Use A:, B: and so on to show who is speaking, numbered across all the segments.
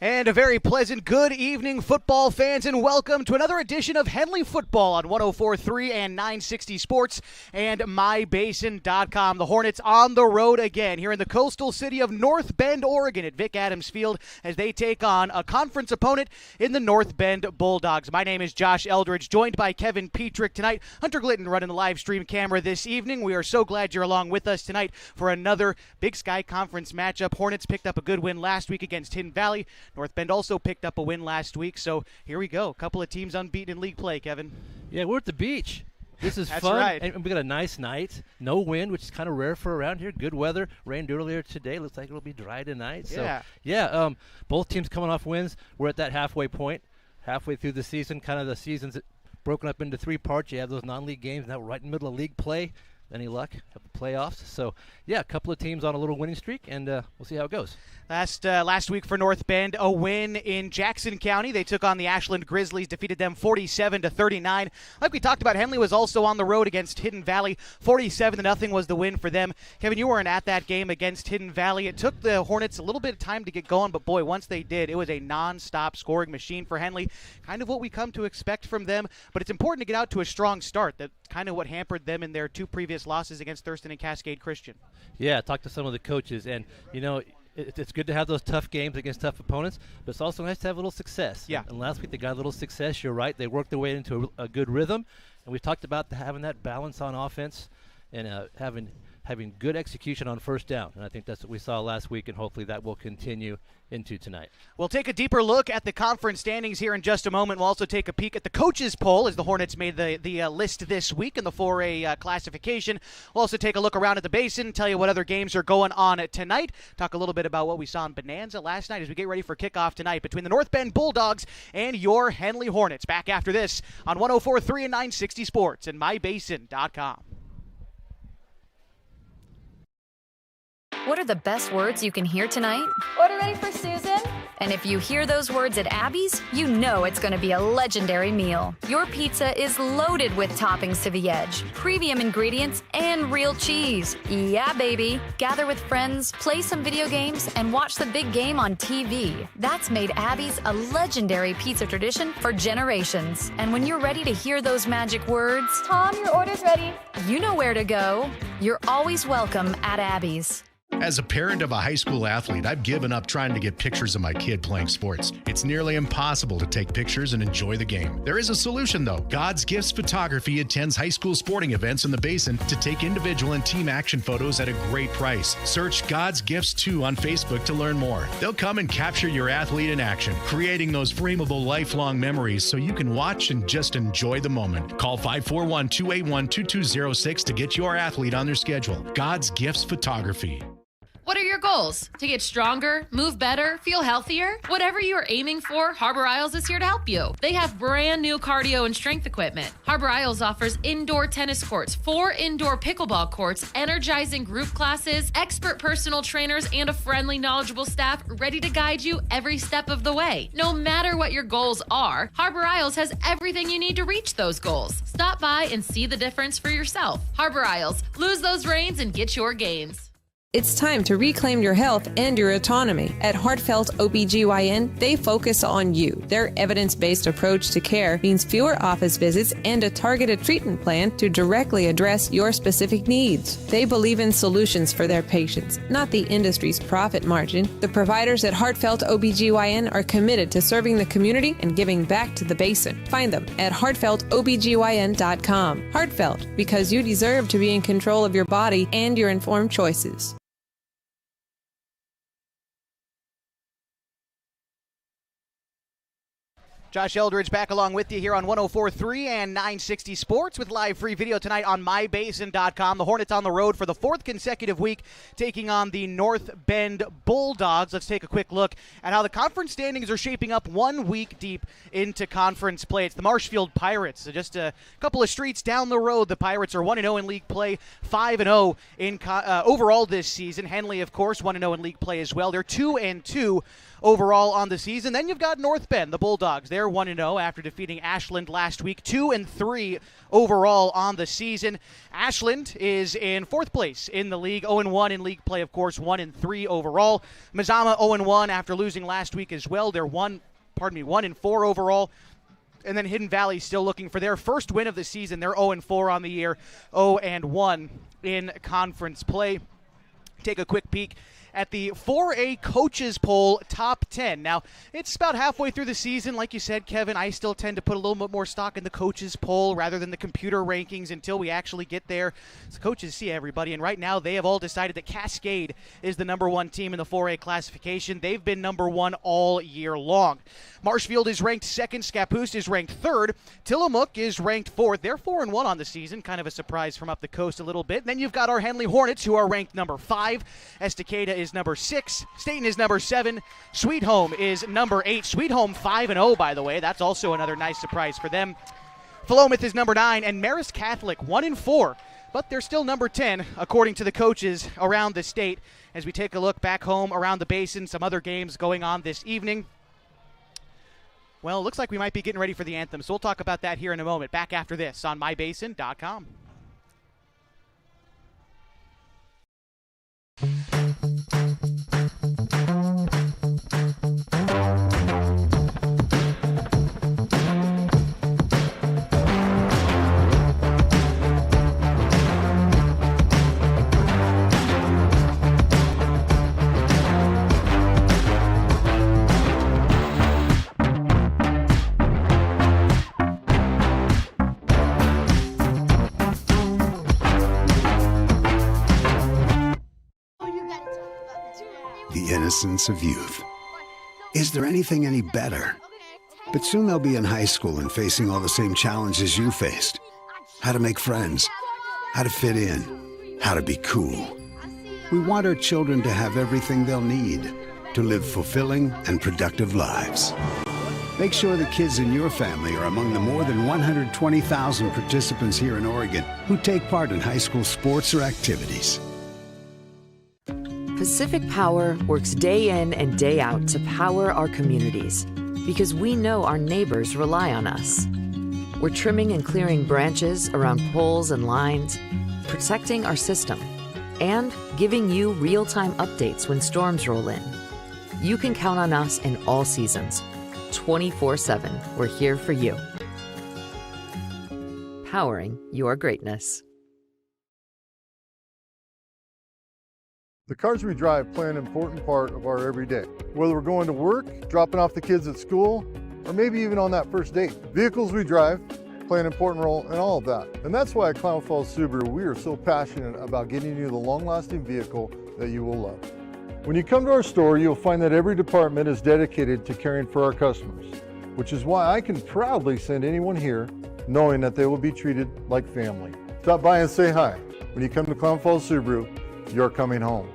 A: And a very pleasant good evening, football fans, and welcome to another edition of Henley Football on 104.3 and 960 Sports and MyBasin.com. The Hornets on the road again here in the coastal city of North Bend, Oregon at Vic Adams Field as they take on a conference opponent in the North Bend Bulldogs. My name is Josh Eldridge, joined by Kevin Petrick tonight. Hunter Glidden running the live stream camera this evening. We are so glad you're along with us tonight for another Big Sky Conference matchup. Hornets picked up a good win last week against Hidden Valley. North Bend also picked up a win last week, so here we go. A couple of teams unbeaten in league play, Kevin.
B: Yeah, we're at the beach. This is
A: That's
B: fun,
A: right.
B: And we got a nice night. No wind, which is kind of rare for around here. Good weather. Rained earlier today. Looks like it'll be dry tonight. So, both teams coming off wins. We're at that halfway point, halfway through the season. Kind of the season's broken up into three parts. You have those non-league games. Now we're right in the middle of league play. Any luck? Have the playoffs. So, yeah, a couple of teams on a little winning streak, and we'll see how it goes.
A: Last week for North Bend, a win in Jackson County. They took on the Ashland Grizzlies, defeated them 47-39. Like we talked about, Henley was also on the road against Hidden Valley. 47-0 was the win for them. Kevin, you weren't at that game against Hidden Valley. It took the Hornets a little bit of time to get going, but boy, once they did, it was a non-stop scoring machine for Henley. Kind of what we come to expect from them, but it's important to get out to a strong start. That's kind of what hampered them in their two previous losses against Thurston and Cascade Christian.
B: Yeah, I talked to some of the coaches, and, you know, it's good to have those tough games against tough opponents, but it's also nice to have a little success.
A: Yeah.
B: And last week they got a little success. You're right. They worked their way into a good rhythm, and we talked about having that balance on offense and having good execution on first down. And I think that's what we saw last week, and hopefully that will continue into tonight.
A: We'll take a deeper look at the conference standings here in just a moment. We'll also take a peek at the coaches poll as the Hornets made the list this week in the 4A classification. We'll also take a look around at the Basin, tell you what other games are going on tonight, talk a little bit about what we saw in Bonanza last night as we get ready for kickoff tonight between the North Bend Bulldogs and your Henley Hornets. Back after this on 104.3 and 960 Sports and MyBasin.com.
C: What are the best words you can hear tonight?
D: Order ready for Susan?
C: And if you hear those words at Abby's, you know it's going to be a legendary meal. Your pizza is loaded with toppings to the edge, premium ingredients, and real cheese. Yeah, baby. Gather with friends, play some video games, and watch the big game on TV. That's made Abby's a legendary pizza tradition for generations. And when you're ready to hear those magic words,
D: Tom, your order's ready.
C: you know where to go. You're always welcome at Abby's.
E: As a parent of a high school athlete, I've given up trying to get pictures of my kid playing sports. It's nearly impossible to take pictures and enjoy the game. There is a solution, though. God's Gifts Photography attends high school sporting events in the Basin to take individual and team action photos at a great price. Search God's Gifts 2 on Facebook to learn more. They'll come and capture your athlete in action, creating those frameable lifelong memories so you can watch and just enjoy the moment. Call 541-281-2206 to get your athlete on their schedule. God's Gifts Photography.
F: What are your goals? To get stronger, move better, feel healthier? Whatever you are aiming for, Harbor Isles is here to help you. They have brand new cardio and strength equipment. Harbor Isles offers indoor tennis courts, 4 indoor pickleball courts, energizing group classes, expert personal trainers, and a friendly, knowledgeable staff ready to guide you every step of the way. No matter what your goals are, Harbor Isles has everything you need to reach those goals. Stop by and see the difference for yourself. Harbor Isles, lose those reins and get your gains.
G: It's time to reclaim your health and your autonomy. At Heartfelt OBGYN, they focus on you. Their evidence-based approach to care means fewer office visits and a targeted treatment plan to directly address your specific needs. They believe in solutions for their patients, not the industry's profit margin. The providers at Heartfelt OBGYN are committed to serving the community and giving back to the Basin. Find them at heartfeltobgyn.com. Heartfelt, because you deserve to be in control of your body and your informed choices.
A: Josh Eldridge back along with you here on 104.3 and 960 Sports with live free video tonight on MyBasin.com. The Hornets on the road for the 4th consecutive week taking on the North Bend Bulldogs. Let's take a quick look at how the conference standings are shaping up 1 week deep into conference play. It's the Marshfield Pirates. So just a couple of streets down the road, the Pirates are 1-0 in league play, 5-0 in overall this season. Henley, of course, 1-0 in league play as well. They're 2-2 overall on the season. Then you've got North Bend, the Bulldogs. They're 1-0 after defeating Ashland last week, 2-3 overall on the season. Ashland is in 4th place in the league, 0-1 in league play, of course, 1-3 overall. Mazama 0-1 after losing last week as well. They're 1-4 overall. And then Hidden Valley still looking for their first win of the season. They're 0-4 on the year, 0-1 in conference play. Take a quick peek at the 4A Coaches Poll Top 10. Now, it's about halfway through the season. Like you said, Kevin, I still tend to put a little bit more stock in the Coaches Poll rather than the computer rankings until we actually get there. So coaches see everybody, and right now they have all decided that Cascade is the number 1 team in the 4A classification. They've been number 1 all year long. Marshfield is ranked 2nd. Scappoose is ranked 3rd. Tillamook is ranked 4th. They're 4-1 on the season. Kind of a surprise from up the coast a little bit. And then you've got our Henley Hornets, who are ranked number 5. Estacada is number 6. Staten is number 7. Sweet Home is number 8. Sweet Home 5-0, by the way. That's also another nice surprise for them. Philomath is number 9. And Marist Catholic 1-4. But they're still number 10, according to the coaches around the state. As we take a look back home around the basin, some other games going on this evening. Well, it looks like we might be getting ready for the anthem, so we'll talk about that here in a moment. Back after this on mybasin.com.
H: The innocence of youth. Is there anything any better? But soon they'll be in high school and facing all the same challenges you faced. How to make friends, how to fit in, how to be cool. We want our children to have everything they'll need to live fulfilling and productive lives. Make sure the kids in your family are among the more than 120,000 participants here in Oregon who take part in high school sports or activities.
I: Pacific Power works day in and day out to power our communities because we know our neighbors rely on us. We're trimming and clearing branches around poles and lines, protecting our system, and giving you real-time updates when storms roll in. You can count on us in all seasons. 24/7, we're here for you. Powering your greatness.
J: The cars we drive play an important part of our everyday. Whether we're going to work, dropping off the kids at school, or maybe even on that first date. Vehicles we drive play an important role in all of that. And that's why at Klamath Falls Subaru, we are so passionate about getting you the long-lasting vehicle that you will love. When you come to our store, you'll find that every department is dedicated to caring for our customers, which is why I can proudly send anyone here knowing that they will be treated like family. Stop by and say hi. When you come to Klamath Falls Subaru, you're coming home.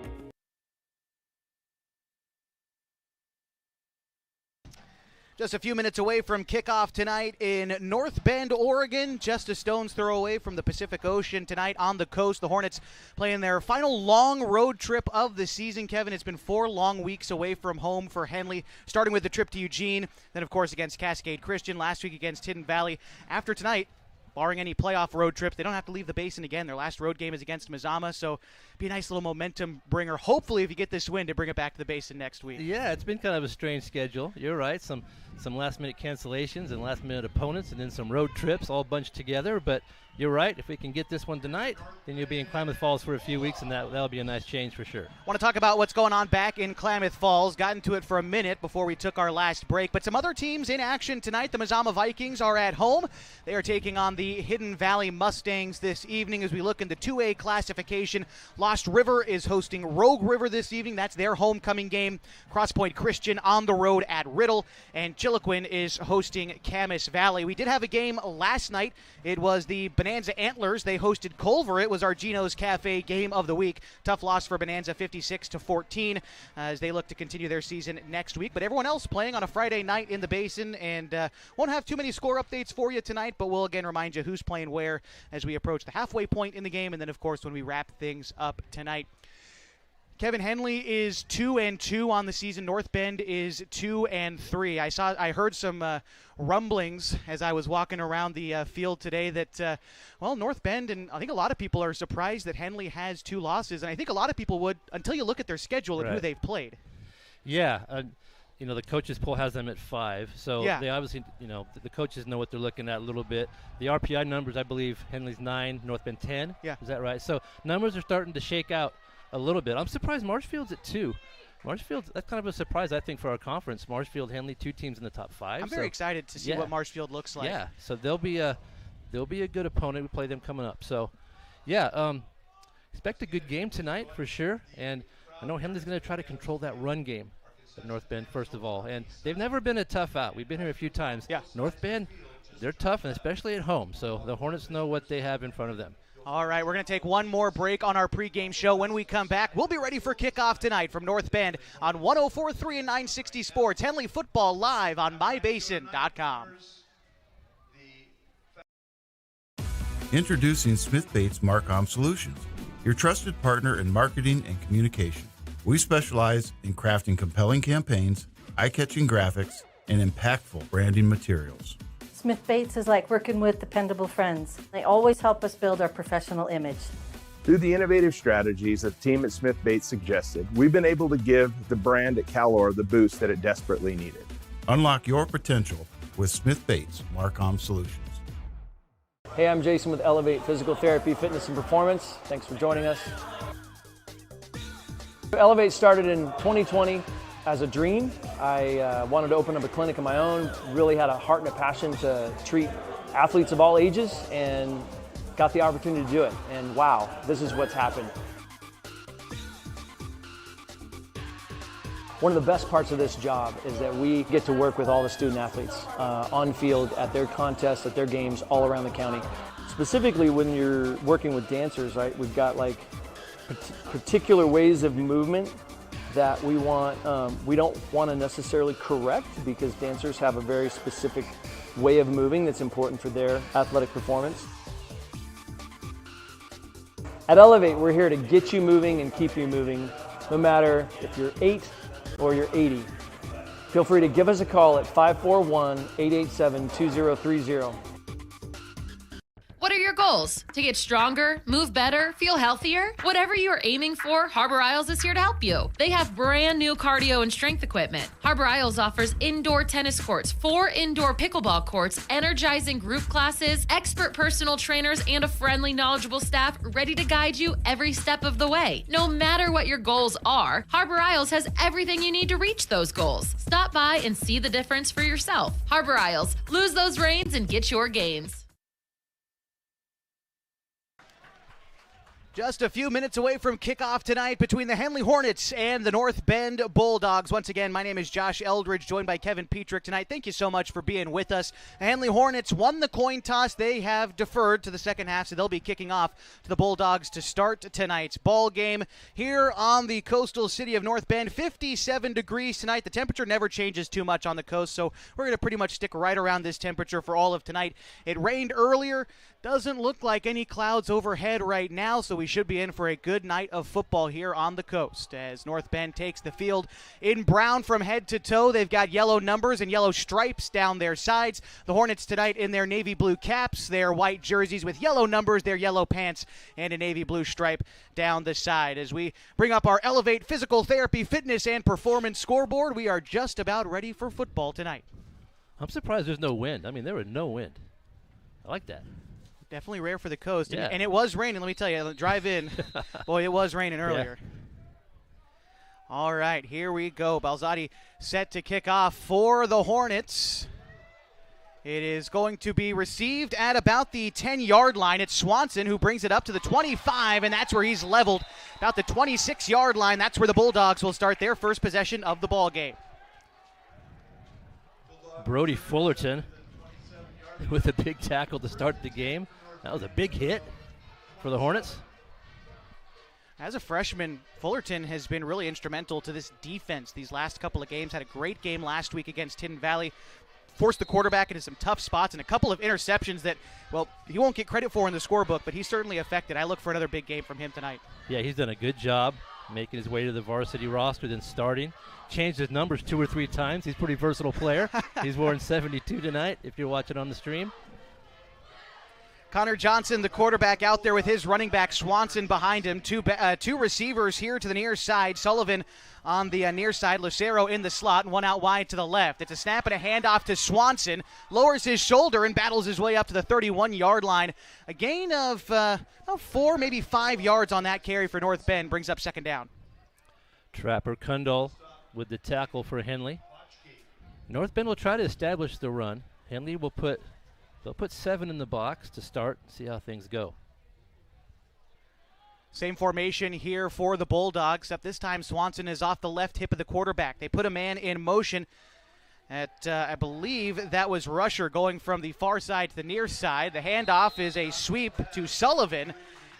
A: Just a few minutes away from kickoff tonight in North Bend, Oregon. Just a stone's throw away from the Pacific Ocean tonight on the coast. The Hornets playing their final long road trip of the season. Kevin, it's been 4 long weeks away from home for Henley, starting with the trip to Eugene, then, of course, against Cascade Christian, last week against Hidden Valley. After tonight, barring any playoff road trips, they don't have to leave the basin again. Their last road game is against Mazama, so be a nice little momentum bringer. Hopefully, if you get this win, to bring it back to the basin next week.
B: Yeah, it's been kind of a strange schedule. You're right. Some last-minute cancellations and last-minute opponents, and then some road trips all bunched together. But you're right. If we can get this one tonight, then you'll be in Klamath Falls for a few weeks, and that'll be a nice change for sure.
A: Want to talk about what's going on back in Klamath Falls. Got into it for a minute before we took our last break. But some other teams in action tonight. The Mazama Vikings are at home. They are taking on the Hidden Valley Mustangs this evening as we look into 2A classification. Lost River is hosting Rogue River this evening. That's their homecoming game. Cross Point Christian on the road at Riddle. And Chiloquin is hosting Camas Valley. We did have a game last night. It was the Bonanza Antlers. They hosted Culver. It was our GINO'S Cafe game of the week. Tough loss for Bonanza, 56-14, as they look to continue their season next week. But everyone else playing on a Friday night in the basin, and won't have too many score updates for you tonight, but we'll again remind you who's playing where as we approach the halfway point in the game, and then, of course, when we wrap things up tonight. Kevin, Henley is 2-2 on the season. North Bend is 2-3. I heard some rumblings as I was walking around the field today that, North Bend, and I think a lot of people are surprised that Henley has 2 losses, and I think a lot of people would until you look at their schedule and who they've played.
B: Yeah, the coaches poll has them at 5, so they obviously, the coaches know what they're looking at a little bit. The RPI numbers, I believe, Henley's 9, North Bend 10.
A: Yeah.
B: Is that right? So numbers are starting to shake out a little bit. I'm surprised Marshfield's at 2. Marshfield, that's kind of a surprise, I think, for our conference. Marshfield, Henley, 2 teams in the top 5.
A: I'm very excited to see what Marshfield looks like.
B: Yeah, so they'll be a good opponent. We play them coming up. So, expect a good game tonight for sure. And I know Henley's going to try to control that run game at North Bend, first of all. And they've never been a tough out. We've been here a few times.
A: Yeah.
B: North Bend, they're tough, and especially at home. So the Hornets know what they have in front of them.
A: All right, we're going to take one more break on our pregame show. When we come back, we'll be ready for kickoff tonight from North Bend on 104.3 and 960 Sports. Henley football live on mybasin.com.
K: Introducing Smith Bates Marcom Solutions, your trusted partner in marketing and communication. We specialize in crafting compelling campaigns, eye-catching graphics, and impactful branding materials.
L: Smith Bates is like working with dependable friends. They always help us build our professional image.
M: Through the innovative strategies that the team at Smith Bates suggested, we've been able to give the brand at Calor the boost that it desperately needed.
K: Unlock your potential with Smith Bates Marcom Solutions.
N: Hey, I'm Jason with Elevate Physical Therapy, Fitness, and Performance. Thanks for joining us. Elevate started in 2020 as a dream. I wanted to open up a clinic of my own, really had a heart and a passion to treat athletes of all ages, and got the opportunity to do it. And wow, this is what's happened. One of the best parts of this job is that we get to work with all the student athletes on field, at their contests, at their games all around the county. Specifically when you're working with dancers, right? We've got like particular ways of movement that we don't want to necessarily correct, because dancers have a very specific way of moving that's important for their athletic performance. At Elevate, we're here to get you moving and keep you moving, no matter if you're 8 or you're 80. Feel free to give us a call at 541-887-2030.
F: What are your goals? To get stronger, move better, feel healthier? Whatever you are aiming for, Harbor Isles is here to help you. They have brand new cardio and strength equipment. Harbor Isles offers indoor tennis courts, 4 indoor pickleball courts, energizing group classes, expert personal trainers, and a friendly, knowledgeable staff ready to guide you every step of the way. No matter what your goals are, Harbor Isles has everything you need to reach those goals. Stop by and see the difference for yourself. Harbor Isles, lose those reins and get your gains.
A: Just a few minutes away from kickoff tonight between the Henley Hornets and the North Bend Bulldogs. Once again, my name is Josh Eldridge, joined by Kevin Petrick tonight. Thank you so much for being with us. The Henley Hornets won the coin toss. They have deferred to the second half, so they'll be kicking off to the Bulldogs to start tonight's ball game here on the coastal city of North Bend. 57 degrees tonight. The temperature never changes too much on the coast, so we're going to pretty much stick right around this temperature for all of tonight. It rained earlier. Doesn't look like any clouds overhead right now, so we should be in for a good night of football here on the coast as North Bend takes the field in brown from head to toe. They've got yellow numbers and yellow stripes down their sides. The Hornets tonight in their navy blue caps, their white jerseys with yellow numbers, their yellow pants, and a navy blue stripe down the side. As we bring up our Elevate Physical Therapy, Fitness, and Performance scoreboard, we are just about ready for football tonight.
B: I'm surprised there's no wind. I mean, there was no wind. I like that.
A: Definitely rare for the coast.
B: Yeah.
A: And it was raining, let me tell you. Drive in. Boy, it was raining earlier.
B: Yeah.
A: All right, here we go. Balzotti set to kick off for the Hornets. It is going to be received at about the 10-yard line. It's Swanson who brings it up to the 25, and that's where he's leveled. About the 26-yard line, that's where the Bulldogs will start their first possession of the ball game.
B: Brody Fullerton with a big tackle to start the game. That was a big hit for the Hornets.
A: As a freshman, Fullerton has been really instrumental to this defense these last couple of games. Had a great game last week against Hidden Valley. Forced the quarterback into some tough spots and a couple of interceptions that, well, he won't get credit for in the scorebook, but he's certainly affected. I look for another big game from him tonight.
B: Yeah, he's done a good job. making his way to the varsity roster, then starting. Changed his numbers 2 or 3 times. He's a pretty versatile player. He's wearing 72 tonight if you're watching on the stream.
A: Connor Johnson, the quarterback, out there with his running back Swanson behind him. Two receivers here to the near side. Sullivan on the near side. Lucero in the slot, and one out wide to the left. It's a snap and a handoff to Swanson. Lowers his shoulder and battles his way up to the 31-yard line. A gain of about 4, maybe 5 yards on that carry for North Bend. Brings up second down.
B: Trapper Kundal with the tackle for Henley. North Bend will try to establish the run. Henley will They'll put 7 in the box to start, see how things go.
A: Same formation here for the Bulldogs, except this time Swanson is off the left hip of the quarterback. They put a man in motion at, I believe that was Rusher going from the far side to the near side. The handoff is a sweep to Sullivan,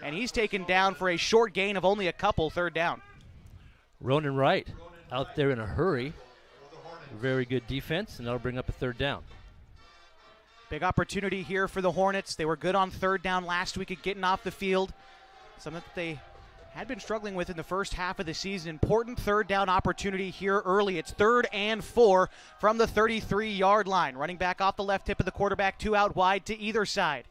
A: and he's taken down for a short gain of only a couple, third down.
B: Ronan Wright out there in a hurry. Very good defense, and that'll bring up a third down.
A: Big opportunity here for the Hornets. They were good on third down last week at getting off the field. Something that they had been struggling with in the first half of the season. Important third down opportunity here early. It's 3rd and 4 from the 33-yard line. Running back off the left hip of the quarterback, 2 out wide to either side.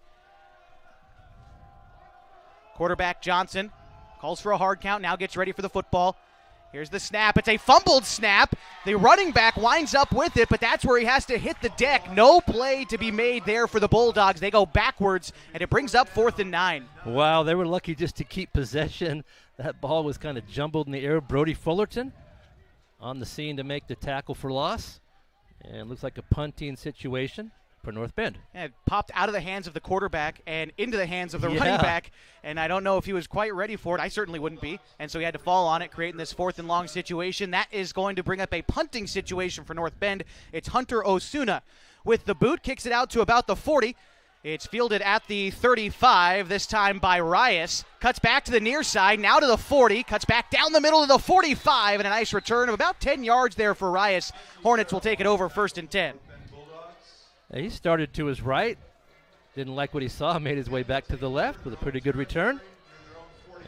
A: Quarterback Johnson calls for a hard count, now gets ready for the football. Here's the snap. It's a fumbled snap. The running back winds up with it, but that's where he has to hit the deck. No play to be made there for the Bulldogs. They go backwards, and it brings up 4th and 9.
B: Wow, they were lucky just to keep possession. That ball was kind of jumbled in the air. Brody Fullerton on the scene to make the tackle for loss. And looks like a punting situation for North Bend.
A: Yeah, it popped out of the hands of the quarterback and into the hands of the running back, and I don't know if he was quite ready for it. I certainly wouldn't be, and so he had to fall on it, creating this 4th and long situation. That is going to bring up a punting situation for North Bend. It's Hunter Osuna with the boot, kicks it out to about the 40. It's fielded at the 35, this time by Rias. Cuts back to the near side, now to the 40. Cuts back down the middle to the 45, and a nice return of about 10 yards there for Rias. Hornets will take it over, 1st and 10.
B: He started to his right, didn't like what he saw, made his way back to the left with a pretty good return.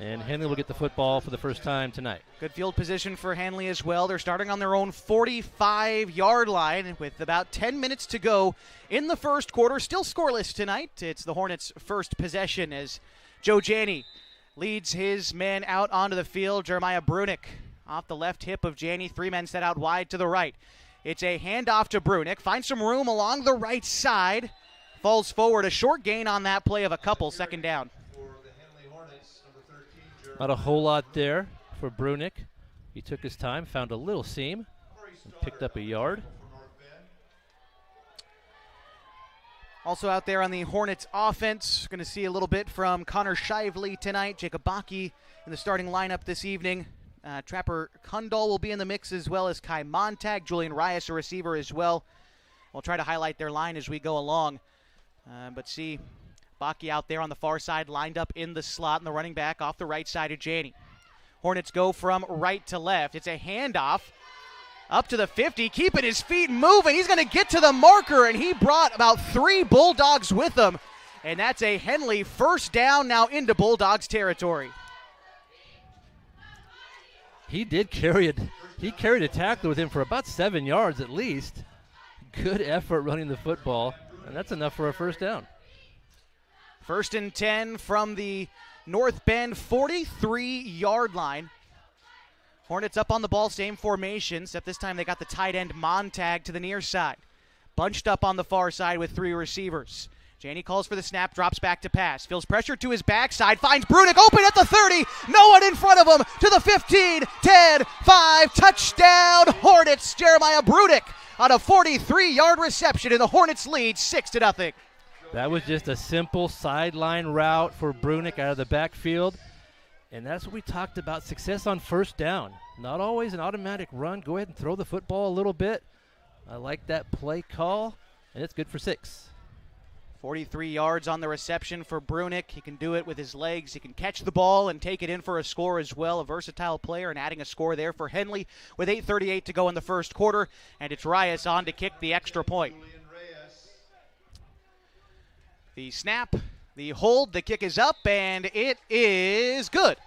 B: And Henley will get the football for the first time tonight.
A: Good field position for Henley as well. They're starting on their own 45-yard line with about 10 minutes to go in the first quarter. Still scoreless tonight. It's the Hornets' first possession as Joe Janney leads his men out onto the field. Jeremiah Brunick off the left hip of Janney. 3 men set out wide to the right. It's a handoff to Brunick. Finds some room along the right side. Falls forward. A short gain on that play of a couple. Second down.
B: Not a whole lot there for Brunick. He took his time, found a little seam, and picked up a yard.
A: Also out there on the Hornets offense, going to see a little bit from Connor Shively tonight. Jacob Baki in the starting lineup this evening. Trapper Kundal will be in the mix, as well as Kai Montag. Julian Rias, a receiver as well. We'll try to highlight their line as we go along. But see Baki out there on the far side, lined up in the slot, and the running back off the right side of Janney. Hornets go from right to left. It's a handoff up to the 50, keeping his feet moving. He's going to get to the marker, and he brought about 3 Bulldogs with him. And that's a Henley first down now into Bulldogs territory.
B: He did carry it. He carried a tackle with him for about 7 yards at least. Good effort running the football, and that's enough for a first down.
A: 1st and 10 from the North Bend 43-yard line. Hornets up on the ball, same formation, except this time they got the tight end Montag to the near side. Bunched up on the far side with 3 receivers. Janney calls for the snap, drops back to pass. Feels pressure to his backside, finds Brunick open at the 30. No one in front of him to the 15, 10, 5. Touchdown Hornets. Jeremiah Brunick on a 43-yard reception, and the Hornets lead 6-0.
B: That was just a simple sideline route for Brunick out of the backfield. And that's what we talked about, success on first down. Not always an automatic run. Go ahead and throw the football a little bit. I like that play call, and it's good for 6.
A: 43 yards on the reception for Brunick. He can do it with his legs. He can catch the ball and take it in for a score as well. A versatile player, and adding a score there for Henley with 8:38 to go in the first quarter. And it's Rias on to kick the extra point. The snap, the hold, the kick is up, and it is good.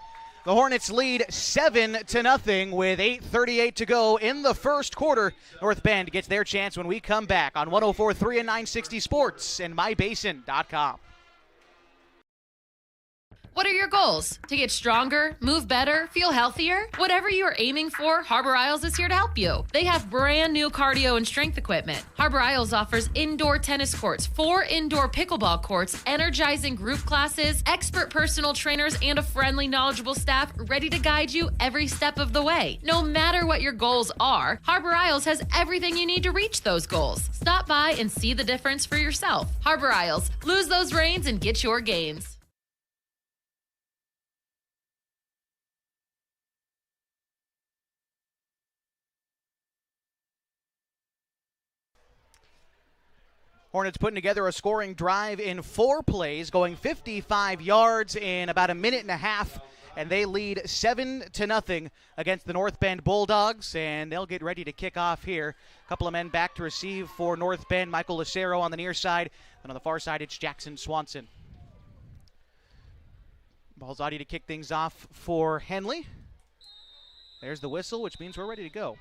A: The Hornets lead 7-0 with 8:38 to go in the first quarter. North Bend gets their chance when we come back on 104.3 and 960 Sports and mybasin.com.
F: What are your goals? To get stronger, move better, feel healthier? Whatever you are aiming for, Harbor Isles is here to help you. They have brand new cardio and strength equipment. Harbor Isles offers indoor tennis courts, 4 indoor pickleball courts, energizing group classes, expert personal trainers, and a friendly, knowledgeable staff ready to guide you every step of the way. No matter what your goals are, Harbor Isles has everything you need to reach those goals. Stop by and see the difference for yourself. Harbor Isles, lose those reins and get your gains.
A: Hornets putting together a scoring drive in 4 plays, going 55 yards in about a minute and a half, and they lead 7-0 against the North Bend Bulldogs, and they'll get ready to kick off here. A couple of men back to receive for North Bend. Michael Lucero on the near side, and on the far side it's Jackson Swanson. Balzotti to kick things off for Henley. There's the whistle, which means we're ready to go.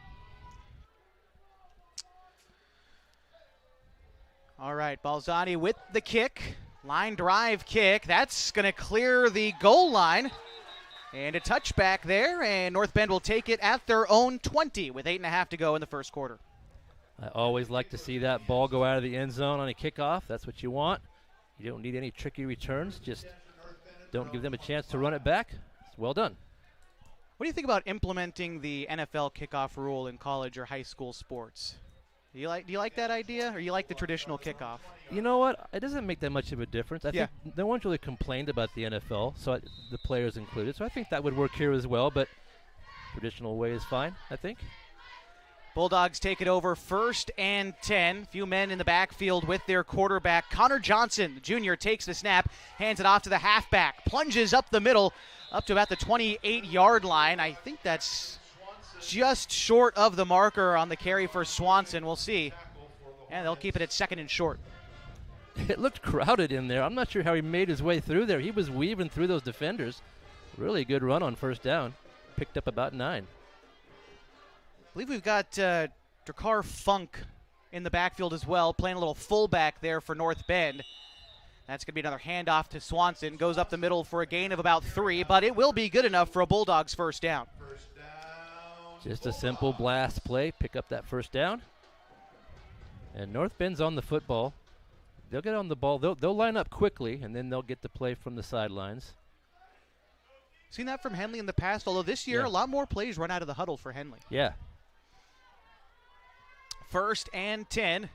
A: All right, Balzotti with the kick. Line drive kick. That's going to clear the goal line. And a touchback there, and North Bend will take it at their own 20 with 8.5 to go in the first quarter.
B: I always like to see that ball go out of the end zone on a kickoff. That's what you want. You don't need any tricky returns. Just don't give them a chance to run it back. It's well done.
A: What do you think about implementing the NFL kickoff rule in college or high school sports? Do you like that idea, or you like the traditional kickoff?
B: You know what? It doesn't make that much of a difference. I think no one's really complained about the NFL, so the players included. So I think that would work here as well, but traditional way is fine, I think.
A: Bulldogs take it over 1st and 10. Few men in the backfield with their quarterback. Connor Johnson, the junior, takes the snap, hands it off to the halfback, plunges up the middle, up to about the 28-yard line. I think that's just short of the marker on the carry for Swanson. We'll see. And they'll keep it at 2nd and short.
B: It looked crowded in there. I'm not sure how he made his way through there. He was weaving through those defenders. Really good run on 1st down. Picked up about 9.
A: I believe we've got Drakkar Funk in the backfield as well, playing a little fullback there for North Bend. That's going to be another handoff to Swanson. Goes up the middle for a gain of about 3, but it will be good enough for a Bulldogs 1st down.
B: Just a simple blast play, pick up that 1st down. And North Bend's on the football. They'll get on the ball. They'll line up quickly, and then they'll get the play from the sidelines.
A: Seen that from Henley in the past, although this year a lot more plays run out of the huddle for Henley.
B: Yeah.
A: 1st and 10.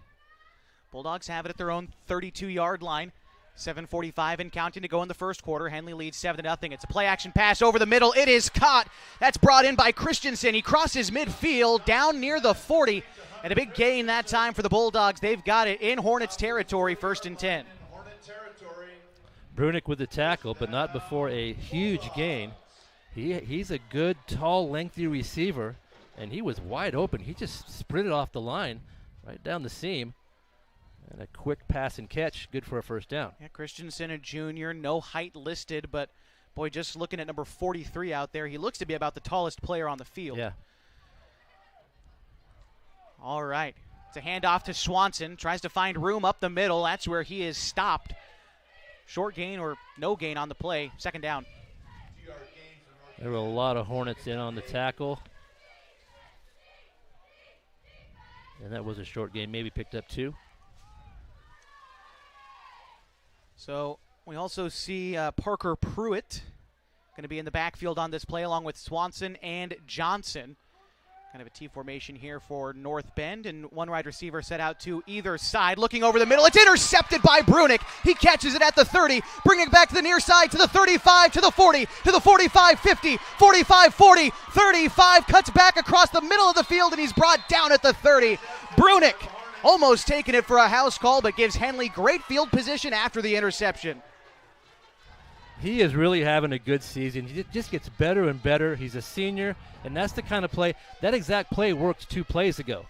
A: Bulldogs have it at their own 32-yard line. 7:45 and counting to go in the first quarter. Henley leads 7-0. It's a play-action pass over the middle. It is caught. That's brought in by Christensen. He crosses midfield down near the 40. And a big gain that time for the Bulldogs. They've got it in Hornets territory, 1st and 10.
B: Brunick with the tackle, but not before a huge gain. He's a good, tall, lengthy receiver, and he was wide open. He just sprinted off the line right down the seam. And a quick pass and catch, good for a 1st down.
A: Yeah, Christensen, a junior, no height listed, but boy, just looking at number 43 out there, he looks to be about the tallest player on the field.
B: Yeah.
A: All right. It's a handoff to Swanson. Tries to find room up the middle. That's where he is stopped. Short gain or no gain on the play. 2nd down.
B: There were a lot of Hornets in on the tackle. And that was a short gain, maybe picked up 2.
A: So we also see Parker Pruitt going to be in the backfield on this play along with Swanson and Johnson. Kind of a T formation here for North Bend, and one wide receiver set out to either side. Looking over the middle, it's intercepted by Brunick. He catches it at the 30, bringing it back to the near side to the 35, to the 40, to the 45, 50, 45, 40, 35, cuts back across the middle of the field, and he's brought down at the 30. Brunick almost taking it for a house call, but gives Henley great field position after the interception.
B: He is really having a good season. He just gets better and better. He's a senior, and that's the kind of play. That exact play worked 2 plays ago.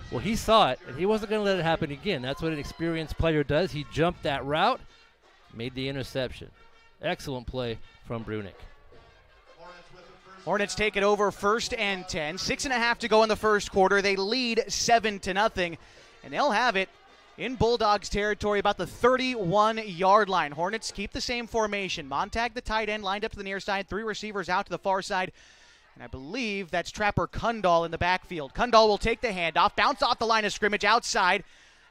B: Well, he saw it, and he wasn't going to let it happen again. That's what an experienced player does. He jumped that route, made the interception. Excellent play from Brunick.
A: Hornets take it over, 1st and 10. 6.5 to go in the first quarter. They lead 7-0, and they'll have it in Bulldogs territory about the 31-yard line. Hornets keep the same formation. Montag, the tight end, lined up to the near side. 3 receivers out to the far side. And I believe that's Trapper Kundal in the backfield. Kundal will take the handoff, bounce off the line of scrimmage outside,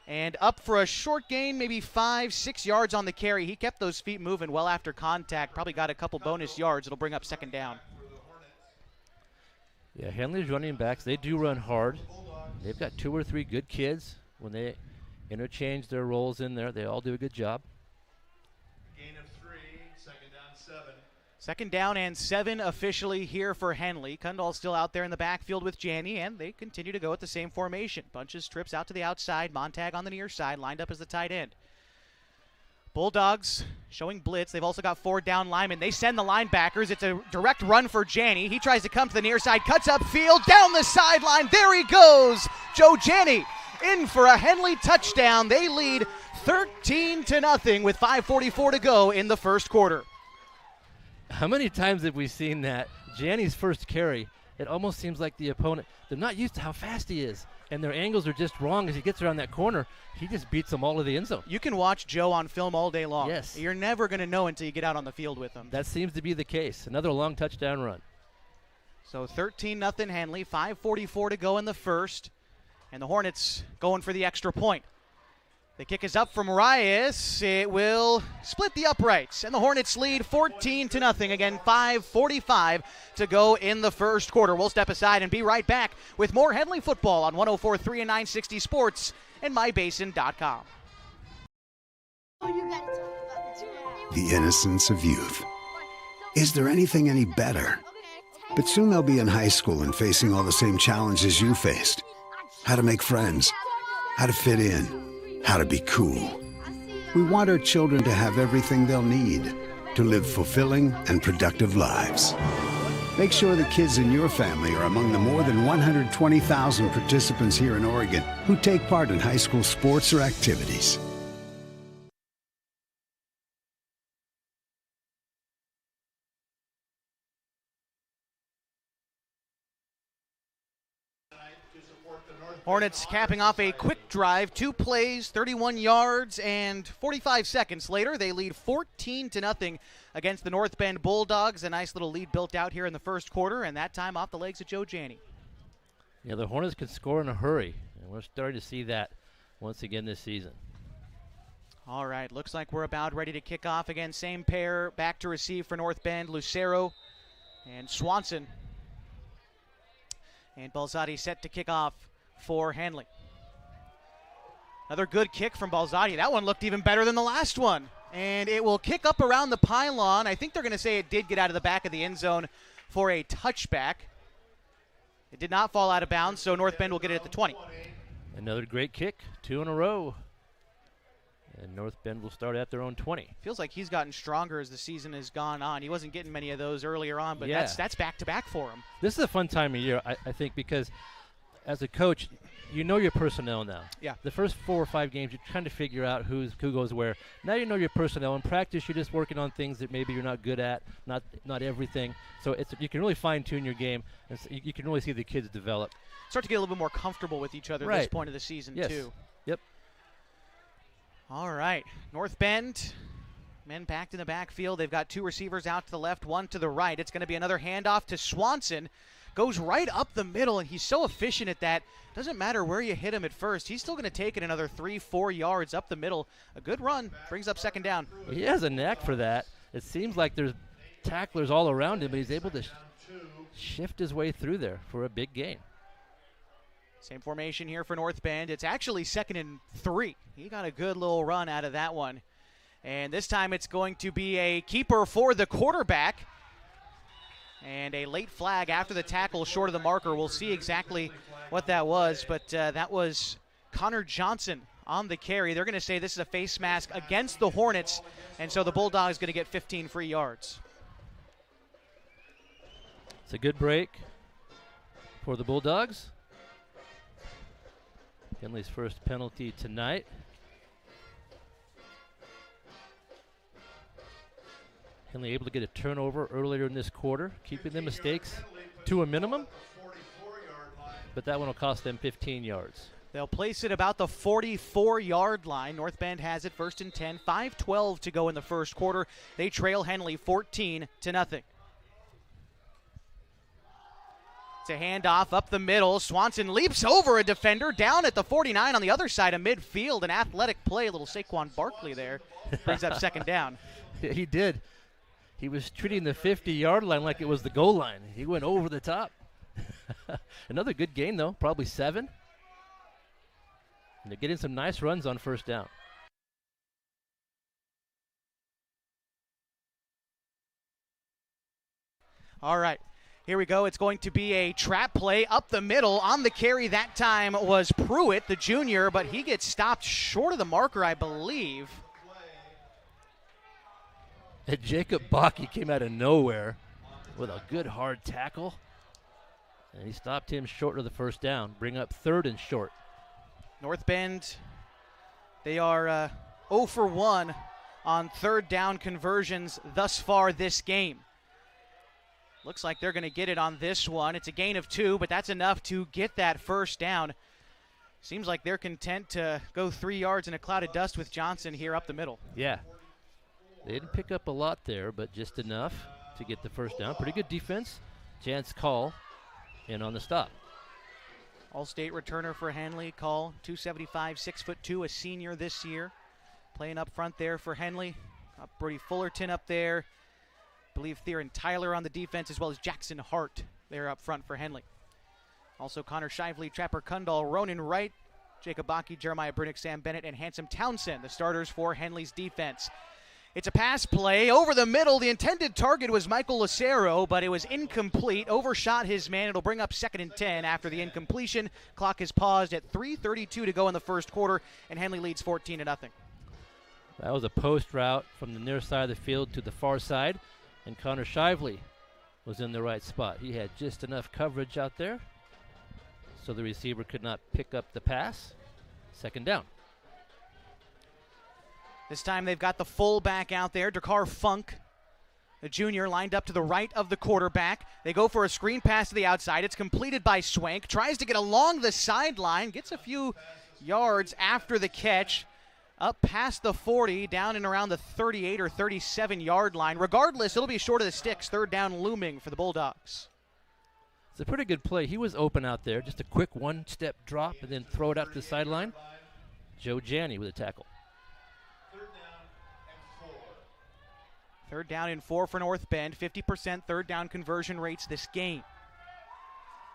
A: and up for a short gain, maybe 5-6 yards on the carry. He kept those feet moving well after contact. Probably got a couple bonus yards. It'll bring up 2nd down.
B: Yeah, Henley's running backs, they do run hard. They've got 2 or 3 good kids. When they interchange their roles in there, they all do a good job.
E: Gain of 3, 2nd down 7.
A: 2nd down and 7 officially here for Henley. Kundal's still out there in the backfield with Janney, and they continue to go with the same formation. Bunches trips out to the outside. Montag on the near side, lined up as the tight end. Bulldogs showing blitz. They've also got 4 down linemen. They send the linebackers. It's a direct run for Janney. He tries to come to the near side, cuts upfield, down the sideline. There he goes. Joe Janney in for a Henley touchdown. They lead 13-0 with 5:44 to go in the first quarter.
B: How many times have we seen that? Janney's first carry, it almost seems like the opponent, they're not used to how fast he is, and their angles are just wrong. As he gets around that corner, he just beats them all to the end zone.
A: You can watch Joe on film all day long.
B: Yes.
A: You're never going to know until you get out on the field with him.
B: That seems to be the case. Another long touchdown run.
A: So 13-0 Henley, 5:44 to go in the first, and the Hornets going for the extra point. The kick is up from Reyes. It will split the uprights, and the Hornets lead 14-0. Again, 5:45 to go in the first quarter. We'll step aside and be right back with more Henley football on 104.3 and 960 Sports and mybasin.com.
H: The innocence of youth. Is there anything any better? But soon they'll be in high school and facing all the same challenges you faced. How to make friends, how to fit in, how to be cool. We want our children to have everything they'll need to live fulfilling and productive lives. Make sure the kids in your family are among the more than 120,000 participants here in Oregon who take part in high school sports or activities.
A: Hornets capping off a quick drive, 2 plays, 31 yards, and 45 seconds later, they lead 14-0 against the North Bend Bulldogs. A nice little lead built out here in the first quarter, and that time off the legs of Joe Janney.
B: Yeah, the Hornets can score in a hurry, and we're starting to see that once again this season.
A: All right, looks like we're about ready to kick off again. Same pair back to receive for North Bend, Lucero and Swanson. And Balzati set to kick off for Henley. Another good kick from Balzati. That one looked even better than the last one. And it will kick up around the pylon. I think they're going to say it did get out of the back of the end zone for a touchback. It did not fall out of bounds, so North Bend will get it at the 20.
B: Another great kick, 2 in a row. And North Bend will start at their own 20.
A: Feels like he's gotten stronger as the season has gone on. He wasn't getting many of those earlier on, but
B: yeah,
A: that's back-to-back for him.
B: This is a fun time of year, I think, because as a coach, you know your personnel now.
A: Yeah.
B: The first 4 or 5 games, you're trying to figure out who goes where. Now you know your personnel. In practice, you're just working on things that maybe you're not good at, not everything. So you can really fine-tune your game, and so you can really see the kids develop.
A: Start to get a little bit more comfortable with each other at this point of the season, too.
B: Yep.
A: All right. North Bend, men packed in the backfield. They've got 2 receivers out to the left, 1 to the right. It's going to be another handoff to Swanson. Goes right up the middle, and he's so efficient at that. Doesn't matter where you hit him at first. He's still going to take it another 3-4 yards up the middle. A good run. Brings up 2nd down.
B: He has a knack for that. It seems like there's tacklers all around him, but he's able to shift his way through there for a big gain.
A: Same formation here for North Bend. It's actually 2nd and 3. He got a good little run out of that one. And this time it's going to be a keeper for the quarterback. And a late flag after the tackle short of the marker. We'll see exactly what that was, but that was Connor Johnson on the carry. They're going to say this is a face mask against the Hornets, and so the Bulldogs going to get 15 free yards.
B: It's a good break for the Bulldogs. Henley's first penalty tonight. Henley able to get a turnover earlier in this quarter, keeping the mistakes to a minimum. But that one will cost them 15 yards.
A: They'll place it about the 44-yard line. North Bend has it 1st and 10. 5:12 to go in the first quarter. They trail Henley 14-0. It's a handoff up the middle. Swanson leaps over a defender down at the 49 on the other side of midfield. An athletic play, a little Saquon Barkley there. Brings up 2nd down.
B: He did. He was treating the 50-yard line like it was the goal line. He went over the top. Another good gain, though, probably 7. And they're getting some nice runs on 1st down.
A: All right, here we go. It's going to be a trap play up the middle. On the carry that time was Pruitt, the junior, but he gets stopped short of the marker, I believe.
B: And Jacob Bakke came out of nowhere with a good hard tackle. And he stopped him short of the 1st down. Bring up 3rd and short.
A: North Bend, they are 0 for 1 on 3rd down conversions thus far this game. Looks like they're going to get it on this one. It's a gain of 2, but that's enough to get that 1st down. Seems like they're content to go 3 yards in a cloud of dust with Johnson here up the middle.
B: Yeah. They didn't pick up a lot there, but just enough to get the 1st down. Pretty good defense. Chance Call in on the stop.
A: All-state returner for Henley, Call, 275, 6'2", a senior this year. Playing up front there for Henley. Brody Fullerton up there. I believe Theron Tyler on the defense, as well as Jackson Hart there up front for Henley. Also Connor Shively, Trapper Kundal, Ronan Wright, Jacob Bakke, Jeremiah Brunick, Sam Bennett, and Handsome Townsend, the starters for Henley's defense. It's a pass play over the middle. The intended target was Michael Lucero, but it was incomplete. Overshot his man. It'll bring up 2nd and 10 after the incompletion. Clock is paused at 3:32 to go in the first quarter, and Henley leads 14-0.
B: That was a post route from the near side of the field to the far side, and Connor Shively was in the right spot. He had just enough coverage out there, so the receiver could not pick up the pass. 2nd down.
A: This time they've got the fullback out there, Dakar Funk, the junior, lined up to the right of the quarterback. They go for a screen pass to the outside. It's completed by Swank. Tries to get along the sideline. Gets a few yards after the catch. Up past the 40, down and around the 38 or 37-yard line. Regardless, it'll be short of the sticks. 3rd down looming for the Bulldogs.
B: It's a pretty good play. He was open out there. Just a quick one-step drop and then throw it out to the sideline. Joe Janney with a tackle.
A: 3rd down and 4 for North Bend. 50% 3rd down conversion rates this game.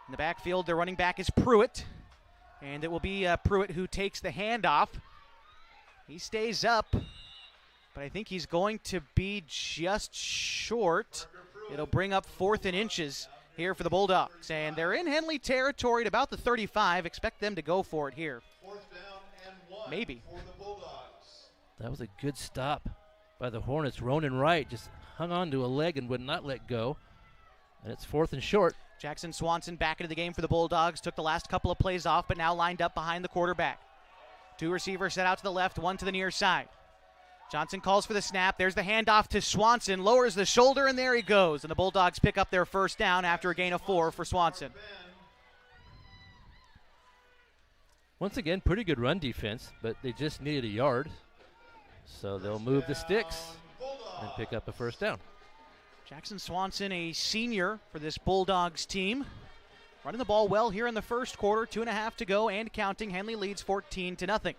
A: In the backfield, their running back is Pruitt. And it will be Pruitt who takes the handoff. He stays up, but I think he's going to be just short. It'll bring up 4th and inches here for the Bulldogs. And they're in Henley territory at about the 35. Expect them to go for it here. Maybe.
B: That was a good stop by the Hornets. Ronan Wright just hung on to a leg and would not let go. And it's 4th and short.
A: Jackson Swanson back into the game for the Bulldogs. Took the last couple of plays off, but now lined up behind the quarterback. 2 receivers set out to the left, 1 to the near side. Johnson calls for the snap. There's the handoff to Swanson. Lowers the shoulder, and there he goes. And the Bulldogs pick up their 1st down after a gain of 4 for Swanson.
B: Once again, pretty good run defense, but they just needed a yard. So they'll move the sticks and pick up a 1st down.
A: Jackson Swanson, a senior for this Bulldogs team. Running the ball well here in the first quarter. 2.5 to go and counting. Henley leads 14-0.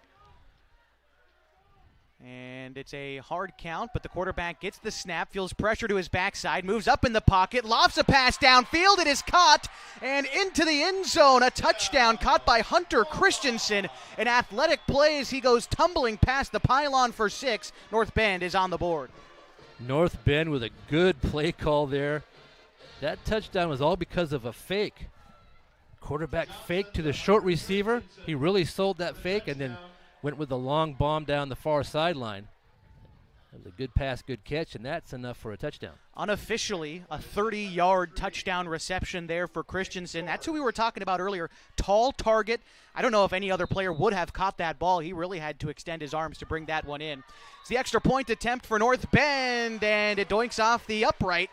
A: And it's a hard count, but the quarterback gets the snap, feels pressure to his backside, moves up in the pocket, lofts a pass downfield. It is caught and into the end zone. A touchdown caught by Hunter Christensen. An athletic play as he goes tumbling past the pylon for 6. North Bend is on the board.
B: North Bend with a good play call there. That touchdown was all because of a fake. Quarterback fake to the short receiver. He really sold that fake and then went with the long bomb down the far sideline. It was a good pass, good catch, and that's enough for a touchdown.
A: Unofficially, a 30-yard touchdown reception there for Christensen. That's who we were talking about earlier. Tall target. I don't know if any other player would have caught that ball. He really had to extend his arms to bring that one in. It's the extra point attempt for North Bend, and it doinks off the upright.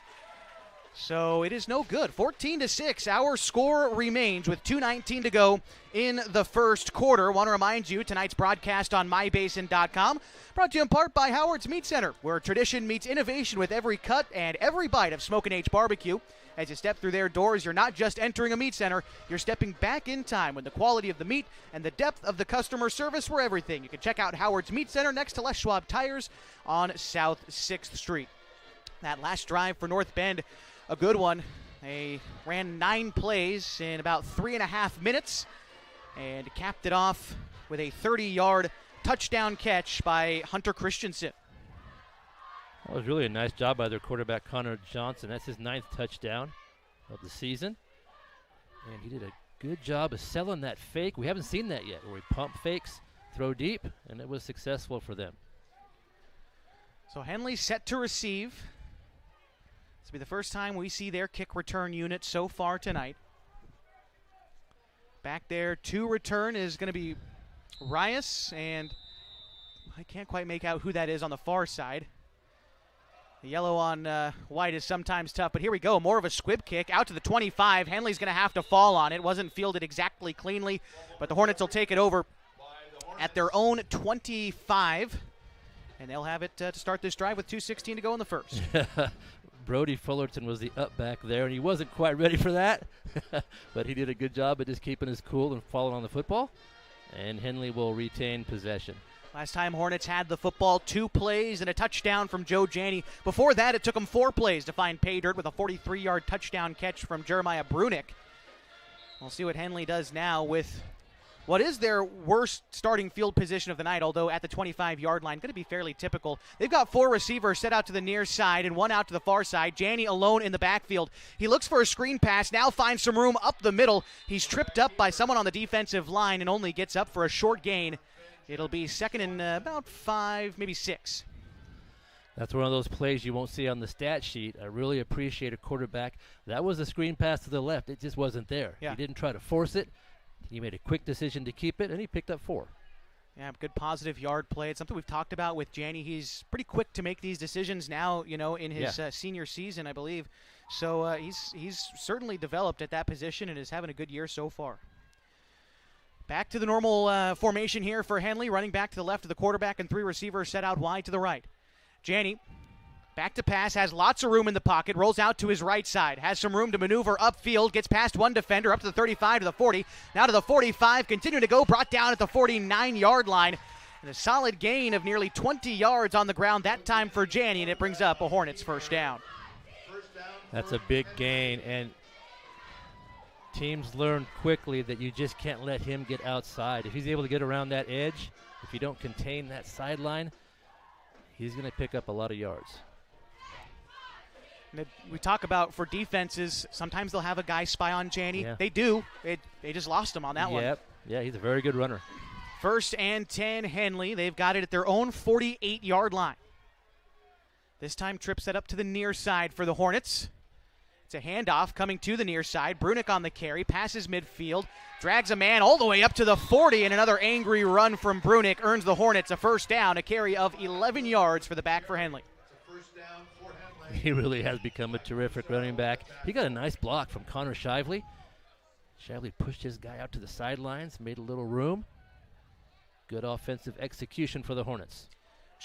A: So it is no good. 14-6. Our score remains with 2:19 to go in the first quarter. Want to remind you, tonight's broadcast on mybasin.com brought to you in part by Howard's Meat Center, where tradition meets innovation with every cut and every bite of Smokin' H barbecue. As you step through their doors, you're not just entering a meat center, you're stepping back in time when the quality of the meat and the depth of the customer service were everything. You can check out Howard's Meat Center next to Les Schwab Tires on South 6th Street. That last drive for North Bend, a good one. They ran 9 plays in about 3.5 minutes and capped it off with a 30-yard touchdown catch by Hunter Christensen.
B: Well, it was really a nice job by their quarterback, Connor Johnson. That's his 9th touchdown of the season. And he did a good job of selling that fake. We haven't seen that yet, where he pump fakes, throw deep, and it was successful for them.
A: So Henley set to receive. This will be the first time we see their kick return unit so far tonight. Back there to return is going to be Rias, and I can't quite make out who that is on the far side. The yellow on white is sometimes tough, but here we go. More of a squib kick out to the 25. Henley's going to have to fall on it. Wasn't fielded exactly cleanly, but the Hornets will take it over at their own 25, and they'll have it to start this drive with 2:16 to go in the first.
B: Brody Fullerton was the up back there, and he wasn't quite ready for that, but he did a good job of just keeping his cool and falling on the football, and Henley will retain possession.
A: Last time Hornets had the football, 2 plays and a touchdown from Joe Janney. Before that, it took them 4 plays to find pay dirt with a 43-yard touchdown catch from Jeremiah Brunick. We'll see what Henley does now with what is their worst starting field position of the night, although at the 25-yard line, going to be fairly typical. They've got 4 receivers set out to the near side and 1 out to the far side. Janney alone in the backfield. He looks for a screen pass, now finds some room up the middle. He's tripped up by someone on the defensive line and only gets up for a short gain. It'll be second and about 5, maybe 6.
B: That's one of those plays you won't see on the stat sheet. I really appreciate a quarterback. That was a screen pass to the left. It just wasn't there.
A: Yeah.
B: He didn't try to force it. He made a quick decision to keep it, and he picked up 4.
A: Yeah, good positive yard play. It's something we've talked about with Janney. He's pretty quick to make these decisions now, in his senior season, I believe. So he's certainly developed at that position and is having a good year so far. Back to the normal formation here for Henley, running back to the left of the quarterback and 3 receivers set out wide to the right. Janney, back to pass, has lots of room in the pocket, rolls out to his right side, has some room to maneuver upfield, gets past one defender, up to the 35 to the 40, now to the 45, continuing to go, brought down at the 49-yard line. And a solid gain of nearly 20 yards on the ground that time for Janney, and it brings up a Hornets first down.
B: That's a big gain, and teams learn quickly that you just can't let him get outside. If he's able to get around that edge, if you don't contain that sideline, he's going to pick up a lot of yards.
A: We talk about for defenses, sometimes they'll have a guy spy on Janney. Yeah. They do. They just lost him on that one.
B: Yeah, he's a very good runner.
A: First and 10, Henley. They've got it at their own 48-yard line. This time, trip set up to the near side for the Hornets. It's a handoff coming to the near side. Brunick on the carry, passes midfield, drags a man all the way up to the 40, and another angry run from Brunick earns the Hornets a first down, a carry of 11 yards for the back for Henley.
B: He really has become a terrific running back. He got a nice block from Connor Shively. Shively pushed his guy out to the sidelines, made a little room. Good offensive execution for the Hornets.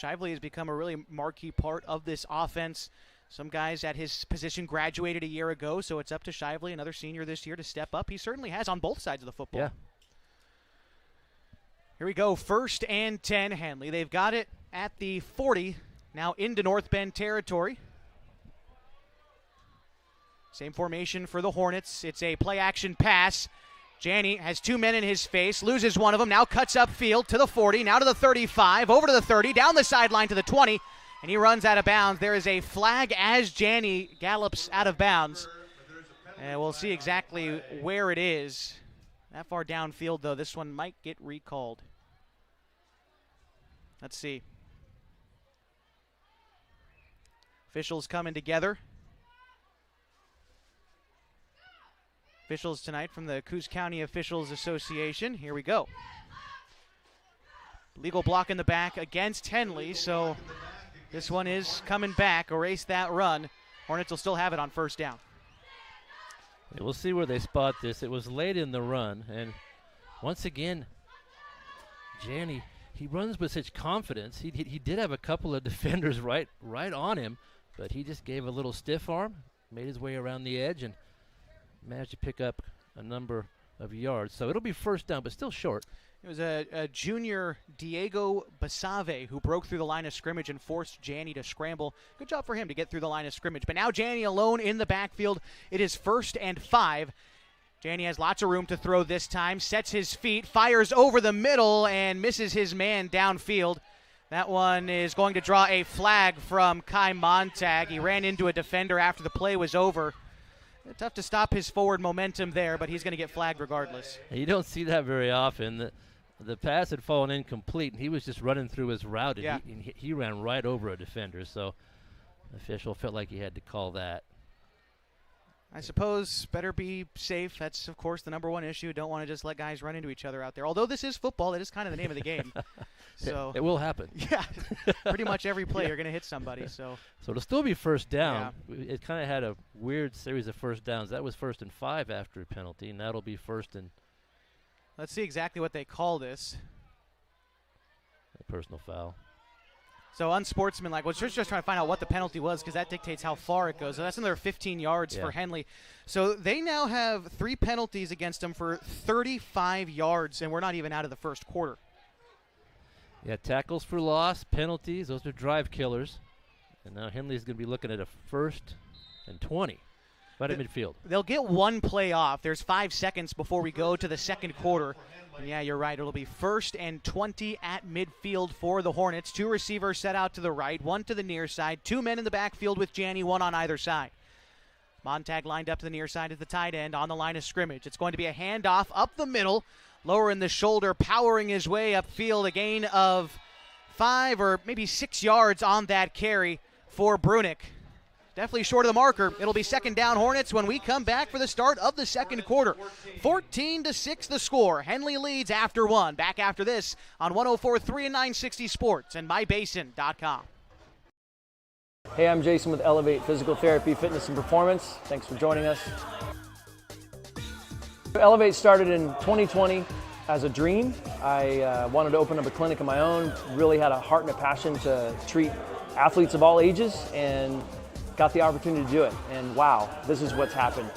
A: Shively has become a really marquee part of this offense. Some guys at his position graduated a year ago, so it's up to Shively, another senior this year, to step up. He certainly has on both sides of the football.
B: Yeah.
A: Here we go, first and 10, Henley. They've got it at the 40, now into North Bend territory. Same formation for the Hornets. It's a play-action pass. Janney has 2 men in his face, loses one of them, now cuts upfield to the 40, now to the 35, over to the 30, down the sideline to the 20, and he runs out of bounds. There is a flag as Janney gallops out of bounds. And we'll see exactly where it is. That far downfield, though, this one might get recalled. Let's see. Officials coming together. Officials tonight from the Coos County Officials Association. Here we go. Legal block in the back against Henley, so this one is coming back. Erase that run. Hornets will still have it on first down.
B: Yeah, we'll see where they spot this. It was late in the run, and once again, Janney, he runs with such confidence. He did have a couple of defenders right on him, but he just gave a little stiff arm, made his way around the edge, and managed to pick up a number of yards. So it'll be first down, but still short.
A: It was a junior, Diego Basave, who broke through the line of scrimmage and forced Janney to scramble. Good job for him to get through the line of scrimmage. But now Janney alone in the backfield. It is 1st and 5. Janney has lots of room to throw this time, sets his feet, fires over the middle, and misses his man downfield. That one is going to draw a flag from Kai Montag. He ran into a defender after the play was over. Tough to stop his forward momentum there, but he's going to get flagged regardless.
B: You don't see that very often. The pass had fallen incomplete, and he was just running through his route, and he ran right over a defender. So the official felt like he had to call that.
A: I suppose better be safe. That's, of course, the number one issue. Don't want to just let guys run into each other out there. Although this is football, it is kind of the name of the game. So
B: it will happen.
A: Yeah, pretty much every play you're going to hit somebody. So
B: it'll still be first down. Yeah. It kind of had a weird series of first downs. That was 1st and 5 after a penalty, and that'll be 1st and.
A: Let's see exactly what they call this.
B: A personal foul.
A: So unsportsmanlike. Well, just trying to find out what the penalty was because that dictates how far it goes. So that's another 15 yards for Henley. So they now have 3 penalties against them for 35 yards, and we're not even out of the first quarter.
B: Yeah, tackles for loss, penalties, those are drive killers. And now Henley's going to be looking at a 1st and 20. Right at midfield.
A: They'll get one play off. There's 5 seconds before we go to the second quarter. And yeah, you're right. It'll be 1st and 20 at midfield for the Hornets. 2 receivers set out to the right, 1 to the near side. 2 men in the backfield with Janney, 1 on either side. Montag lined up to the near side at the tight end on the line of scrimmage. It's going to be a handoff up the middle, lowering the shoulder, powering his way upfield. A gain of 5 or maybe 6 yards on that carry for Brunick. Definitely short of the marker. It'll be 2nd down Hornets when we come back for the start of the second quarter. 14-6 the score. Henley leads after 1. Back after this on 104.3 and 960 Sports and mybasin.com.
N: Hey, I'm Jason with Elevate Physical Therapy, Fitness, and Performance. Thanks for joining us. Elevate started in 2020 as a dream. I wanted to open up a clinic of my own, really had a heart and a passion to treat athletes of all ages, and got the opportunity to do it, and wow, this is what's happened.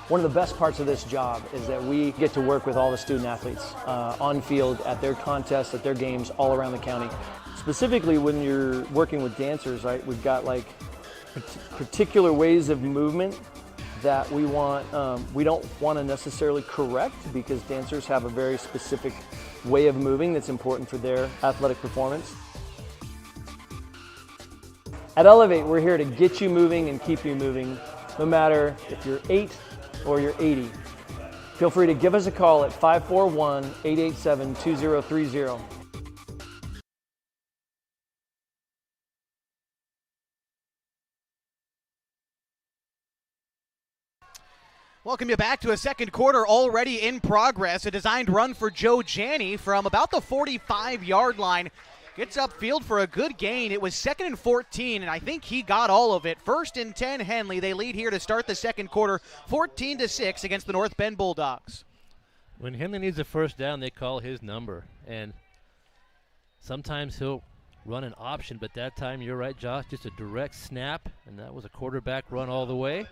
N: One of the best parts of this job is that we get to work with all the student athletes on field, at their contests, at their games, all around the county. Specifically when you're working with dancers, right, we've got like particular ways of movement that we don't want to necessarily correct because dancers have a very specific way of moving that's important for their athletic performance. At Elevate, we're here to get you moving and keep you moving, no matter if you're 8 or you're 80. Feel free to give us a call at 541-887-2030.
A: Welcome you back to a second quarter already in progress. A designed run for Joe Janney from about the 45-yard line. Gets upfield for a good gain. It was 2nd and 14, and I think he got all of it. 1st and 10 Henley. They lead here to start the second quarter, 14-6 against the North Bend Bulldogs.
B: When Henley needs a first down, they call his number, and sometimes he'll run an option, but that time, you're right, Josh, just a direct snap, and that was a quarterback run all the way.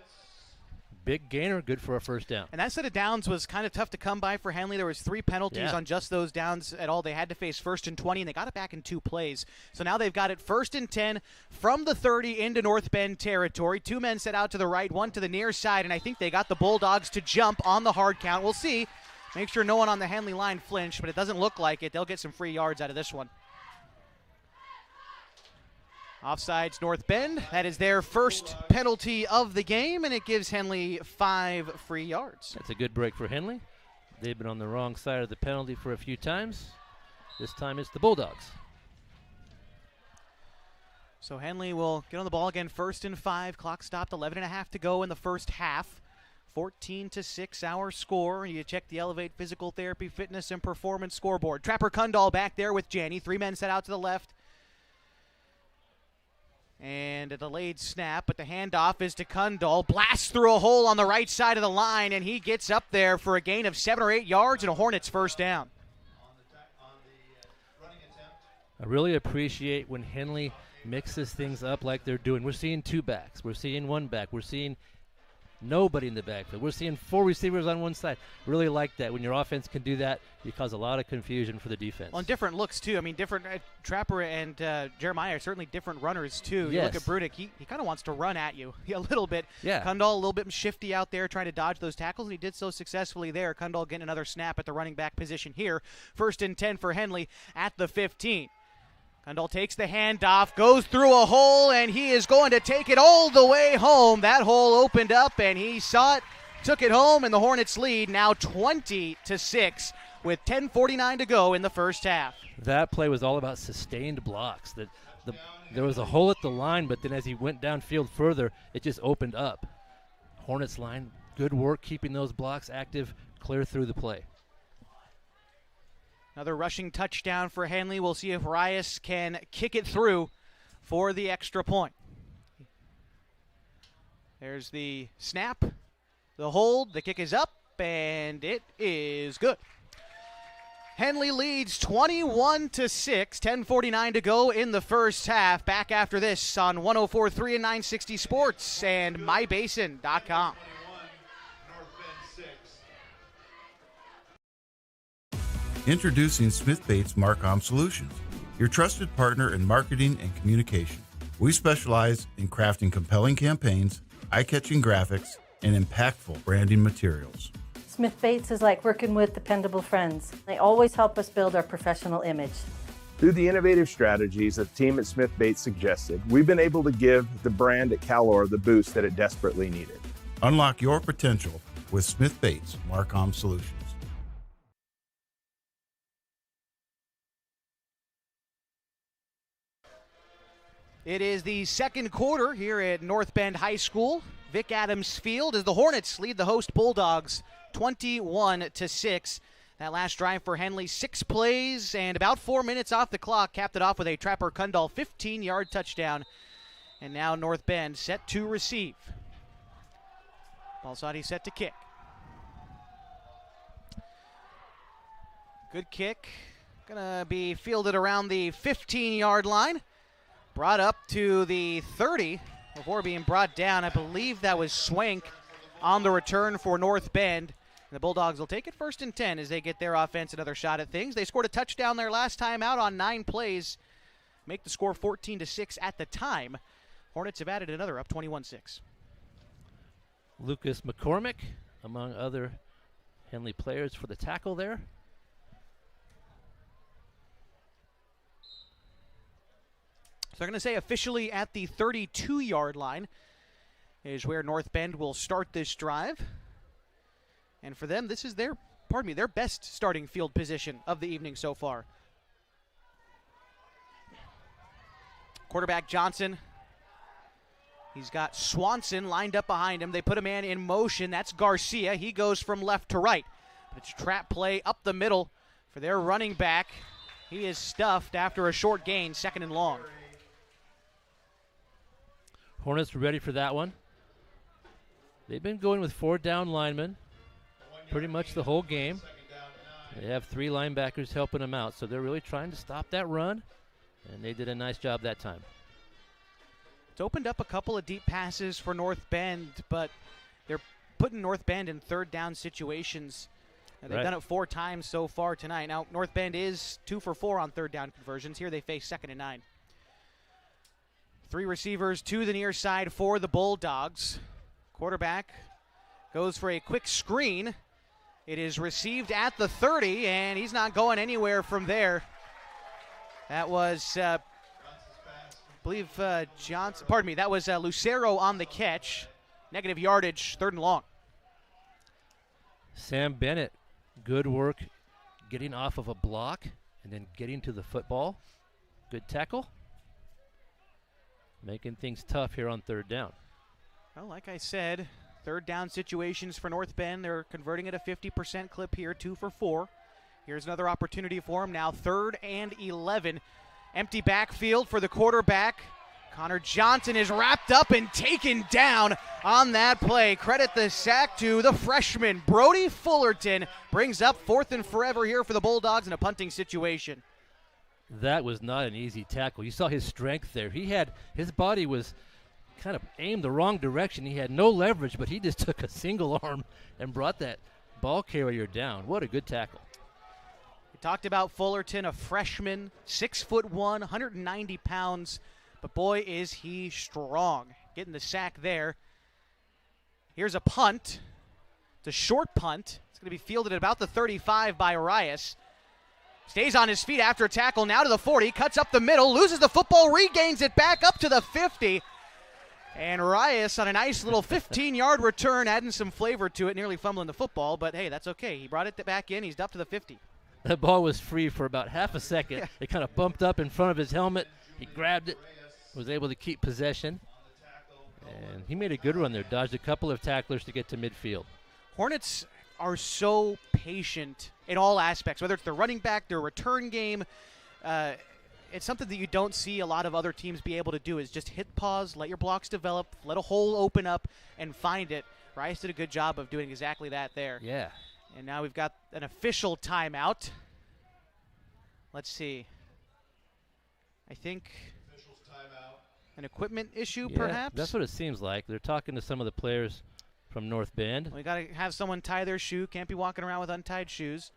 B: Big gainer, good for a first down.
A: And that set of downs was kind of tough to come by for Henley. There was 3 penalties on just those downs at all. They had to face 1st and 20, and they got it back in 2 plays. So now they've got it 1st and 10 from the 30 into North Bend territory. 2 men set out to the right, 1 to the near side, and I think they got the Bulldogs to jump on the hard count. We'll see. Make sure no one on the Henley line flinched, but it doesn't look like it. They'll get some free yards out of this one. Offsides North Bend. That is their first penalty of the game, and it gives Henley 5 free yards.
B: That's a good break for Henley. They've been on the wrong side of the penalty for a few times. This time it's the Bulldogs.
A: So Henley will get on the ball again, 1st and 5. Clock stopped, 11.5 to go in the first half. 14-6 our score. You check the Elevate Physical Therapy, Fitness, and Performance scoreboard. Trapper Kundal back there with Janney. 3 men set out to the left. And a delayed snap, but the handoff is to Kundal. Blasts through a hole on the right side of the line, and he gets up there for a gain of 7 or 8 yards and a Hornets first down.
B: I really appreciate when Henley mixes things up like they're doing. We're seeing 2 backs. We're seeing 1 back. We're seeing nobody in the backfield. We're seeing 4 receivers on one side. Really like that. When your offense can do that, you cause a lot of confusion for the defense.
A: Well, and different looks, too. I mean, different Trapper and Jeremiah are certainly different runners, too.
B: Yes.
A: You look at Brudick, he kind of wants to run at you a little bit.
B: Yeah.
A: Kundal a little bit shifty out there trying to dodge those tackles, and he did so successfully there. Kundal getting another snap at the running back position here. 1st and 10 for Henley at the 15. Kundal takes the handoff, goes through a hole, and he is going to take it all the way home. That hole opened up, and he saw it, took it home, and the Hornets lead now 20-6 with 10:49 to go in the first half.
B: That play was all about sustained blocks. There was a hole at the line, but then as he went downfield further, it just opened up. Hornets line, good work keeping those blocks active, clear through the play.
A: Another rushing touchdown for Henley. We'll see if Rias can kick it through for the extra point. There's the snap, the hold, the kick is up, and it is good. Henley leads 21-6, 10:49 to go in the first half. Back after this on 104.3 and 960 Sports and mybasin.com.
K: Introducing Smith Bates Marcom Solutions, your trusted partner in marketing and communication. We specialize in crafting compelling campaigns, eye-catching graphics, and impactful branding materials.
L: Smith Bates is like working with dependable friends. They always help us build our professional image.
M: Through the innovative strategies that the team at Smith Bates suggested, we've been able to give the brand at Calor the boost that it desperately needed.
K: Unlock your potential with Smith Bates Marcom Solutions.
A: It is the second quarter here at North Bend High School. Vic Adams Field as the Hornets lead the host Bulldogs 21-6. That last drive for Henley, 6 plays and about 4 minutes off the clock, capped it off with a Trapper Kundal 15-yard touchdown. And now North Bend set to receive. Balsati set to kick. Good kick. Gonna be fielded around the 15-yard line. Brought up to the 30 before being brought down. I believe that was Swank on the return for North Bend. And the Bulldogs will take it 1st and 10 as they get their offense another shot at things. They scored a touchdown their last time out on 9 plays. Make the score 14-6 at the time. Hornets have added another up 21-6.
B: Lucas McCormick, among other Henley players for the tackle there.
A: So they're going to say officially at the 32-yard line is where North Bend will start this drive. And for them, this is their best starting field position of the evening so far. Quarterback Johnson. He's got Swanson lined up behind him. They put a man in motion. That's Garcia. He goes from left to right. But it's a trap play up the middle for their running back. He is stuffed after a short gain, 2nd and long.
B: Hornets ready for that one. They've been going with 4 down linemen pretty much the whole game. They have 3 linebackers helping them out, so they're really trying to stop that run, and they did a nice job that time.
A: It's opened up a couple of deep passes for North Bend, but they're putting North Bend in 3rd down situations. They've done it 4 times so far tonight. Now, North Bend is 2 for 4 on 3rd down conversions. Here they face 2nd and 9. 3 receivers to the near side for the Bulldogs. Quarterback goes for a quick screen. It is received at the 30, and he's not going anywhere from there. That was, I believe, Johnson. Pardon me, that was Lucero on the catch. Negative yardage, 3rd and long.
B: Sam Bennett, good work getting off of a block and then getting to the football. Good tackle. making things tough here on third down.
A: Well, like I said, third down situations for North Bend. They're converting at a 50% clip here, 2 for 4. Here's another opportunity for him now, 3rd and 11. Empty backfield for the quarterback. Connor Johnson is wrapped up and taken down on that play. Credit the sack to the freshman, Brody Fullerton. Brings up 4th and forever here for the Bulldogs in a punting situation.
B: That was not an easy tackle. You saw his strength there. His body was kind of aimed the wrong direction. He had no leverage, but he just took a single arm and brought that ball carrier down. What a good tackle.
A: We talked about Fullerton, a freshman, 6'1", 190 pounds. But boy, is he strong. Getting the sack there. Here's a punt. It's a short punt. It's going to be fielded at about the 35 by Arias. Stays on his feet after a tackle, now to the 40. Cuts up the middle, loses the football, regains it back up to the 50. And Arias on a nice little 15-yard return, adding some flavor to it, nearly fumbling the football. But, hey, that's okay. He brought it back in. He's up to the 50.
B: That ball was free for about half a second. Yeah. It kind of bumped up in front of his helmet. He grabbed it. Was able to keep possession, and he made a good run there, dodged a couple of tacklers to get to midfield.
A: Hornets are so patient in all aspects, whether it's their running back, their return game. It's something that you don't see a lot of other teams be able to do, is just hit pause, let your blocks develop, let a hole open up, and find it. Rice did a good job of doing exactly that there.
B: Yeah.
A: And now we've got an official timeout. Let's see. I think an equipment issue, perhaps?
B: That's what it seems like. They're talking to some of the players from North Bend.
A: We got to have someone tie their shoe. Can't be walking around with untied shoes.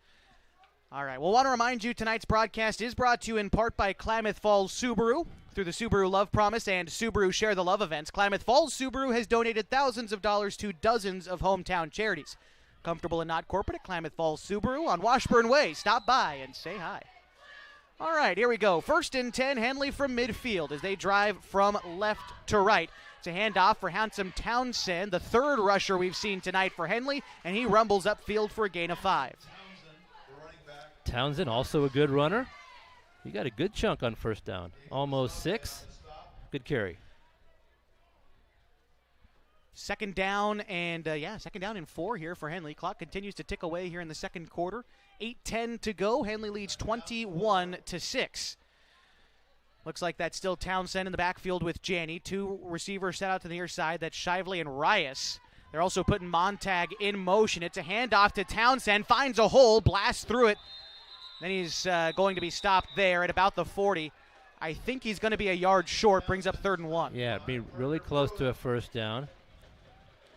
A: All right. Well, want to remind you tonight's broadcast is brought to you in part by Klamath Falls Subaru. Through the Subaru Love Promise and Subaru Share the Love events, Klamath Falls Subaru has donated thousands of dollars to dozens of hometown charities. Comfortable and not corporate at Klamath Falls Subaru on Washburn Way. Stop by and say hi. All right, here we go. 1st and 10, Henley from midfield as they drive from left to right. It's a handoff for Handsome Townsend, the 3rd rusher we've seen tonight for Henley, and he rumbles upfield for a gain of 5.
B: Townsend, also a good runner. He got a good chunk on 1st down. Almost 6. Good carry.
A: 2nd down and, 2nd down and 4 here for Henley. Clock continues to tick away here in the 2nd quarter. 8:10 to go. Henley leads 21-6. Looks like that's still Townsend in the backfield with Janney. 2 receivers set out to the near side. That's Shively and Rias. They're also putting Montag in motion. It's a handoff to Townsend. Finds a hole, blasts through it. Then he's going to be stopped there at about the 40. I think he's going to be a yard short. Brings up 3rd and 1.
B: Yeah, be really close to a 1st down.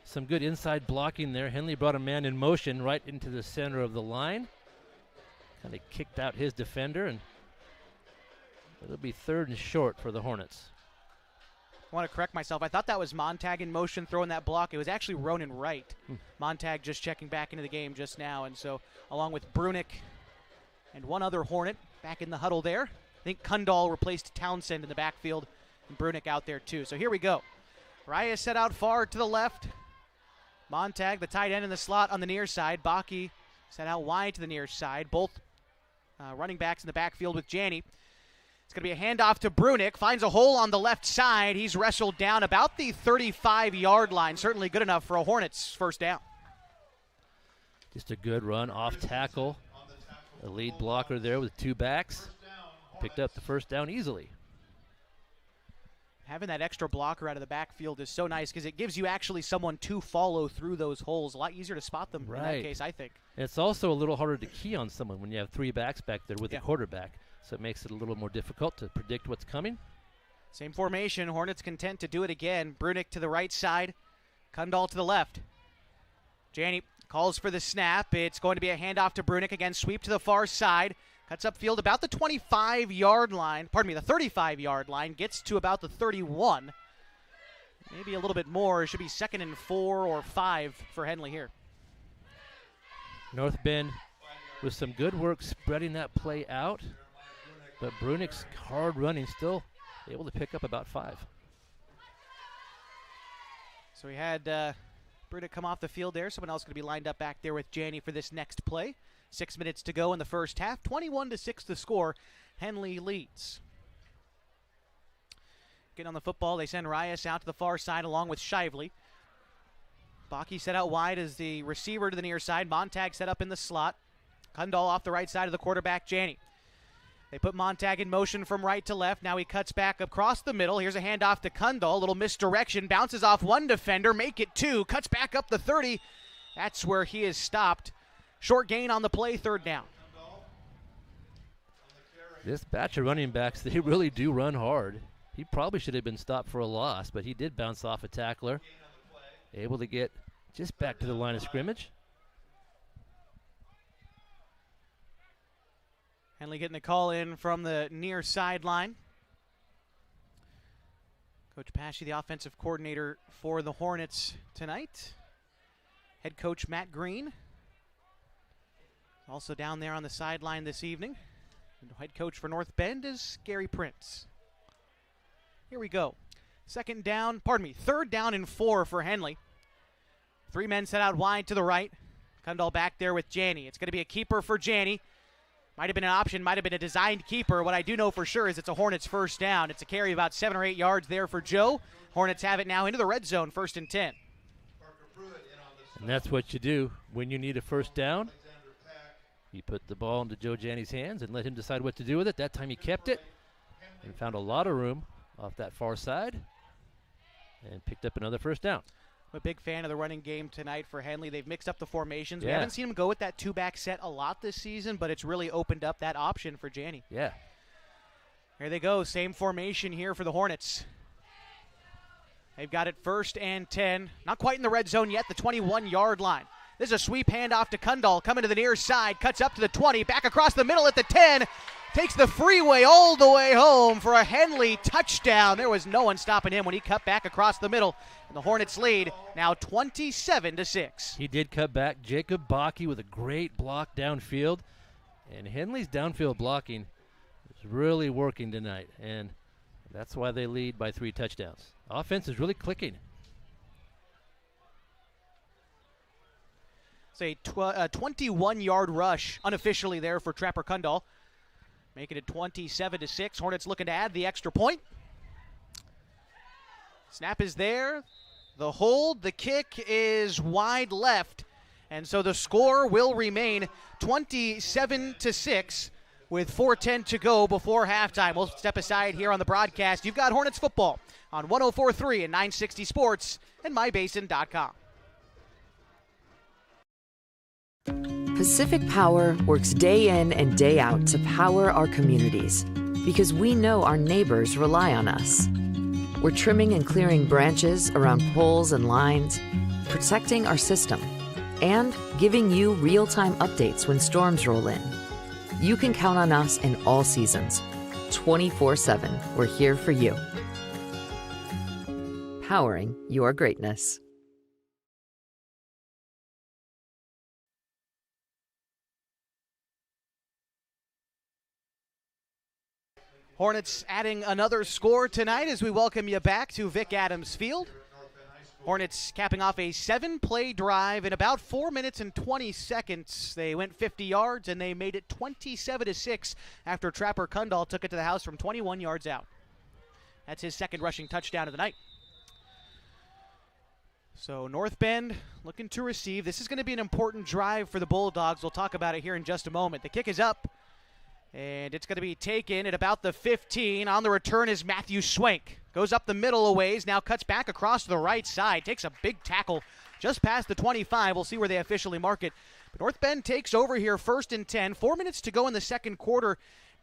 B: Some good inside blocking there. Henley brought a man in motion right into the center of the line. Kind of kicked out his defender, and it'll be 3rd and short for the Hornets.
A: I want to correct myself. I thought that was Montag in motion throwing that block. It was actually Ronan Wright. Montag just checking back into the game just now, and so along with Brunick and one other Hornet back in the huddle there. I think Kundal replaced Townsend in the backfield, and Brunick out there too. So here we go. Raya set out far to the left. Montag, the tight end in the slot on the near side. Baki set out wide to the near side. Both running backs in the backfield with Janney. It's going to be a handoff to Brunick. Finds a hole on the left side. He's wrestled down about the 35-yard line. Certainly good enough for a Hornets 1st down.
B: Just a good run off tackle. A lead blocker there with 2 backs. Picked up the 1st down easily.
A: Having that extra blocker out of the backfield is so nice because it gives you actually someone to follow through those holes. A lot easier to spot them in that case, I think.
B: It's also a little harder to key on someone when you have 3 backs back there with the quarterback. So it makes it a little more difficult to predict what's coming.
A: Same formation. Hornets content to do it again. Brunick to the right side. Kundal to the left. Janney calls for the snap. It's going to be a handoff to Brunick. Again, sweep to the far side. Cuts upfield about the 25-yard line. Pardon me, the 35-yard line. Gets to about the 31. Maybe a little bit more. It should be 2nd and 4 or 5 for Henley here.
B: North Bend with some good work spreading that play out. But Brunick's hard running still able to pick up about 5.
A: So we had Brunick come off the field there. Someone else going to be lined up back there with Janney for this next play. 6 minutes to go in the 1st half. 21-6 the score. Henley leads. getting on the football. They send Reyes out to the far side along with Shively. Baki set out wide as the receiver to the near side. Montag set up in the slot. Kundal off the right side of the quarterback, Janney. They put Montag in motion from right to left. Now he cuts back across the middle. Here's a handoff to Kundal. A little misdirection. Bounces off one defender. Make it two. Cuts back up the 30. That's where he is stopped. Short gain on the play, third down.
B: This batch of running backs, they really do run hard. He probably should have been stopped for a loss, but he did bounce off a tackler. Able to get just back to the line of scrimmage.
A: Henley getting the call in from the near sideline. Coach Pashy, the offensive coordinator for the Hornets tonight. Head coach Matt Green, also down there on the sideline this evening. And head coach for North Bend is Gary Prince. Here we go. Third down and 4 for Henley. 3 men set out wide to the right. Kundal back there with Janney. It's going to be a keeper for Janney. Might have been an option, might have been a designed keeper. What I do know for sure is it's a Hornets first down. It's a carry about 7 or 8 yards there for Joe. Hornets have it now into the red zone, 1st and 10.
B: And that's what you do when you need a first down. You put the ball into Joe Janney's hands and let him decide what to do with it. That time he kept it and found a lot of room off that far side and picked up another first down.
A: I'm a big fan of the running game tonight for Henley. They've mixed up the formations. Yeah. We haven't seen them go with that 2-back set a lot this season, but it's really opened up that option for Janney.
B: Yeah.
A: Here they go. Same formation here for the Hornets. They've got it 1st and 10. Not quite in the red zone yet, the 21-yard line. This is a sweep handoff to Kundal. Coming to the near side. Cuts up to the 20. Back across the middle at the 10. Takes the freeway all the way home for a Henley touchdown. There was no one stopping him when he cut back across the middle. And the Hornets lead now 27-6.
B: He did cut back. Jacob Baki with a great block downfield. And Henley's downfield blocking is really working tonight. And that's why they lead by 3 touchdowns. Offense is really clicking.
A: It's a 21-yard rush unofficially there for Trapper Kundal. Making it 27-6. Hornets looking to add the extra point. Snap is there. The hold, the kick is wide left. And so the score will remain 27-6 with 4:10 to go before halftime. We'll step aside here on the broadcast. You've got Hornets football on 104.3 and 960 Sports and mybasin.com.
I: Pacific Power works day in and day out to power our communities because we know our neighbors rely on us. We're trimming and clearing branches around poles and lines, protecting our system, and giving you real-time updates when storms roll in. You can count on us in all seasons. 24/7, we're here for you. Powering your greatness.
A: Hornets adding another score tonight as we welcome you back to Vic Adams Field. Hornets capping off a 7-play drive in about 4 minutes and 20 seconds. They went 50 yards and they made it 27-6 after Trapper Kundal took it to the house from 21 yards out. That's his 2nd rushing touchdown of the night. So North Bend looking to receive. This is going to be an important drive for the Bulldogs. We'll talk about it here in just a moment. The kick is up. And it's going to be taken at about the 15. On the return is Matthew Swank. Goes up the middle a ways, now cuts back across to the right side. Takes a big tackle just past the 25. We'll see where they officially mark it. But North Bend takes over here 1st and 10. 4 minutes to go in the second quarter.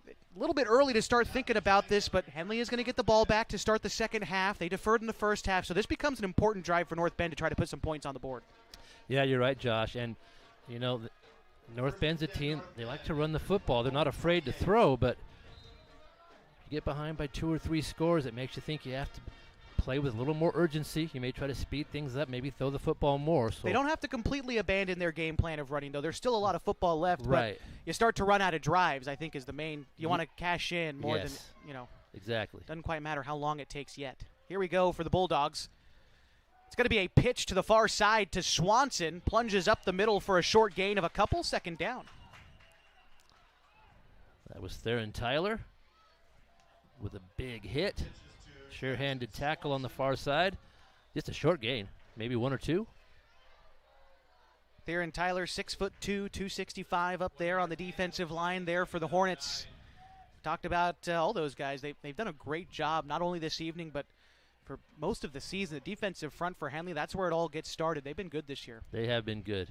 A: A little bit early to start thinking about this, but Henley is going to get the ball back to start the second half. They deferred in the first half, so this becomes an important drive for North Bend to try to put some points on the board.
B: Yeah, you're right, Josh. And, you know, North Bend's a team, they like to run the football. They're not afraid to throw, but if you get behind by 2 or 3 scores, it makes you think you have to play with a little more urgency. You may try to speed things up, maybe throw the football more. So
A: they don't have to completely abandon their game plan of running, though. There's still a lot of football left,
B: right.
A: But you start to run out of drives, I think, is the main. You want to cash in more than,
B: Exactly.
A: Doesn't quite matter how long it takes yet. Here we go for the Bulldogs. It's going to be a pitch to the far side to Swanson. Plunges up the middle for a short gain of a couple. 2nd down.
B: That was Theron Tyler with a big hit. Sure-handed tackle on the far side. Just a short gain, maybe 1 or 2.
A: Theron Tyler, 6'2", 265 up there on the defensive line there for the Hornets. Talked about all those guys. They've done a great job, not only this evening, but for most of the season. The defensive front for Henley, that's where it all gets started. They've been good this year.
B: They have been good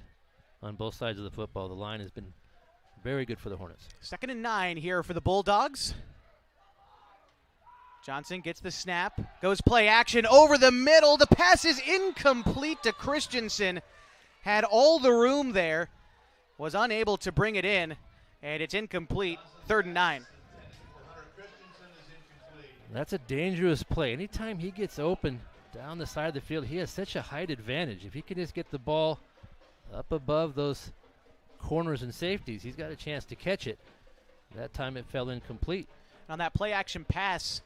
B: on both sides of the football. The line has been very good for the Hornets.
A: 2nd and 9 here for the Bulldogs. Johnson gets the snap, goes play action over the middle. The pass is incomplete to Christensen. Had all the room there, was unable to bring it in, and it's incomplete. 3rd and 9.
B: That's a dangerous play. Anytime he gets open down the side of the field, he has such a height advantage. If he can just get the ball up above those corners and safeties, he's got a chance to catch it. That time it fell incomplete.
A: On that play action pass,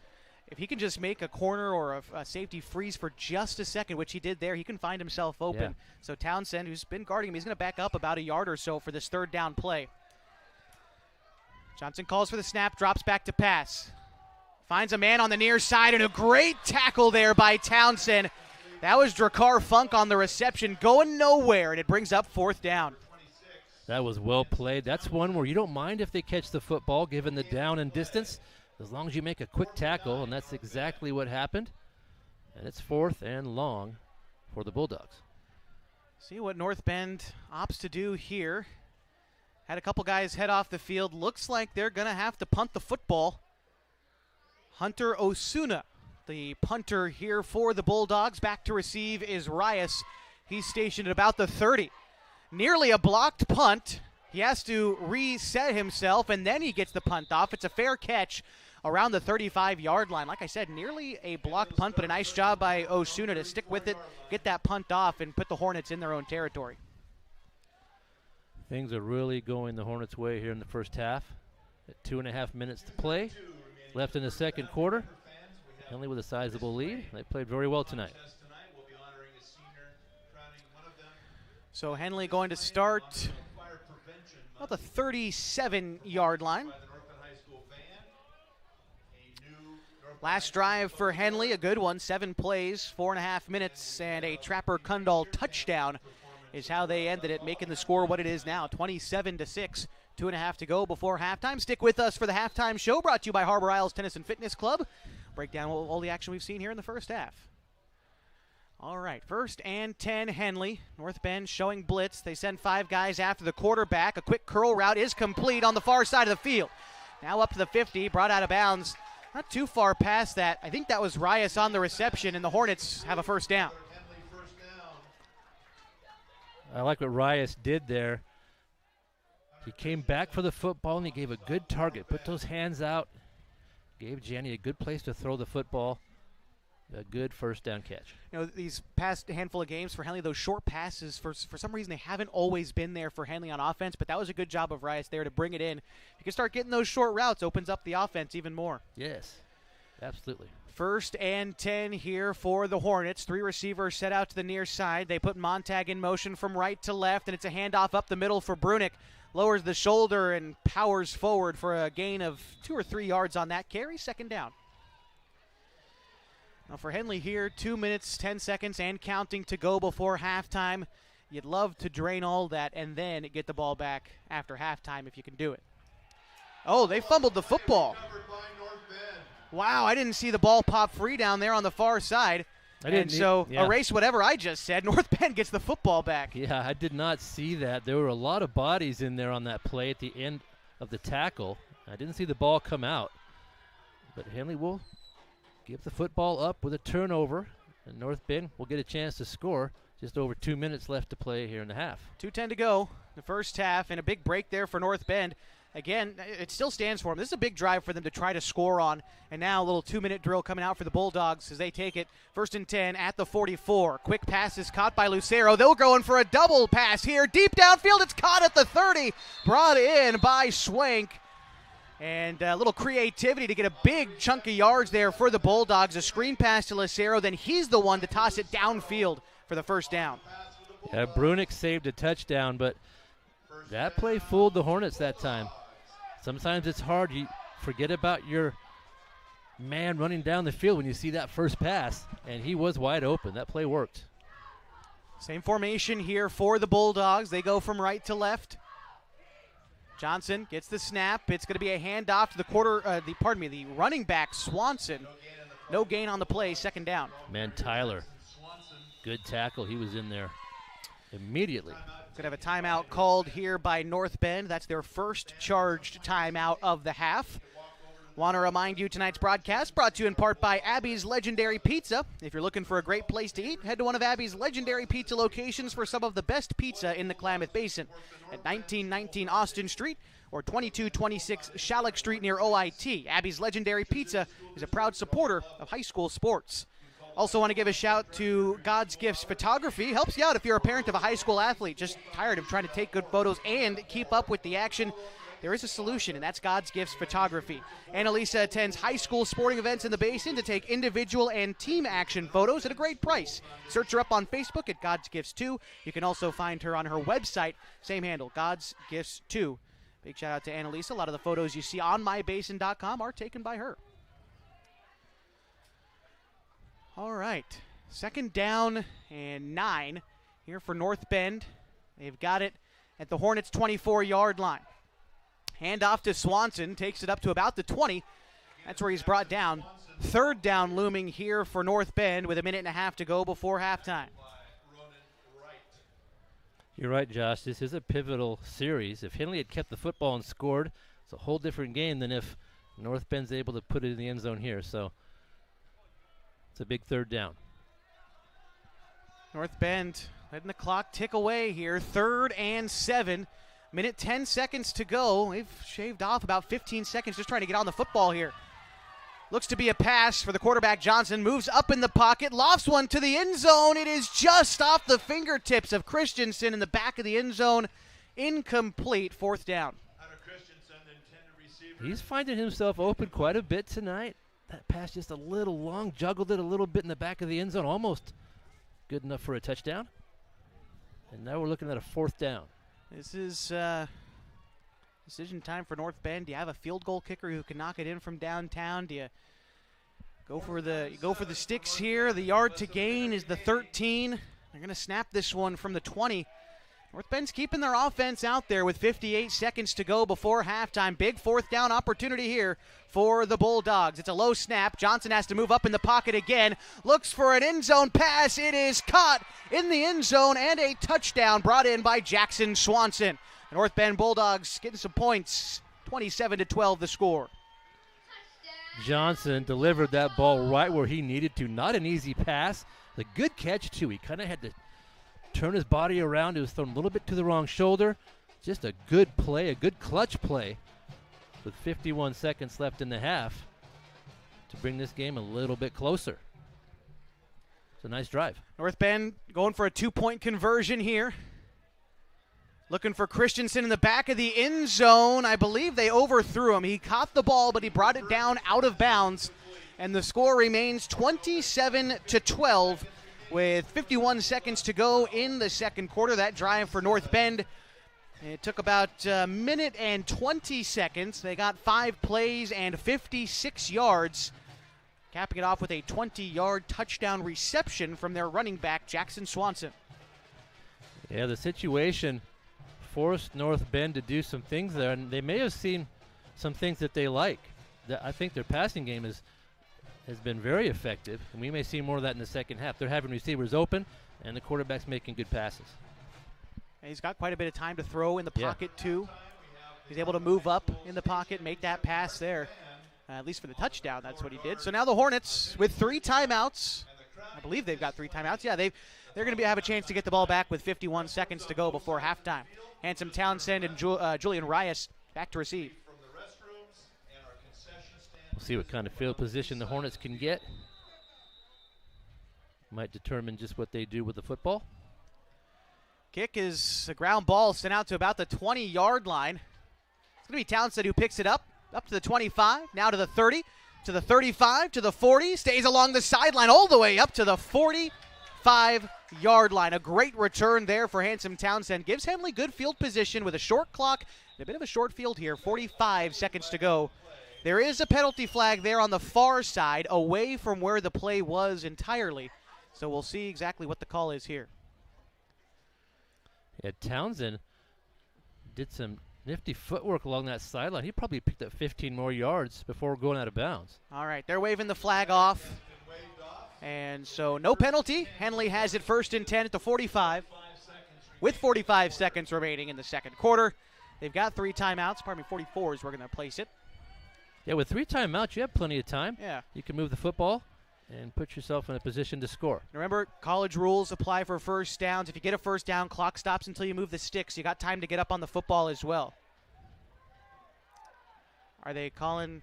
A: if he can just make a corner or a safety freeze for just a second, which he did there, he can find himself open.
B: Yeah.
A: So Townsend, who's been guarding him, he's going to back up about a yard or so for this 3rd down play. Johnson calls for the snap, drops back to pass. Finds a man on the near side, and a great tackle there by Townsend. That was Drakkar Funk on the reception, going nowhere, and it brings up 4th down.
B: That was well played. That's one where you don't mind if they catch the football, given the down and distance, as long as you make a quick tackle, and that's exactly what happened. And it's 4th and long for the Bulldogs.
A: See what North Bend opts to do here. Had a couple guys head off the field. Looks like they're going to have to punt the football. Hunter Osuna, the punter here for the Bulldogs. Back to receive is Rias. He's stationed at about the 30. Nearly a blocked punt. He has to reset himself, and then he gets the punt off. It's a fair catch around the 35-yard line. Like I said, nearly a blocked punt, but a nice job by Osuna to stick with it, get that punt off, and put the Hornets in their own territory.
B: Things are really going the Hornets' way here in the first half. At 2.5 minutes to play, left in the second quarter. Henley with a sizable lead. They played very well tonight.
A: So Henley going to start about the 37-yard line. Last drive for Henley, a good one. 7 plays, 4.5 minutes, and a Trapper Kundal touchdown is how they ended it, making the score what it is now, 27-6. 2.5 to go before halftime. Stick with us for the halftime show, brought to you by Harbor Isles Tennis and Fitness Club. Break down all the action we've seen here in the first half. All right, 1st and 10, Henley. North Bend showing blitz. They send 5 guys after the quarterback. A quick curl route is complete on the far side of the field. Now up to the 50, brought out of bounds. Not too far past that. I think that was Rias on the reception, and the Hornets have a 1st down.
B: I like what Rias did there. He came back for the football, and he gave a good target. Put those hands out. Gave Janney a good place to throw the football. A good 1st down catch.
A: You know, these past handful of games for Henley, those short passes, for some reason they haven't always been there for Henley on offense, but that was a good job of Rias there to bring it in. You can start getting those short routes, opens up the offense even more.
B: Yes, absolutely.
A: 1st and 10 here for the Hornets. 3 receivers set out to the near side. They put Montag in motion from right to left, and it's a handoff up the middle for Brunick. Lowers the shoulder and powers forward for a gain of 2 or 3 yards on that carry. 2nd down. Now for Henley here, 2 minutes, 10 seconds, and counting to go before halftime. You'd love to drain all that and then get the ball back after halftime if you can do it. Oh, they fumbled the football. Wow, I didn't see the ball pop free down there on the far side. Erase whatever I just said. North Bend gets the football back.
B: Yeah, I did not see that. There were a lot of bodies in there on that play at the end of the tackle. I didn't see the ball come out. But Henley will give the football up with a turnover, and North Bend will get a chance to score. Just over 2 minutes left to play here in the half.
A: 2:10 to go, the first half, and a big break there for North Bend. Again, it still stands for them. This is a big drive for them to try to score on. And now a little 2-minute drill coming out for the Bulldogs as they take it 1st and 10 at the 44. Quick pass is caught by Lucero. They'll go in for a double pass here. Deep downfield, it's caught at the 30. Brought in by Schwenk. And a little creativity to get a big chunk of yards there for the Bulldogs. A screen pass to Lucero. Then he's the one to toss it downfield for the 1st down.
B: Yeah, Brunick saved a touchdown, but that play fooled the Hornets that time. Sometimes it's hard. You forget about your man running down the field when you see that first pass, and he was wide open. That play worked.
A: Same formation here for the Bulldogs. They go from right to left. Johnson gets the snap. It's going to be a handoff to the running back Swanson. No gain on the play, second down.
B: Man, Tyler, good tackle. He was in there immediately.
A: Could have a timeout called here by North Bend. That's their first charged timeout of the half. Want to remind you tonight's broadcast brought to you in part by Abby's Legendary Pizza. If you're looking for a great place to eat, head to one of Abby's Legendary Pizza locations for some of the best pizza in the Klamath Basin at 1919 Austin Street or 2226 Shalleck Street near OIT. Abby's Legendary Pizza is a proud supporter of high school sports. Also want to give a shout to God's Gifts Photography. Helps you out if you're a parent of a high school athlete, just tired of trying to take good photos and keep up with the action. There is a solution, and that's God's Gifts Photography. Annalisa attends high school sporting events in the Basin to take individual and team action photos at a great price. Search her up on Facebook at God's Gifts 2. You can also find her on her website, same handle, God's Gifts 2. Big shout out to Annalisa. A lot of the photos you see on mybasin.com are taken by her. All right, second down and 9 here for North Bend. They've got it at the Hornets' 24-yard line. Handoff to Swanson, takes it up to about the 20. That's where he's brought down. Third down looming here for North Bend with a minute and a half to go before halftime.
B: You're right, Josh. This is a pivotal series. If Henley had kept the football and scored, it's a whole different game than if North Bend's able to put it in the end zone here. So it's a big third down.
A: North Bend letting the clock tick away here. 3rd and 7. Minute 10 seconds to go. They've shaved off about 15 seconds just trying to get on the football here. Looks to be a pass for the quarterback. Johnson moves up in the pocket, lofts one to the end zone. It is just off the fingertips of Christensen in the back of the end zone. Incomplete, 4th down.
B: He's finding himself open quite a bit tonight. That pass just a little long, juggled it a little bit in the back of the end zone, almost good enough for a touchdown. And now we're looking at a 4th down.
A: This is decision time for North Bend. Do you have a field goal kicker who can knock it in from downtown? Do you go for the sticks here? The yard to gain is the 13. They're going to snap this one from the 20. North Bend's keeping their offense out there with 58 seconds to go before halftime. Big 4th down opportunity here for the Bulldogs. It's a low snap. Johnson has to move up in the pocket again. Looks for an end zone pass. It is caught in the end zone and a touchdown brought in by Jackson Swanson. The North Bend Bulldogs getting some points. 27-12 the score.
B: Johnson delivered that ball right where he needed to. Not an easy pass. A good catch, too. He kind of had to turn his body around. It was thrown a little bit to the wrong shoulder. Just a good play, a good clutch play with 51 seconds left in the half to bring this game a little bit closer. It's a nice drive.
A: North Bend going for a 2-point conversion here. Looking for Christensen in the back of the end zone. I believe they overthrew him. He caught the ball, but he brought it down out of bounds. And the score remains 27-12 with 51 seconds to go in the second quarter. That drive for North Bend, it took about a minute and 20 seconds. They got 5 plays and 56 yards, capping it off with a 20-yard touchdown reception from their running back, Jackson Swanson.
B: Yeah, the situation forced North Bend to do some things there, and they may have seen some things that they like. I think their passing game has been very effective, and we may see more of that in the second half. They're having receivers open, and the quarterback's making good passes.
A: And he's got quite a bit of time to throw in the pocket, too. He's able to move up in the pocket, make that pass there. At least for the touchdown, that's what he did. So now the Hornets with 3 timeouts. I believe they've got 3 timeouts. Yeah, they're going to have a chance to get the ball back with 51 seconds to go before halftime. Handsome Townsend and Julian Rias back to receive.
B: We'll see what kind of field position the Hornets can get. Might determine just what they do with the football.
A: Kick is a ground ball sent out to about the 20-yard line. It's going to be Townsend who picks it up to the 25, now to the 30, to the 35, to the 40, stays along the sideline all the way up to the 45-yard line. A great return there for Handsome Townsend. Gives Henley good field position with a short clock and a bit of a short field here. 45 seconds to go. There is a penalty flag there on the far side, away from where the play was entirely. So we'll see exactly what the call is here.
B: Yeah, Townsend did some nifty footwork along that sideline. He probably picked up 15 more yards before going out of bounds.
A: All right, they're waving the flag off. And so no penalty. Henley has it 1st and 10 at the 45 with 45 seconds remaining in the second quarter. They've got 3 timeouts. Pardon me, 44 is where we're going to place it.
B: Yeah, with 3 timeouts, you have plenty of time.
A: Yeah.
B: You can move the football and put yourself in a position to score.
A: Remember, college rules apply for first downs. If you get a first down, clock stops until you move the sticks. You got time to get up on the football as well. Are they calling?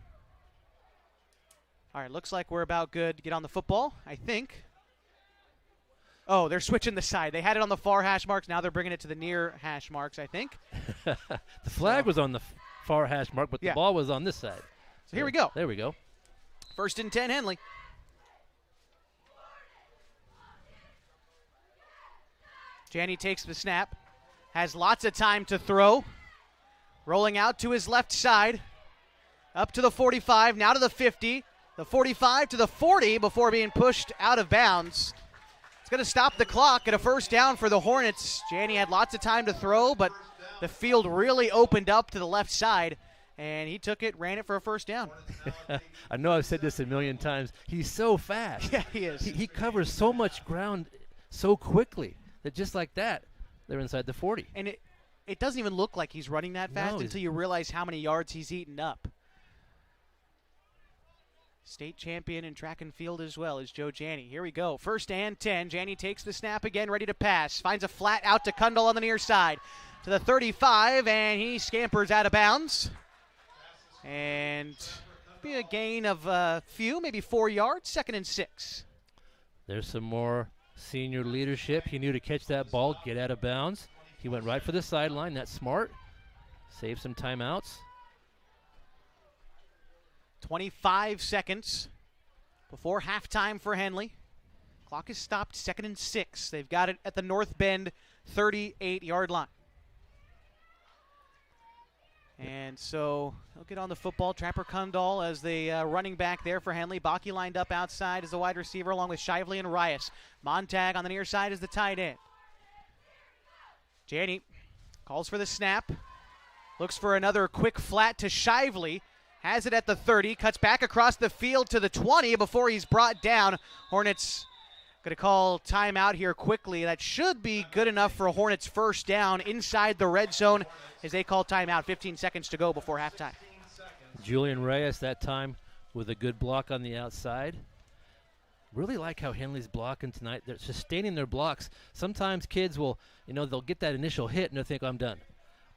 A: All right, looks like we're about good to get on the football, I think. Oh, they're switching the side. They had it on the far hash marks. Now they're bringing it to the near hash marks, I think.
B: The flag was on the far hash mark, but the ball was on this side.
A: So here we go.
B: There we go.
A: 1st and 10, Henley. Janney takes the snap, has lots of time to throw. Rolling out to his left side, up to the 45, now to the 50, the 45 to the 40 before being pushed out of bounds. It's going to stop the clock at a first down for the Hornets. Janney had lots of time to throw, but the field really opened up to the left side, and he took it, ran it for a first down.
B: I know I've said this a million times. He's so fast.
A: Yeah, he is.
B: He covers so much ground so quickly that just like that, they're inside the 40.
A: And it doesn't even look like he's running that fast until you realize how many yards he's eaten up. State champion in track and field as well as Joe Janney. Here we go. 1st and 10. Janney takes the snap again, ready to pass. Finds a flat out to Kundal on the near side. To the 35, and he scampers out of bounds. And be a gain of a few, maybe 4 yards. 2nd and 6.
B: There's some more senior leadership. He knew to catch that ball, get out of bounds. He went right for the sideline. That's smart. Save some timeouts.
A: 25 seconds before halftime for Henley. Clock is stopped, 2nd and 6. They've got it at the North Bend 38-yard line. And so he'll get on the football. Trapper Kundal as the running back there for Henley. Baki lined up outside as the wide receiver along with Shively and Rias. Montag on the near side as the tight end. Janney calls for the snap. Looks for another quick flat to Shively. Has it at the 30, cuts back across the field to the 20 before he's brought down. Hornets going to call timeout here quickly. That should be good enough for a Hornets first down inside the red zone as they call timeout. 15 seconds to go before halftime.
B: Julian Reyes that time with a good block on the outside. Really like how Henley's blocking tonight. They're sustaining their blocks. Sometimes kids will, they'll get that initial hit and they'll think, I'm done.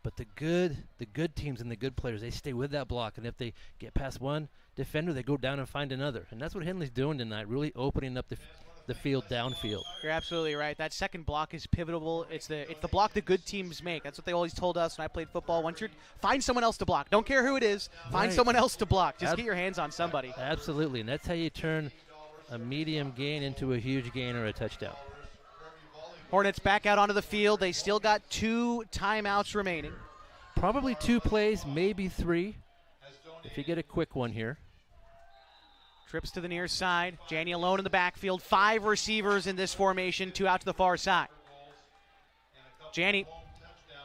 B: But the good teams and the good players, they stay with that block. And if they get past one defender, they go down and find another. And that's what Henley's doing tonight, really opening up the field downfield.
A: You're absolutely right. That second block is pivotal. It's the block the good teams make. That's what they always told us when I played football. Find someone else to block. Don't care who it is. Find someone else to block. Just get your hands on somebody.
B: Absolutely. And that's how you turn a medium gain into a huge gain or a touchdown.
A: Hornets back out onto the field. They still got 2 timeouts remaining.
B: Probably 2 plays, maybe 3, if you get a quick one here.
A: Trips to the near side. Janney alone in the backfield. 5 receivers in this formation, 2 out to the far side. Janney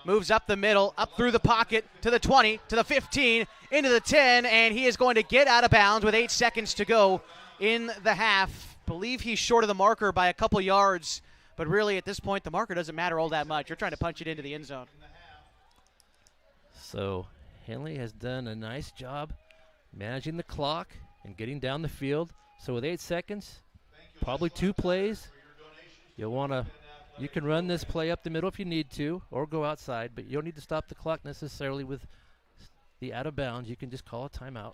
A: moves up the middle, up through the pocket, to the 20, to the 15, into the 10, and he is going to get out of bounds with 8 seconds to go in the half. Believe he's short of the marker by a couple yards. But really, at this point, the marker doesn't matter all that much. You're trying to punch it into the end zone.
B: So Henley has done a nice job managing the clock and getting down the field. So with 8 seconds, probably 2 plays. You can run this play up the middle if you need to, or go outside, but you don't need to stop the clock necessarily with the out of bounds. You can just call a timeout.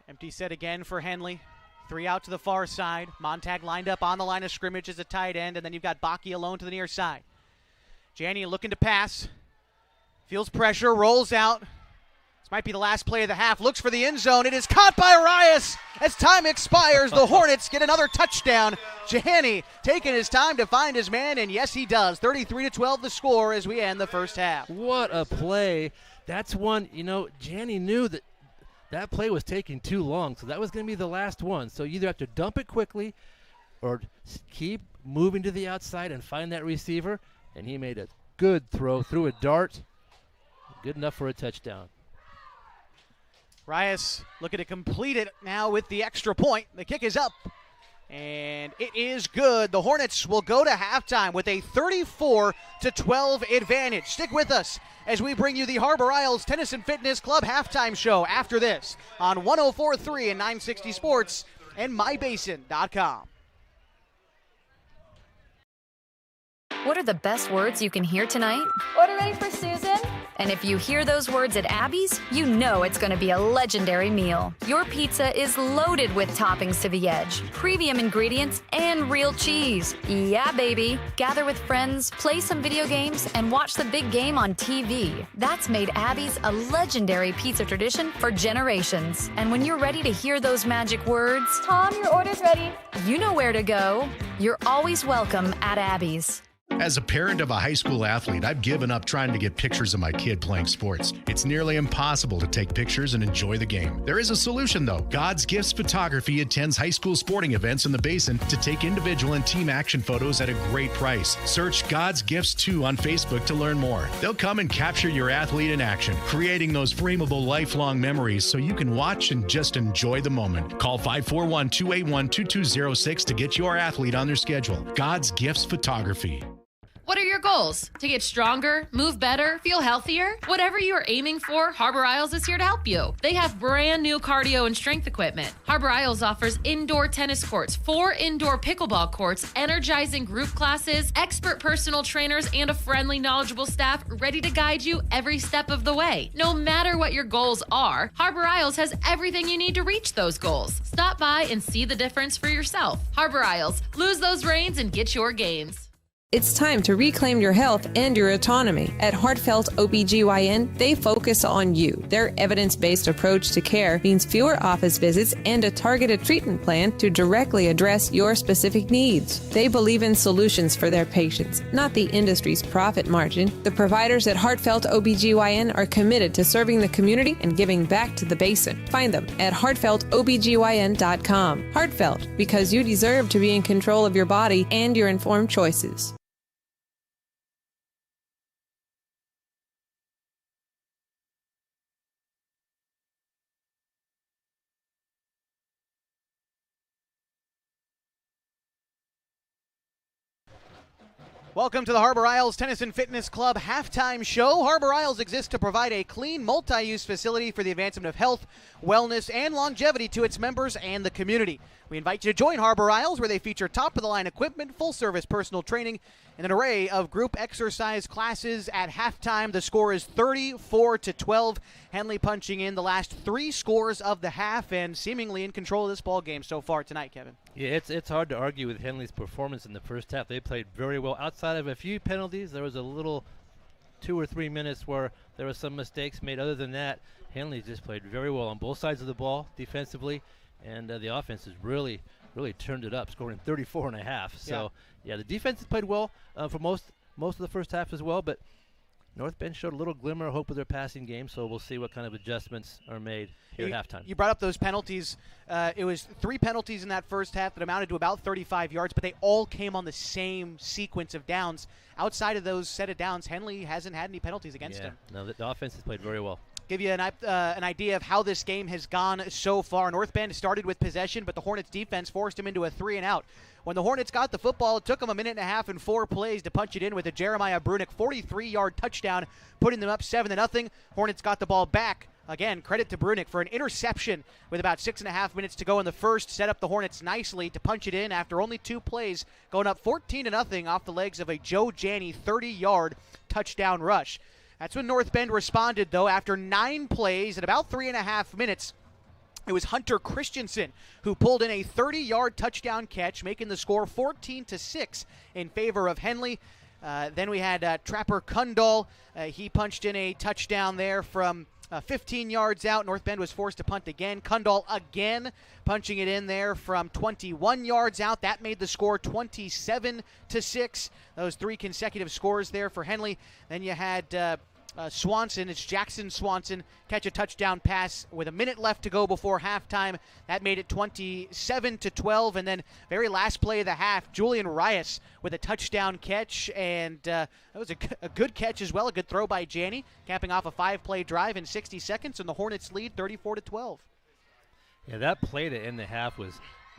A: Empty set again for Henley. 3 out to the far side. Montag lined up on the line of scrimmage as a tight end, and then you've got Baki alone to the near side. Janney looking to pass. Feels pressure, rolls out. This might be the last play of the half. Looks for the end zone. It is caught by Rias. As time expires, the Hornets get another touchdown. Janney taking his time to find his man, and yes, he does. 33-12 the score as we end the first half.
B: What a play that's one, Janney knew that play was taking too long, so that was going to be the last one. So you either have to dump it quickly or keep moving to the outside and find that receiver, and he made a good throw, threw a dart, good enough for a touchdown.
A: Rias looking to complete it now with the extra point. The kick is up, and it is good. The Hornets will go to halftime with a 34-12 advantage. Stick with us as we bring you the Harbor Isles Tennis and Fitness Club halftime show after this on 104.3 and 960 Sports and mybasin.com.
C: What are the best words you can hear tonight?
D: Order ready for Susan.
C: And if you hear those words at Abby's, you know it's going to be a legendary meal. Your pizza is loaded with toppings to the edge, premium ingredients, and real cheese. Yeah, baby. Gather with friends, play some video games, and watch the big game on TV. That's made Abby's a legendary pizza tradition for generations. And when you're ready to hear those magic words,
D: Tom, your order's ready.
C: you know where to go. You're always welcome at Abby's.
E: As a parent of a high school athlete, I've given up trying to get pictures of my kid playing sports. It's nearly impossible to take pictures and enjoy the game. There is a solution, though. God's Gifts Photography attends high school sporting events in the Basin to take individual and team action photos at a great price. Search God's Gifts 2 on Facebook to learn more. They'll come and capture your athlete in action, creating those frameable lifelong memories so you can watch and just enjoy the moment. Call 541-281-2206 to get your athlete on their schedule. God's Gifts Photography.
F: What are your goals? To get stronger, move better, feel healthier? Whatever you are aiming for, Harbor Isles is here to help you. They have brand new cardio and strength equipment. Harbor Isles offers indoor tennis courts, 4 indoor pickleball courts, energizing group classes, expert personal trainers, and a friendly, knowledgeable staff ready to guide you every step of the way. No matter what your goals are, Harbor Isles has everything you need to reach those goals. Stop by and see the difference for yourself. Harbor Isles, lose those reins and get your gains.
G: It's time to reclaim your health and your autonomy. At Heartfelt OBGYN, they focus on you. Their evidence-based approach to care means fewer office visits and a targeted treatment plan to directly address your specific needs. They believe in solutions for their patients, not the industry's profit margin. The providers at Heartfelt OBGYN are committed to serving the community and giving back to the Basin. Find them at heartfeltobgyn.com. Heartfelt, because you deserve to be in control of your body and your informed choices.
A: Welcome to the Harbor Isles Tennis and Fitness Club halftime show. Harbor Isles exists to provide a clean, multi-use facility for the advancement of health, wellness, and longevity to its members and the community. We invite you to join Harbor Isles, where they feature top-of-the-line equipment, full-service personal training, and an array of group exercise classes. At halftime, the score is 34-12. Henley punching in the last 3 scores of the half and seemingly in control of this ball game so far tonight, Kevin.
B: Yeah, it's hard to argue with Henley's performance in the first half. They played very well. Outside of a few penalties, there was a little 2 or 3 minutes where there were some mistakes made. Other than that, Henley just played very well on both sides of the ball defensively, and the offense has really turned it up, scoring 34.5. So, yeah, the defense has played well for most of the first half as well, but North Bend showed a little glimmer of hope with their passing game, so we'll see what kind of adjustments are made here at halftime.
A: You brought up those penalties. It was 3 penalties in that first half that amounted to about 35 yards, but they all came on the same sequence of downs. Outside of those set of downs, Henley hasn't had any penalties against him.
B: No, the offense has played very well.
A: Give you an idea of how this game has gone so far. North Bend started with possession, but the Hornets defense forced him into a 3-and-out. When the Hornets got the football, it took them 1.5 minutes and 4 plays to punch it in with a Jeremiah Brunick 43-yard touchdown, putting them up 7-0. Hornets got the ball back. Again, credit to Brunick for an interception with about 6.5 minutes to go in the first. Set up the Hornets nicely to punch it in after only 2 plays, going up 14-0 off the legs of a Joe Janney 30-yard touchdown rush. That's when North Bend responded, though. After 9 plays and about 3.5 minutes, it was Hunter Christensen who pulled in a 30-yard touchdown catch, making the score 14-6 in favor of Henley. Then we had Trapper Kundal. He punched in a touchdown there from 15 yards out. North Bend was forced to punt again. Kundal again punching it in there from 21 yards out. That made the score 27-6. Those 3 consecutive scores there for Henley. Then you had Swanson, it's Jackson Swanson, catch a touchdown pass with a minute left to go before halftime. That made it 27-12. And then very last play of the half, Julian Rias with a touchdown catch. And that was a good catch as well, a good throw by Janney, capping off a 5-play drive in 60 seconds. And the Hornets lead 34-12.
B: Yeah, that play to end the half was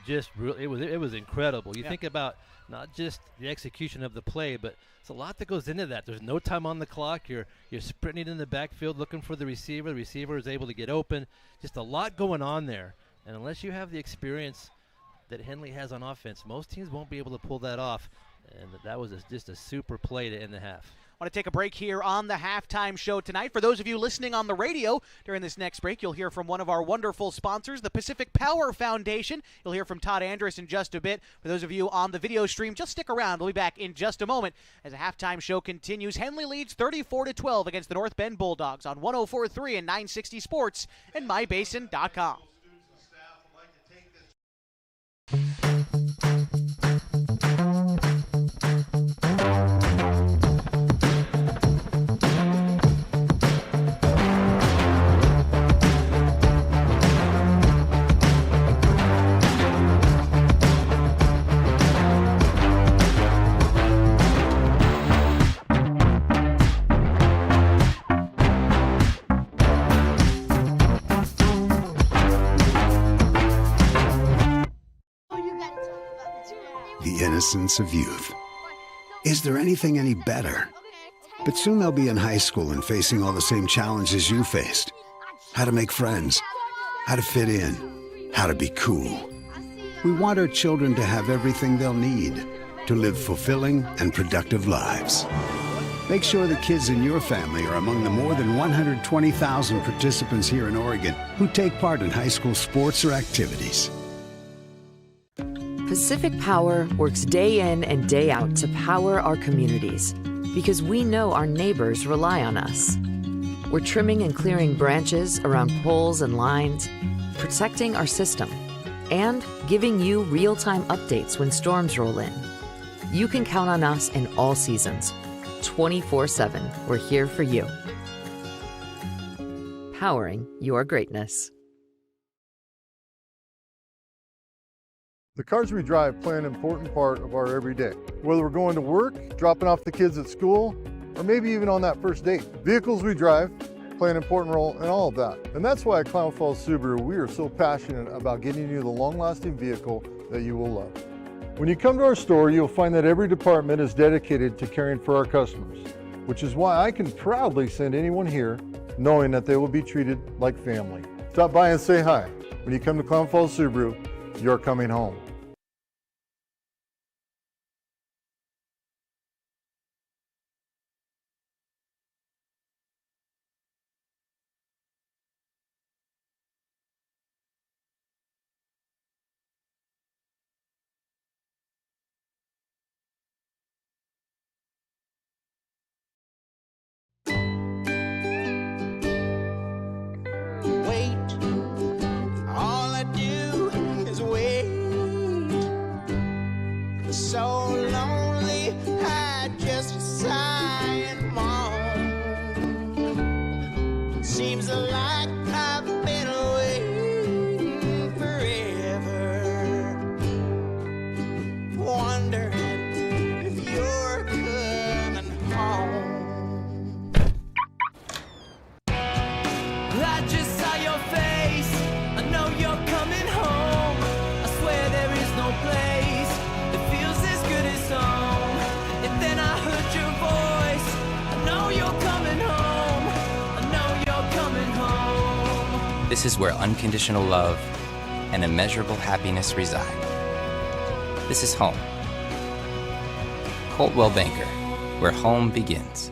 B: just really, it was incredible. You think about not just the execution of the play, but it's a lot that goes into that. There's no time on the clock. You're sprinting in the backfield looking for the receiver. The receiver is able to get open. Just a lot going on there. And unless you have the experience that Henley has on offense, most teams won't be able to pull that off. And that was just a super play to end the half.
A: I want to take a break here on the halftime show tonight. For those of you listening on the radio, during this next break, you'll hear from one of our wonderful sponsors, the Pacific Power Foundation. You'll hear from Todd Andrus in just a bit. For those of you on the video stream, just stick around. We'll be back in just a moment as the halftime show continues. Henley leads 34-12 against the North Bend Bulldogs on 104.3 and 960 Sports and MyBasin.com.
H: The innocence of youth. Is there anything any better? But soon they'll be in high school and facing all the same challenges you faced. How to make friends, how to fit in, how to be cool. We want our children to have everything they'll need to live fulfilling and productive lives. Make sure the kids in your family are among the more than 120,000 participants here in Oregon who take part in high school sports or activities.
I: Pacific Power works day in and day out to power our communities because we know our neighbors rely on us. We're trimming and clearing branches around poles and lines, protecting our system, and giving you real-time updates when storms roll in. You can count on us in all seasons. 24/7, we're here for you. Powering your greatness.
J: The cars we drive play an important part of our everyday. Whether we're going to work, dropping off the kids at school, or maybe even on that first date. Vehicles we drive play an important role in all of that. And that's why at Clown Falls Subaru, we are so passionate about getting you the long-lasting vehicle that you will love. When you come to our store, you'll find that every department is dedicated to caring for our customers, which is why I can proudly send anyone here knowing that they will be treated like family. Stop by and say hi. When you come to Clown Falls Subaru, you're coming home.
O: So lonely, I just sigh and moan. Seems like I've been waiting forever, wondering if you're coming home. I just saw your face, I know you're coming home. I swear there is no place home. And then I heard your voice. I know you're coming home. I know you're coming home.
P: This is where unconditional love and immeasurable happiness reside. This is home. Coltwell Banker, where home begins.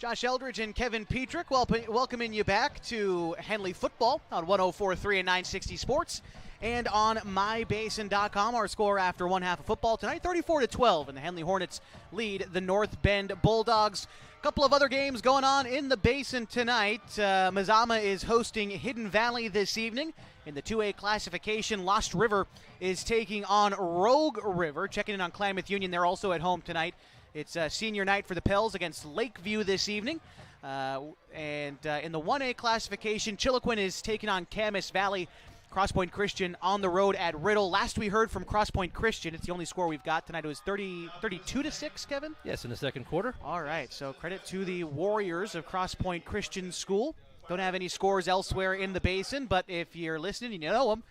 A: Josh Eldridge and Kevin Petrick welcoming you back to Henley football on 104.3 and 960 Sports and on mybasin.com. Our score after one half of football tonight, 34-12, and the Henley Hornets lead the North Bend Bulldogs. A couple of other games going on in the Basin tonight. Mazama is hosting Hidden Valley this evening. In the 2A classification, Lost River is taking on Rogue River. Checking in on Klamath Union, they're also at home tonight. It's senior night for the Pels against Lakeview this evening. In the 1A classification, Chiloquin is taking on Camas Valley. Cross Point Christian on the road at Riddle. Last we heard from Cross Point Christian, it's the only score we've got tonight. It was 32-6, Kevin?
B: Yes, in the second quarter.
A: All right, so credit to the Warriors of Cross Point Christian School. Don't have any scores elsewhere in the Basin, but if you're listening and you know them,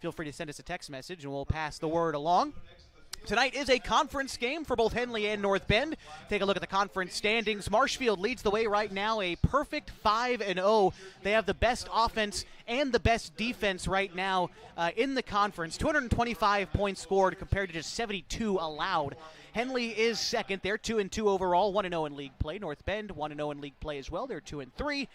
A: feel free to send us a text message and we'll pass the word along. Tonight is a conference game for both Henley and North Bend. Take a look at the conference standings. Marshfield leads the way right now, a perfect 5-0. They have the best offense and the best defense right now in the conference. 225 points scored compared to just 72 allowed. Henley is second. They're 2-2 overall, 1-0 in league play. North Bend 1-0 in league play as well. They're 2-3.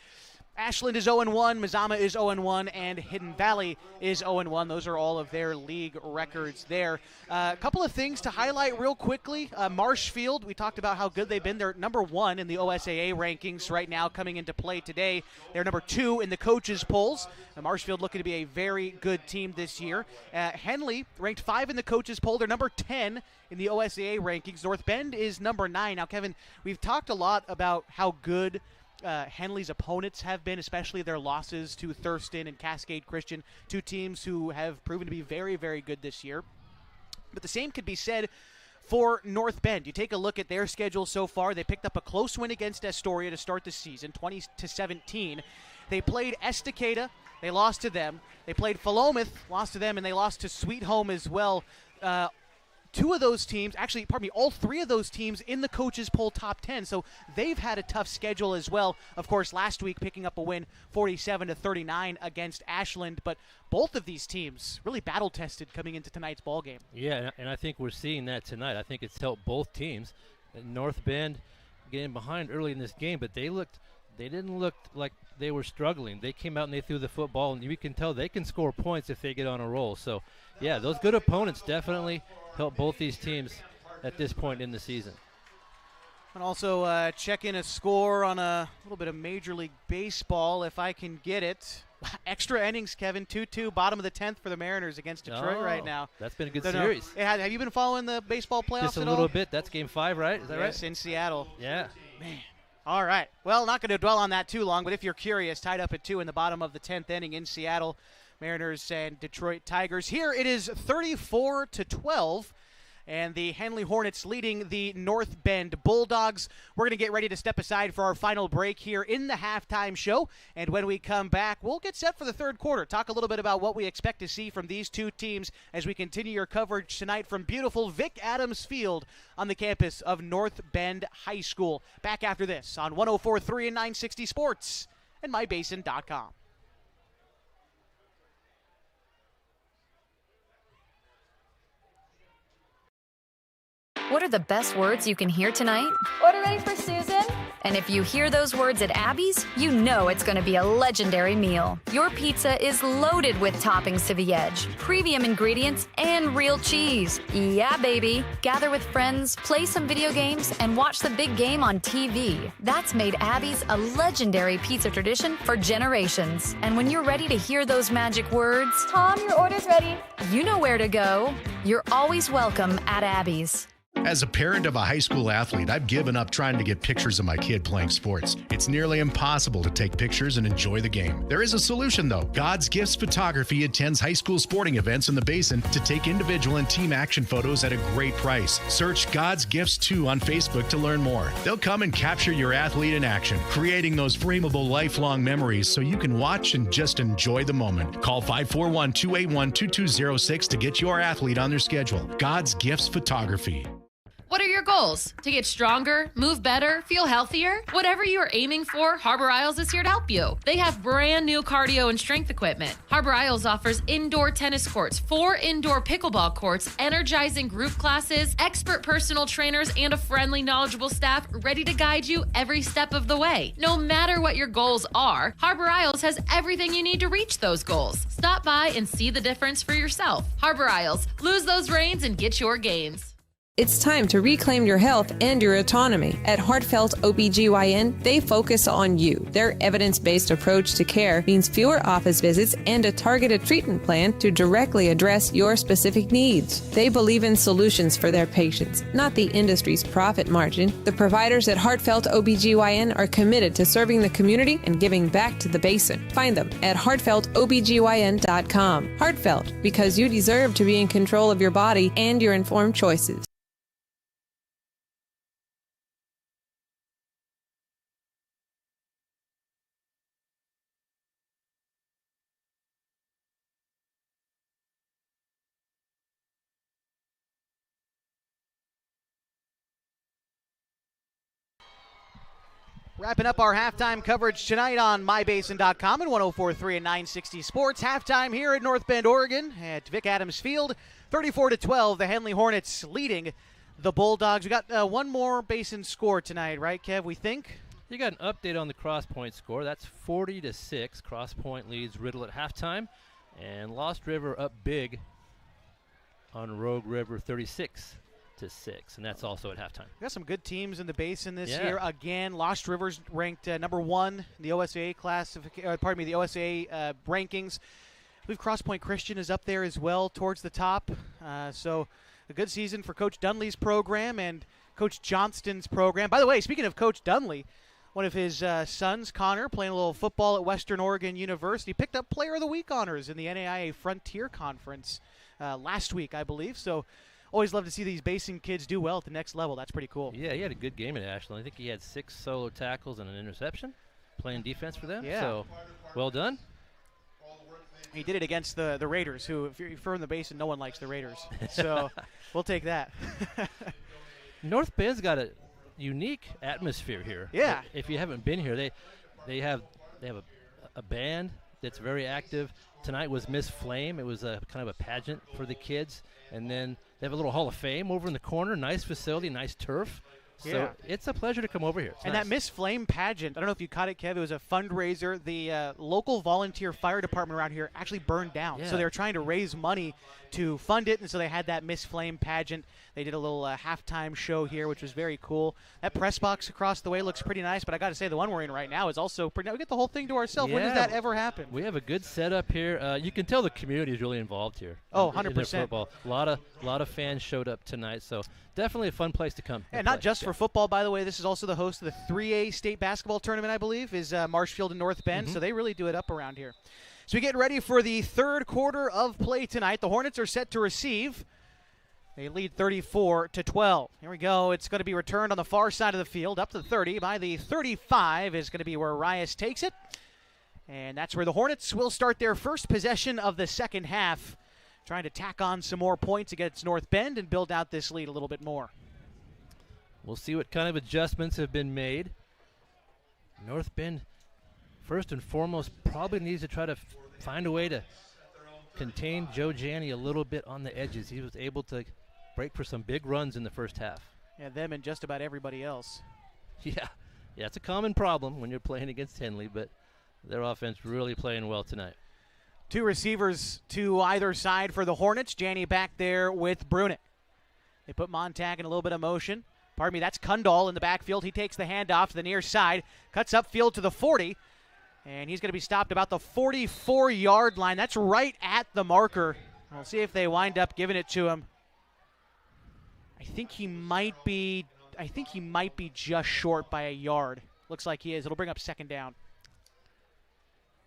A: Ashland is 0-1, Mazama is 0-1, and Hidden Valley is 0-1. Those are all of their league records there. A couple of things to highlight real quickly. Marshfield, we talked about how good they've been. They're number 1 in the OSAA rankings right now coming into play today. They're number 2 in the coaches' polls. Marshfield looking to be a very good team this year. Henley ranked 5 in the coaches' poll. They're number 10 in the OSAA rankings. North Bend is number 9. Now, Kevin, we've talked a lot about how good Henley's opponents have been, especially their losses to Thurston and Cascade Christian, two teams who have proven to be very, very good this year. But the same could be said for North Bend. You take a look at their schedule so far. They picked up a close win against Astoria to start the season, 20-17. They played Estacada. They lost to them. They played Philomath, lost to them, and they lost to Sweet Home as well. Two of those teams, all 3 of those teams in the coaches' poll top 10. So they've had a tough schedule as well. Of course, last week picking up a win 47-39 against Ashland. But both of these teams really battle-tested coming into tonight's ball game.
B: Yeah, and I think we're seeing that tonight. I think it's helped both teams. North Bend getting behind early in this game, but they didn't look like they were struggling. They came out and they threw the football, and you can tell they can score points if they get on a roll. So, yeah, those good opponents definitely help both these teams at this point in the season.
A: And also check in a score on a little bit of Major League Baseball, if I can get it. Extra innings, Kevin, 2-2, bottom of the 10th for the Mariners against Detroit right now.
B: That's been a good series.
A: Have you been following the baseball playoffs
B: Just
A: at
B: a little bit. That's game 5, right? Is that right?
A: Yes, in Seattle.
B: Yeah.
A: Man. All right. Well, not going to dwell on that too long, but if you're curious, tied up at 2 in the bottom of the 10th inning in Seattle, Mariners and Detroit Tigers. Here it is 34-12. And the Henley Hornets leading the North Bend Bulldogs. We're going to get ready to step aside for our final break here in the halftime show. And when we come back, we'll get set for the third quarter. Talk a little bit about what we expect to see from these two teams as we continue your coverage tonight from beautiful Vic Adams Field on the campus of North Bend High School. Back after this on 104.3 and 960 Sports and mybasin.com.
C: What are the best words you can hear tonight?
D: Order ready for Susan.
C: And if you hear those words at Abby's, you know it's going to be a legendary meal. Your pizza is loaded with toppings to the edge, premium ingredients, and real cheese. Yeah, baby. Gather with friends, play some video games, and watch the big game on TV. That's made Abby's a legendary pizza tradition for generations. And when you're ready to hear those magic words,
D: Tom, your order's ready.
C: You know where to go. You're always welcome at Abby's.
E: As a parent of a high school athlete, I've given up trying to get pictures of my kid playing sports. It's nearly impossible to take pictures and enjoy the game. There is a solution, though. God's Gifts Photography attends high school sporting events in the Basin to take individual and team action photos at a great price. Search God's Gifts 2 on Facebook to learn more. They'll come and capture your athlete in action, creating those frameable lifelong memories so you can watch and just enjoy the moment. Call 541-281-2206 to get your athlete on their schedule. God's Gifts Photography.
F: What are your goals? To get stronger, move better, feel healthier? Whatever you are aiming for, Harbor Isles is here to help you. They have brand new cardio and strength equipment. Harbor Isles offers indoor tennis courts, 4 indoor pickleball courts, energizing group classes, expert personal trainers, and a friendly, knowledgeable staff ready to guide you every step of the way. No matter what your goals are, Harbor Isles has everything you need to reach those goals. Stop by and see the difference for yourself. Harbor Isles, lose those reins and get your gains.
G: It's time to reclaim your health and your autonomy. At Heartfelt OBGYN, they focus on you. Their evidence-based approach to care means fewer office visits and a targeted treatment plan to directly address your specific needs. They believe in solutions for their patients, not the industry's profit margin. The providers at Heartfelt OBGYN are committed to serving the community and giving back to the basin. Find them at heartfeltobgyn.com. Heartfelt, because you deserve to be in control of your body and your informed choices.
A: Wrapping up our halftime coverage tonight on mybasin.com and 104.3 and 960 Sports. Halftime here at North Bend, Oregon at Vic Adams Field. 34-12, the Henley Hornets leading the Bulldogs. We got one more Basin score tonight, right, Kev, we think?
B: You got an update on the Cross Point score. That's 40-6. Cross Point leads Riddle at halftime. And Lost River up big on Rogue River 36-6, and that's also at halftime.
A: We got some good teams in the Basin this year. Again, Lost River's ranked number 1 in the OSA the OSA rankings. I believe Cross Point Christian is up there as well towards the top. So a good season for Coach Dunley's program and Coach Johnston's program. By the way, speaking of Coach Dunley, one of his sons, Connor, playing a little football at Western Oregon University, picked up Player of the Week honors in the NAIA Frontier Conference last week, I believe. So always love to see these Basin kids do well at the next level. That's pretty cool.
B: Yeah, he had a good game at Ashland. I think he had 6 solo tackles and an interception playing defense for them.
A: Yeah.
B: So well done.
A: He did it against the Raiders, who, if you're from the Basin, no one likes the Raiders. So we'll take that.
B: North Bend's got a unique atmosphere here.
A: Yeah.
B: If you haven't been here, they have a band that's very active. Tonight was Miss Flame. It was a kind of a pageant for the kids. And then they have a little Hall of Fame over in the corner. Nice facility, nice turf. So it's a pleasure to come over here. It's
A: and
B: nice.
A: that Miss Flame pageant, I don't know if you caught it, Kev. It was a fundraiser. The local volunteer fire department around here actually burned down.
B: Yeah.
A: So they were trying to raise money to fund it, and so they had that Miss Flame pageant. They did a little halftime show here, which was very cool. That press box across the way looks pretty nice, but I got to say the one we're in right now is also pretty nice. We get the whole thing to ourselves.
B: Yeah.
A: When does that ever happen?
B: We have a good setup here. You can tell the community is really involved here.
A: Oh,
B: in
A: 100%.
B: their football. A lot of fans showed up tonight, so definitely a fun place to come.
A: And not just for football, by the way. This is also the host of the 3A state basketball tournament, I believe, is Marshfield and North Bend. So they really do it up around here. So we get ready for the third quarter of play tonight. The Hornets are set to receive. They lead 34-12. Here we go. It's going to be returned on the far side of the field, up to the 30. By the 35 is going to be where Rias takes it. And that's where the Hornets will start their first possession of the second half, trying to tack on some more points against North Bend and build out this lead a little bit more.
B: We'll see what kind of adjustments have been made. North Bend, first and foremost, probably needs to try to find a way to contain Joe Janney a little bit on the edges. He was able to break for some big runs in the first half.
A: Yeah, them and just about everybody else.
B: Yeah, it's a common problem when you're playing against Henley, but their offense really playing well tonight.
A: 2 receivers to either side for the Hornets. Janney back there with Brunick. They put Montag in a little bit of motion. Pardon me, that's Kundal in the backfield. He takes the handoff to the near side, cuts upfield to the 40, and he's going to be stopped about the 44-yard line. That's right at the marker. We'll see if they wind up giving it to him. I think he might be just short by a yard. Looks like he is. It'll bring up second down.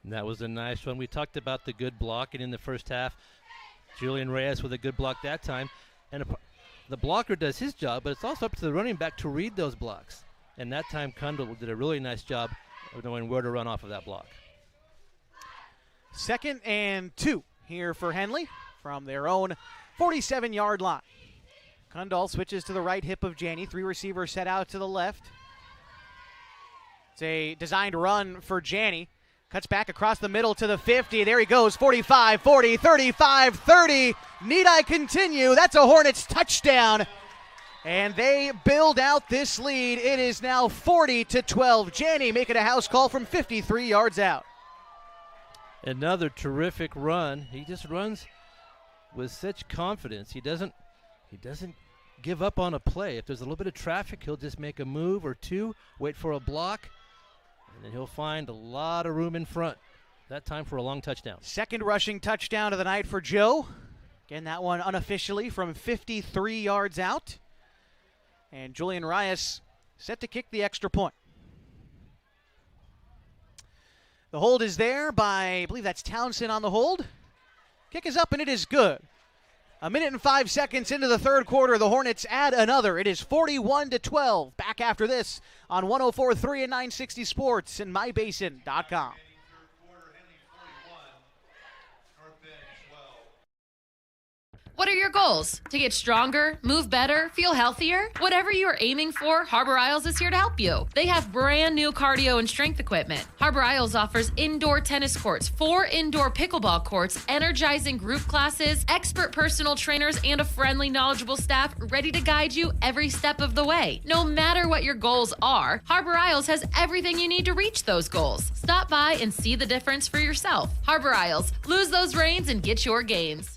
B: And that was a nice one. We talked about the good blocking in the first half. Julian Reyes with a good block that time. And the blocker does his job, but it's also up to the running back to read those blocks. And that time, Kundal did a really nice job of knowing where to run off of that block.
A: 2nd and 2 here for Henley from their own 47-yard line. Kundal switches to the right hip of Janney. 3 receivers set out to the left. It's a designed run for Janney. Cuts back across the middle to the 50. There he goes, 45, 40, 35, 30. Need I continue? That's a Hornets touchdown. And they build out this lead. It is now 40-12. Janney making a house call from 53 yards out.
B: Another terrific run. He just runs with such confidence. He doesn't give up on a play. If there's a little bit of traffic, he'll just make a move or two, wait for a block, and then he'll find a lot of room in front. That time for a long touchdown.
A: Second rushing touchdown of the night for Joe. Again, that one unofficially from 53 yards out. And Julian Reyes set to kick the extra point. The hold is there by, I believe that's Townsend on the hold. Kick is up and it is good. 1 minute and 5 seconds into the third quarter, the Hornets add another. It is 41-12. Back after this on 104.3 and 960 Sports and mybasin.com.
F: What are your goals? To get stronger, move better, feel healthier? Whatever you are aiming for, Harbor Isles is here to help you. They have brand new cardio and strength equipment. Harbor Isles offers indoor tennis courts, 4 indoor pickleball courts, energizing group classes, expert personal trainers, and a friendly, knowledgeable staff ready to guide you every step of the way. No matter what your goals are, Harbor Isles has everything you need to reach those goals. Stop by and see the difference for yourself. Harbor Isles, lose those reins and get your gains.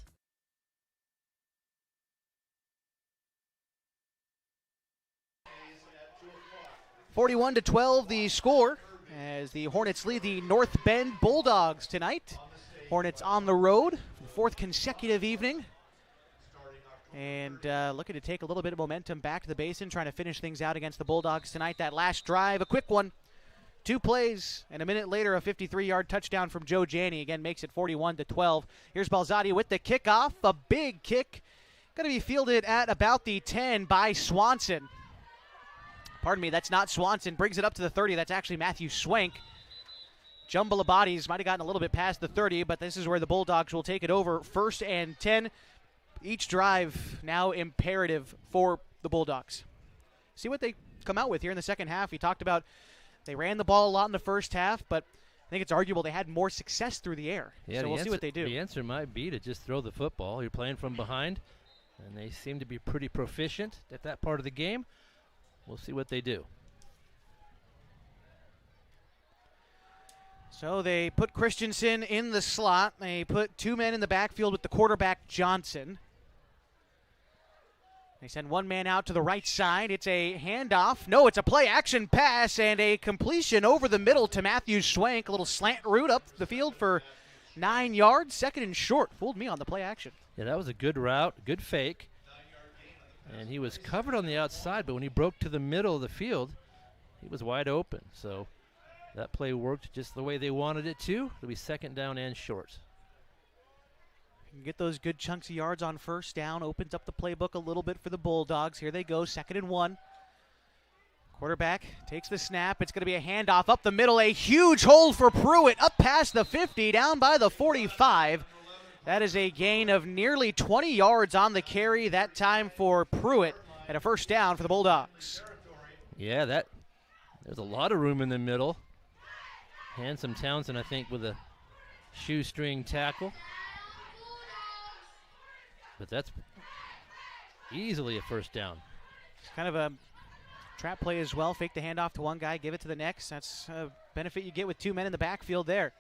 A: 41-12 the score as the Hornets lead the North Bend Bulldogs tonight. Hornets on the road for the 4th consecutive evening. And looking to take a little bit of momentum back to the Basin, trying to finish things out against the Bulldogs tonight. That last drive, a quick one. 2 plays, and a minute later, a 53-yard touchdown from Joe Janney. Again, makes it 41-12. Here's Balzati with the kickoff. A big kick. Going to be fielded at about the 10 by Swanson. Pardon me, that's not Swanson. Brings it up to the 30. That's actually Matthew Swank. Jumble of bodies might have gotten a little bit past the 30, but this is where the Bulldogs will take it over. 1st and 10. Each drive now imperative for the Bulldogs. See what they come out with here in the second half. We talked about they ran the ball a lot in the first half, but I think it's arguable they had more success through the air.
B: Yeah,
A: so we'll see what they do.
B: The answer might be to just throw the football. You're playing from behind, and they seem to be pretty proficient at that part of the game. We'll see what they do.
A: So they put Christensen in the slot. They put 2 men in the backfield with the quarterback, Johnson. They send 1 man out to the right side. It's a handoff. No, it's a play-action pass and a completion over the middle to Matthew Swank. A little slant route up the field for 9 yards. 2nd and short. Fooled me on the play-action.
B: Yeah, that was a good route, good fake. And he was covered on the outside, but when he broke to the middle of the field, he was wide open. So that play worked just the way they wanted it to. It'll be 2nd down and short.
A: You can get those good chunks of yards on 1st down. Opens up the playbook a little bit for the Bulldogs. Here they go, 2nd and 1. Quarterback takes the snap. It's going to be a handoff up the middle. A huge hold for Pruitt up past the 50, down by the 45. That is a gain of nearly 20 yards on the carry, that time for Pruitt, and a 1st down for the Bulldogs.
B: Yeah, there's a lot of room in the middle. Handsome Townsend, I think, with a shoestring tackle. But that's easily a 1st down.
A: It's kind of a trap play as well. Fake the handoff to one guy, give it to the next. That's a benefit you get with 2 men in the backfield there.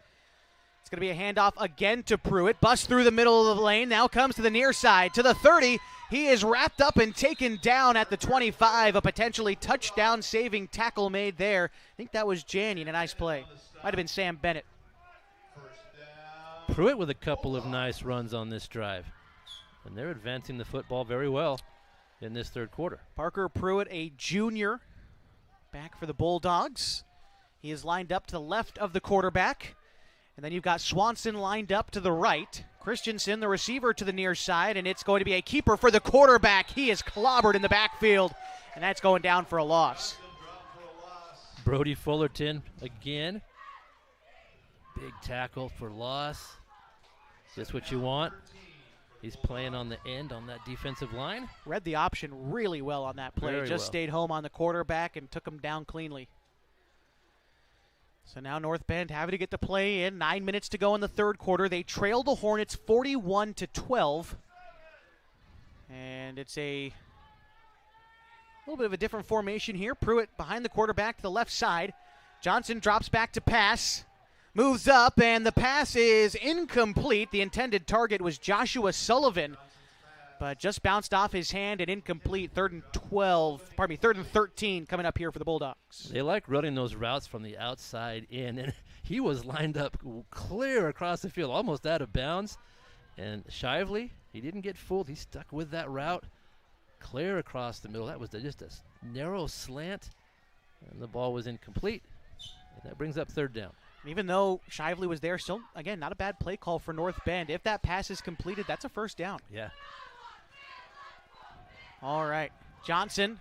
A: It's going to be a handoff again to Pruitt. Busts through the middle of the lane. Now comes to the near side. To the 30. He is wrapped up and taken down at the 25. A potentially touchdown-saving tackle made there. I think that was Janney. A nice play. Might have been Sam Bennett.
B: Pruitt with a couple of nice runs on this drive. And they're advancing the football very well in this 3rd quarter.
A: Parker Pruitt, a junior, back for the Bulldogs. He is lined up to the left of the quarterback. And then you've got Swanson lined up to the right. Christensen, the receiver, to the near side, and it's going to be a keeper for the quarterback. He is clobbered in the backfield, and that's going down for a loss.
B: Brody Fullerton again. Big tackle for loss. Just what you want. He's playing on the end on that defensive line.
A: Read the option really well on that play.
B: Very
A: Just
B: well.
A: stayed home on the quarterback and took him down cleanly. So now North Bend having to get the play in. 9 minutes to go in the third quarter. They trail the Hornets 41-12. And it's a little bit of a different formation here. Pruitt behind the quarterback to the left side. Johnson drops back to pass. Moves up, and the pass is incomplete. The intended target was Joshua Sullivan, but just bounced off his hand and incomplete. Third and 13 coming up here for the Bulldogs.
B: They like running those routes from the outside in, and he was lined up clear across the field, almost out of bounds. And Shively, he didn't get fooled. He stuck with that route clear across the middle. That was just a narrow slant, and the ball was incomplete. And that brings up third down.
A: Even though Shively was there, still, again, not a bad play call for North Bend. If that pass is completed, that's a first down.
B: Yeah.
A: All right. Johnson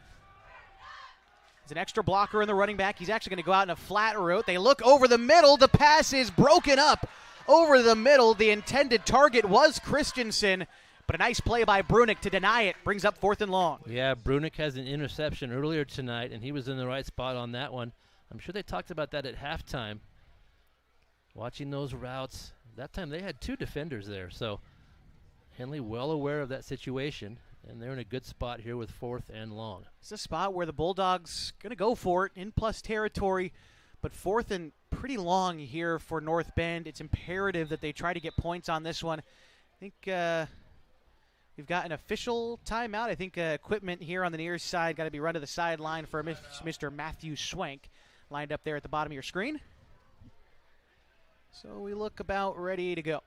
A: is an extra blocker in the running back. He's actually going to go out in a flat route. They look over the middle. The pass is broken up over the middle. The intended target was Christensen, but a nice play by Brunick to deny it. Brings up 4th and long.
B: Yeah, Brunick has an interception earlier tonight, and he was in the right spot on that one. I'm sure they talked about that at halftime. Watching those routes, that time they had 2 defenders there, so Henley well aware of that situation, and they're in a good spot here with 4th and long.
A: It's a spot where the Bulldogs going to go for it in plus territory, but 4th and pretty long here for North Bend. It's imperative that they try to get points on this one. I think we've got an official timeout. I think equipment here on the near side got to be run to the sideline for Mr. Matthew Swank, lined up there at the bottom of your screen. So we look about ready to go.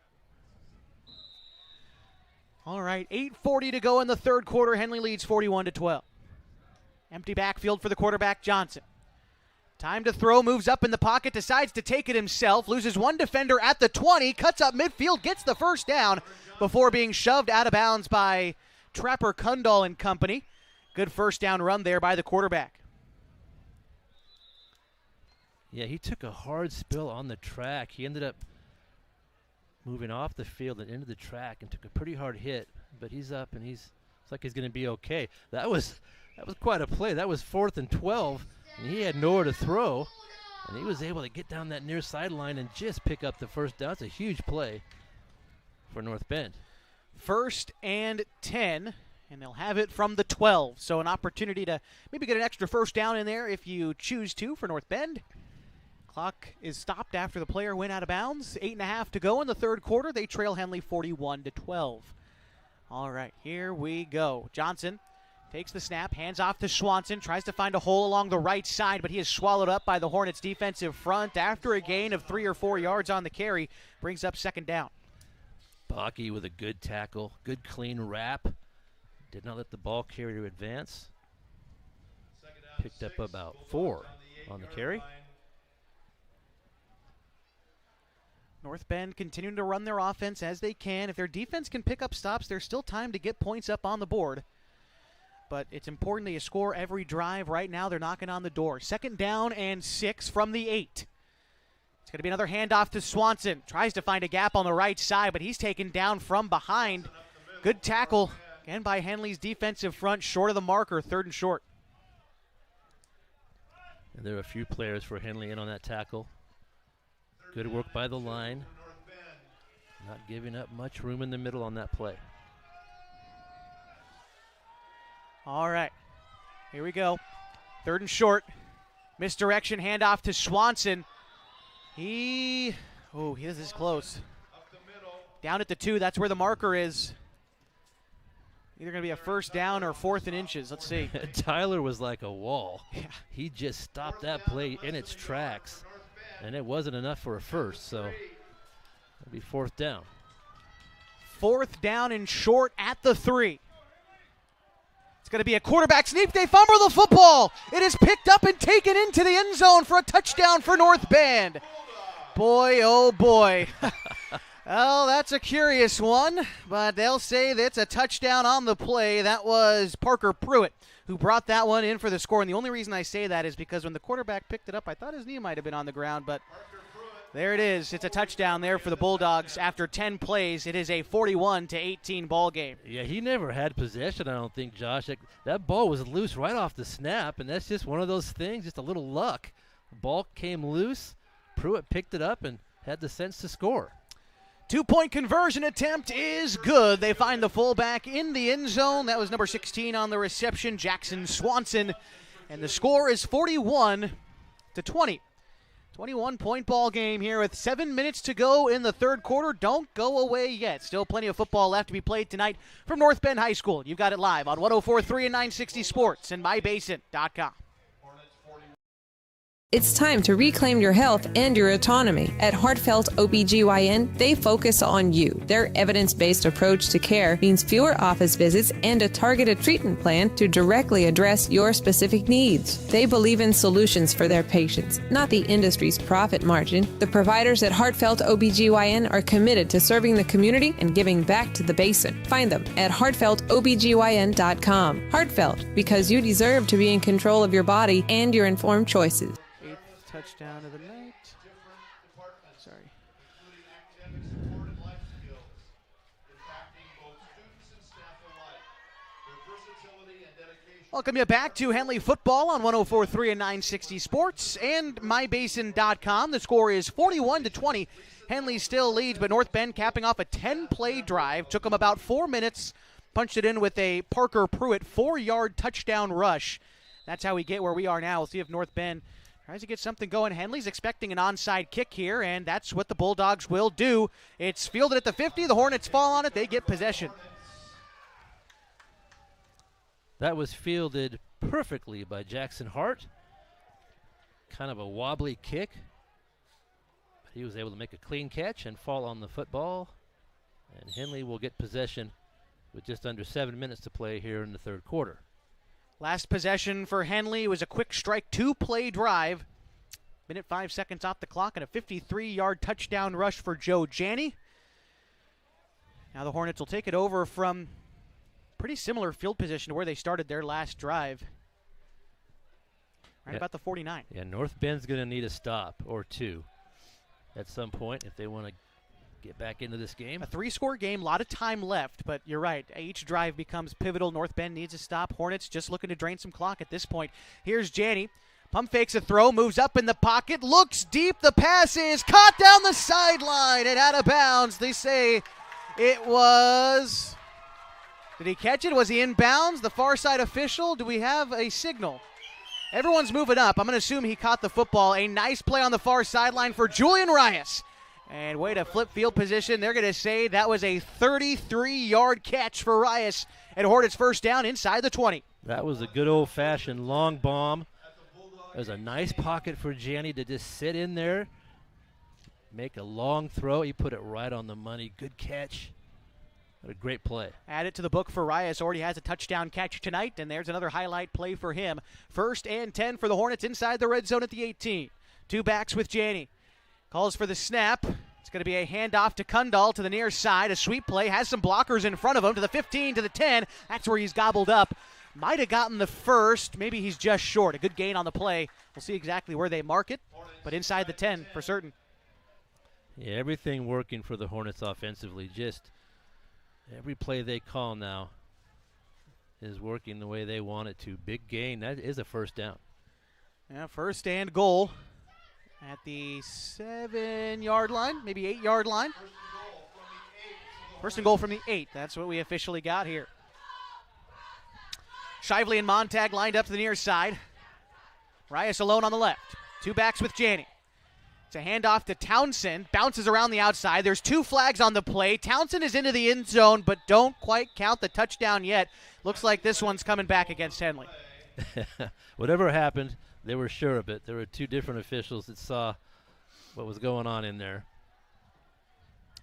A: All right, 8:40 to go in the third quarter. Henley leads 41-12. Empty backfield for the quarterback, Johnson. Time to throw, moves up in the pocket, decides to take it himself, loses one defender at the 20, cuts up midfield, gets the first down before being shoved out of bounds by Trapper Kundal and company. Good first down run there by the quarterback.
B: Yeah, he took a hard spill on the track. He ended up moving off the field and into the track and took a pretty hard hit, but he's up and it's like he's going to be okay. That was quite a play. That was 4th and 12, and he had nowhere to throw, and he was able to get down that near sideline and just pick up the first down. It's a huge play for North Bend.
A: 1st and 10, and they'll have it from the 12. So an opportunity to maybe get an extra first down in there if you choose to for North Bend. Clock is stopped after the player went out of bounds. 8.5 to go in the third quarter. They trail Henley 41-12. All right, here we go. Johnson takes the snap, hands off to Swanson, tries to find a hole along the right side, but he is swallowed up by the Hornets defensive front after a gain of 3 or 4 yards on the carry. Brings up second down.
B: Bakke with a good tackle, good clean wrap. Did not let the ball carrier advance. Picked up about 4 on the carry.
A: North Bend continuing to run their offense as they can. If their defense can pick up stops, there's still time to get points up on the board. But it's important that you score every drive. Right now, they're knocking on the door. 2nd down and 6 from the 8. It's going to be another handoff to Swanson. Tries to find a gap on the right side, but he's taken down from behind. Good tackle, again, by Henley's defensive front, short of the marker, 3rd and short.
B: And there are a few players for Henley in on that tackle. Good work by the line. Not giving up much room in the middle on that play.
A: All right, here we go. 3rd and short. Misdirection, handoff to Swanson. This is close. Down at the 2, that's where the marker is. Either going to be a first down or 4th and inches. Let's see.
B: Tyler was like a wall.
A: Yeah.
B: He just stopped that play in its tracks, and it wasn't enough for a first, so it'll be 4th down.
A: 4th down and short at the 3. It's going to be a quarterback sneak. They fumble the football. It is picked up and taken into the end zone for a touchdown for North Bend. Boy, oh boy. Well, that's a curious one, but they'll say that's a touchdown on the play. That was Parker Pruitt who brought that one in for the score. And the only reason I say that is because when the quarterback picked it up, I thought his knee might have been on the ground, but There it is. It's a touchdown there for the Bulldogs after 10 plays. It is a 41-18 ball game.
B: Yeah, he never had possession, I don't think, Josh. That ball was loose right off the snap, and that's just one of those things, just a little luck. The ball came loose. Pruitt picked it up and had the sense to score.
A: 2-point conversion attempt is good. They find the fullback in the end zone. That was number 16 on the reception, Jackson Swanson. And the score is 41-20. 21-point ball game here with 7 minutes to go in the third quarter. Don't go away yet. Still plenty of football left to be played tonight from North Bend High School. You've got it live on 104.3 and 960 Sports and mybasin.com.
G: It's time to reclaim your health and your autonomy. At Heartfelt OBGYN, they focus on you. Their evidence-based approach to care means fewer office visits and a targeted treatment plan to directly address your specific needs. They believe in solutions for their patients, not the industry's profit margin. The providers at Heartfelt OBGYN are committed to serving the community and giving back to the basin. Find them at heartfeltobgyn.com. Heartfelt, because you deserve to be in control of your body and your informed choices.
A: Touchdown of the night. Sorry. Welcome you back to Henley Football on 104.3 and 960 Sports and mybasin.com. The score is 41-20. Henley still leads, but North Bend capping off a 10-play drive. Took them about 4 minutes. Punched it in with a Parker Pruitt 4-yard touchdown rush. That's how we get where we are now. We'll see if North Bend tries to get something going. Henley's expecting an onside kick here, and that's what the Bulldogs will do. It's fielded at the 50. The Hornets fall on it. They get possession.
B: That was fielded perfectly by Jackson Hart. Kind of a wobbly kick. But he was able to make a clean catch and fall on the football. And Henley will get possession with just under 7 minutes to play here in the third quarter.
A: Last possession for Henley was a quick strike 2-play drive. Minute 5 seconds off the clock and a 53-yard touchdown rush for Joe Janney. Now the Hornets will take it over from pretty similar field position to where they started their last drive. Right about the 49.
B: Yeah, North Bend's going to need a stop or two at some point if they want to get back into this game.
A: A 3-score game, a lot of time left, but you're right. Each drive becomes pivotal. North Bend needs a stop. Hornets just looking to drain some clock at this point. Here's Janney. Pump fakes a throw, moves up in the pocket, looks deep. The pass is caught down the sideline and out of bounds. They say it was... Did he catch it? Was he in bounds? The far side official? Do we have a signal? Everyone's moving up. I'm going to assume he caught the football. A nice play on the far sideline for Julian Rias. And way to flip field position. They're going to say that was a 33-yard catch for Rias at Hornets first down inside the 20.
B: That was a good old-fashioned long bomb. There's a nice pocket for Janney to just sit in there, make a long throw. He put it right on the money. Good catch. What a great play.
A: Add it to the book for Rias. Already has a touchdown catch tonight, and there's another highlight play for him. 1st and 10 for the Hornets inside the red zone at the 18. Two backs with Janney. Calls for the snap. It's going to be a handoff to Kundal to the near side. A sweep play. Has some blockers in front of him to the 15, to the 10. That's where he's gobbled up. Might have gotten the first. Maybe he's just short. A good gain on the play. We'll see exactly where they mark it, but inside the 10 for certain.
B: Yeah, everything working for the Hornets offensively. Just every play they call now is working the way they want it to. Big gain. That is a first down.
A: Yeah, first and goal. At the 7-yard line, maybe 8-yard line. First and goal from the 8. That's what we officially got here. Shively and Montag lined up to the near side. Rias alone on the left. Two backs with Janney. It's a handoff to Townsend. Bounces around the outside. There's 2 flags on the play. Townsend is into the end zone, but don't quite count the touchdown yet. Looks like this one's coming back against Henley.
B: Whatever happened, they were sure of it. There were 2 different officials that saw what was going on in there.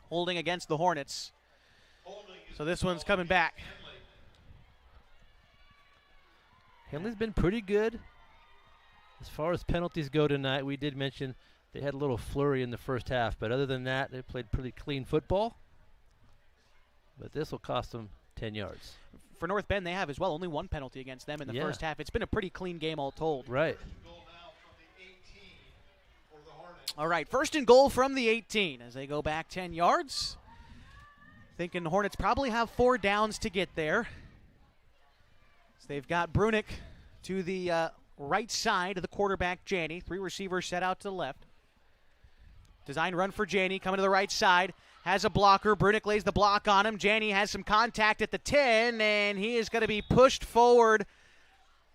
A: Holding against the Hornets. So this one's coming back.
B: Henley's been pretty good as far as penalties go tonight. We did mention they had a little flurry in the first half, but other than that, they played pretty clean football. But this will cost them 10 yards.
A: For North Bend, they have as well only 1 penalty against them in the first half. It's been a pretty clean game all told.
B: Right.
A: All right, first and goal from the 18 as they go back 10 yards. Thinking the Hornets probably have 4 downs to get there. So they've got Brunick to the right side of the quarterback, Janney. 3 receivers set out to the left. Design run for Janney, coming to the right side. Has a blocker. Brunick lays the block on him. Janney has some contact at the 10, and he is going to be pushed forward.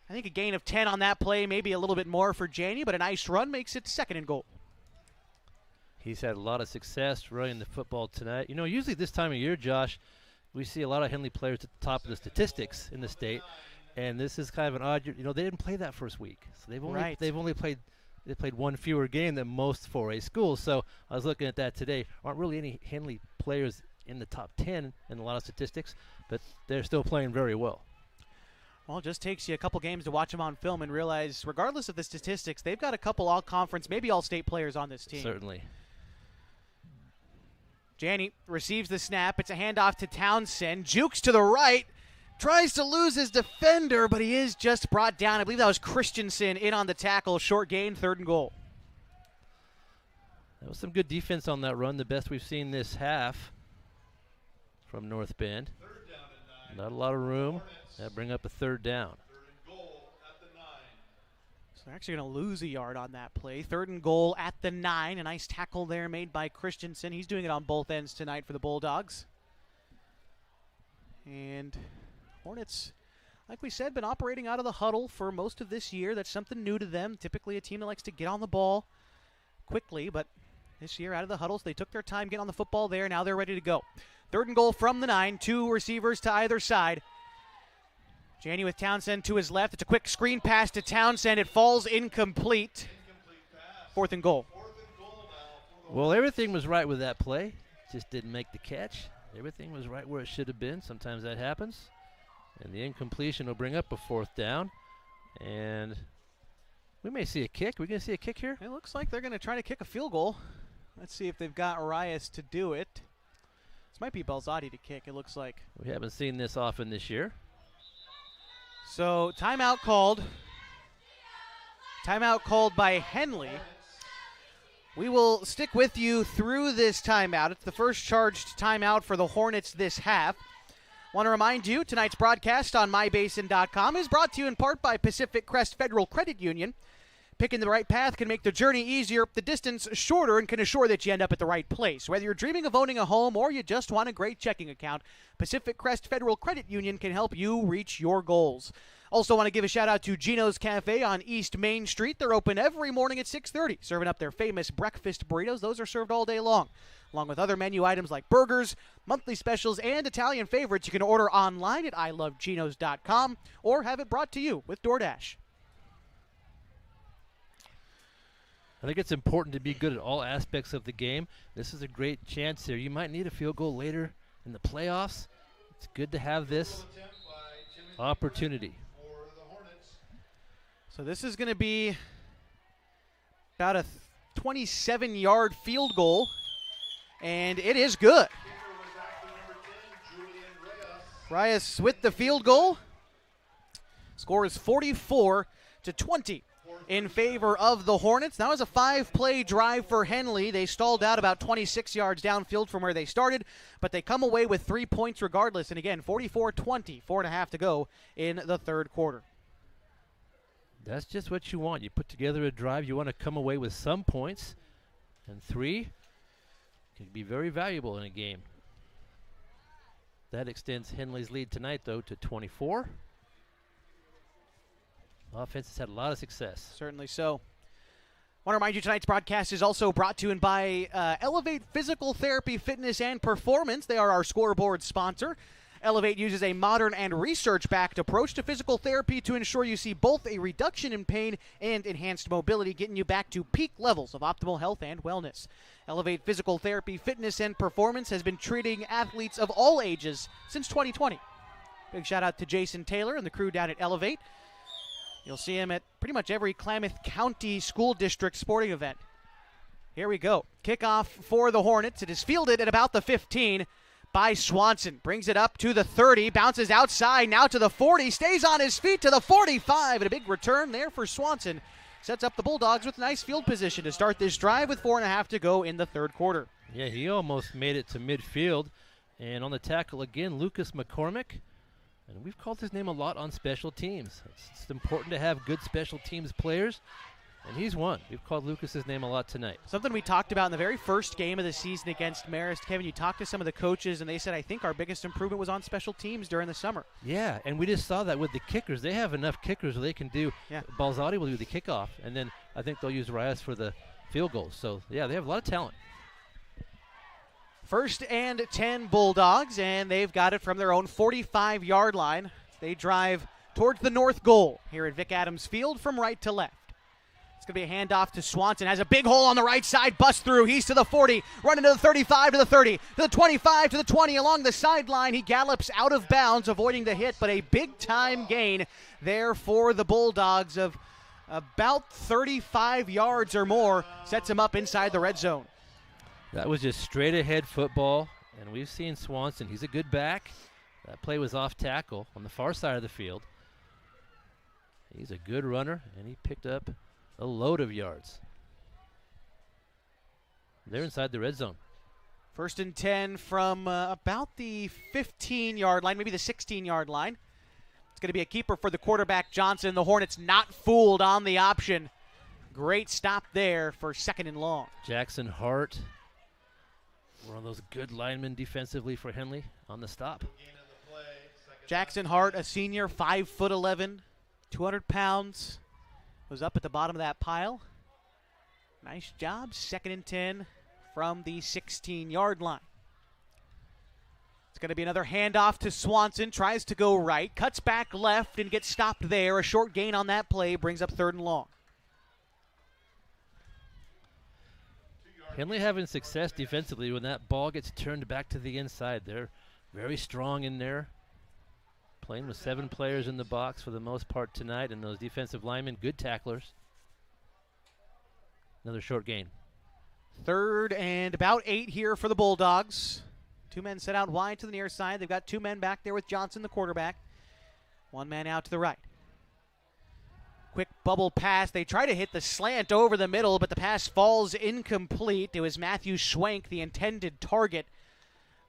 A: I think a gain of 10 on that play, maybe a little bit more for Janney, but a nice run makes it second and goal.
B: He's had a lot of success running the football tonight. You know, usually this time of year, Josh, we see a lot of Henley players at the top of the statistics in the state, and this is kind of an odd year. You know, they didn't play that first week, so they've only played 1 fewer game than most 4A schools. So I was looking at that today. Aren't really any Henley players in the top 10 in a lot of statistics, but they're still playing very well.
A: Well, it just takes you a couple games to watch them on film and realize, regardless of the statistics, they've got a couple all-conference, maybe all-state players on this team.
B: Certainly.
A: Janney receives the snap. It's a handoff to Townsend. Jukes to the right. Tries to lose his defender, but he is just brought down. I believe that was Christensen in on the tackle. Short gain, third and goal.
B: That was some good defense on that run, the best we've seen this half from North Bend. Not a lot of room. That bring up a third down.
A: So they're actually going to lose a yard on that play. Third and goal at the 9. A nice tackle there made by Christensen. He's doing it on both ends tonight for the Bulldogs. And Hornets, like we said, been operating out of the huddle for most of this year. That's something new to them. Typically a team that likes to get on the ball quickly, but this year out of the huddles, they took their time getting on the football there. Now they're ready to go. Third and goal from the 9. 2 receivers to either side. Janney with Townsend to his left. It's a quick screen pass to Townsend. It falls incomplete. Fourth and goal.
B: Well, everything was right with that play. Just didn't make the catch. Everything was right where it should have been. Sometimes that happens. And the incompletion will bring up a fourth down. And we may see a kick. Are we going to see a kick here?
A: It looks like they're going to try to kick a field goal. Let's see if they've got Arias to do it. This might be Belzotti to kick, it looks like.
B: We haven't seen this often this year.
A: So timeout called. Timeout called by Henley. We will stick with you through this timeout. It's the first charged timeout for the Hornets this half. Want to remind you, tonight's broadcast on mybasin.com is brought to you in part by Pacific Crest Federal Credit Union. Picking the right path can make the journey easier, the distance shorter, and can assure that you end up at the right place. Whether you're dreaming of owning a home or you just want a great checking account, Pacific Crest Federal Credit Union can help you reach your goals. Also want to give a shout out to GINO'S Cafe on East Main Street. They're open every morning at 6:30, serving up their famous breakfast burritos. Those are served all day long, along with other menu items like burgers, monthly specials, and Italian favorites. You can order online at iloveginos.com or have it brought to you with DoorDash.
B: I think it's important to be good at all aspects of the game. This is a great chance here. You might need a field goal later in the playoffs. It's good to have this opportunity.
A: So this is going to be about a 27-yard field goal, and it is good. Reyes with the field goal. Score is 44-20. In favor of the Hornets. That was a 5-play drive for Henley. They stalled out about 26 yards downfield from where they started, but they come away with 3 points regardless. And again, 44-20, 4.5 to go in the third quarter.
B: That's just what you want. You put together a drive, you want to come away with some points, and 3 can be very valuable in a game. That extends Henley's lead tonight, though, to 24. Offense has had a lot of success.
A: Certainly so. I want to remind you tonight's broadcast is also brought to you by Elevate Physical Therapy, Fitness, and Performance. They are our scoreboard sponsor. Elevate uses a modern and research-backed approach to physical therapy to ensure you see both a reduction in pain and enhanced mobility, getting you back to peak levels of optimal health and wellness. Elevate Physical Therapy, Fitness, and Performance has been treating athletes of all ages since 2020. Big shout out to Jason Taylor and the crew down at Elevate. You'll see him at pretty much every Klamath County School District sporting event. Here we go. Kickoff for the Hornets. It is fielded at about the 15 by Swanson. Brings it up to the 30. Bounces outside now to the 40. Stays on his feet to the 45. And a big return there for Swanson. sets up the Bulldogs with nice field position to start this drive with 4.5 to go in the third quarter.
B: Yeah, he almost made it to midfield. And on the tackle again, Lucas McCormick. And we've called his name a lot on special teams. It's important to have good special teams players. And he's one. We've called Lucas's name a lot tonight.
A: Something we talked about in the very first game of the season against Marist. Kevin, you talked to some of the coaches, and they said, I think our biggest improvement was on special teams during the summer.
B: Yeah, and we just saw that with the kickers. They have enough kickers where they can do.
A: Yeah.
B: Balzati will do the kickoff, and then I think they'll use Reyes for the field goals. So, yeah, they have a lot of talent.
A: 1st and 10 Bulldogs, and they've got it from their own 45-yard line. They drive towards the north goal here at Vic Adams Field from right to left. It's going to be a handoff to Swanson. Has a big hole on the right side. Bust through. He's to the 40. Running to the 35, to the 30, to the 25, to the 20. Along the sideline, he gallops out of bounds, avoiding the hit, but a big-time gain there for the Bulldogs of about 35 yards or more. Sets him up inside the red zone.
B: That was just straight-ahead football, and we've seen Swanson. He's a good back. That play was off tackle on the far side of the field. He's a good runner, and he picked up a load of yards. They're inside the red zone.
A: 1st and 10 from about the 15-yard line, maybe the 16-yard line. It's going to be a keeper for the quarterback, Johnson. The Hornets not fooled on the option. Great stop there for 2nd and long.
B: Jackson Hart, one of those good linemen defensively for Henley on the stop.
A: Jackson Hart, a senior, 5'11", 200 pounds. Was up at the bottom of that pile. Nice job. 2nd and 10 from the 16-yard line. It's going to be another handoff to Swanson. Tries to go right. Cuts back left and gets stopped there. A short gain on that play brings up 3rd and long.
B: Henley having success defensively when that ball gets turned back to the inside. They're very strong in there. Playing with 7 players in the box for the most part tonight, and those defensive linemen, good tacklers. Another short gain.
A: 3rd and about 8 here for the Bulldogs. 2 men set out wide to the near side. They've got 2 men back there with Johnson, the quarterback. 1 man out to the right. Quick bubble pass. They try to hit the slant over the middle, but the pass falls incomplete. It was Matthew Schwenk, the intended target.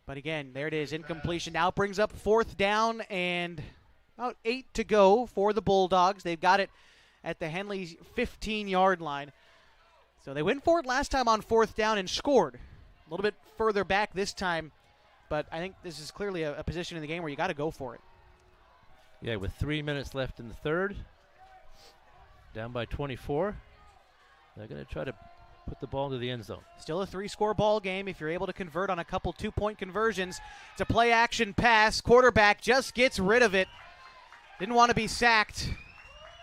A: But again, there it is, incompletion. Now it brings up 4th down and about 8 to go for the Bulldogs. They've got it at the Henley 15-yard line. So they went for it last time on 4th down and scored. A little bit further back this time, but I think this is clearly a position in the game where you got to go for it.
B: Yeah, with 3 minutes left in the third, down by 24. They're going to try to put the ball into the end zone.
A: Still a 3-score ball game if you're able to convert on a couple 2-point conversions. It's a play-action pass. Quarterback just gets rid of it. Didn't want to be sacked,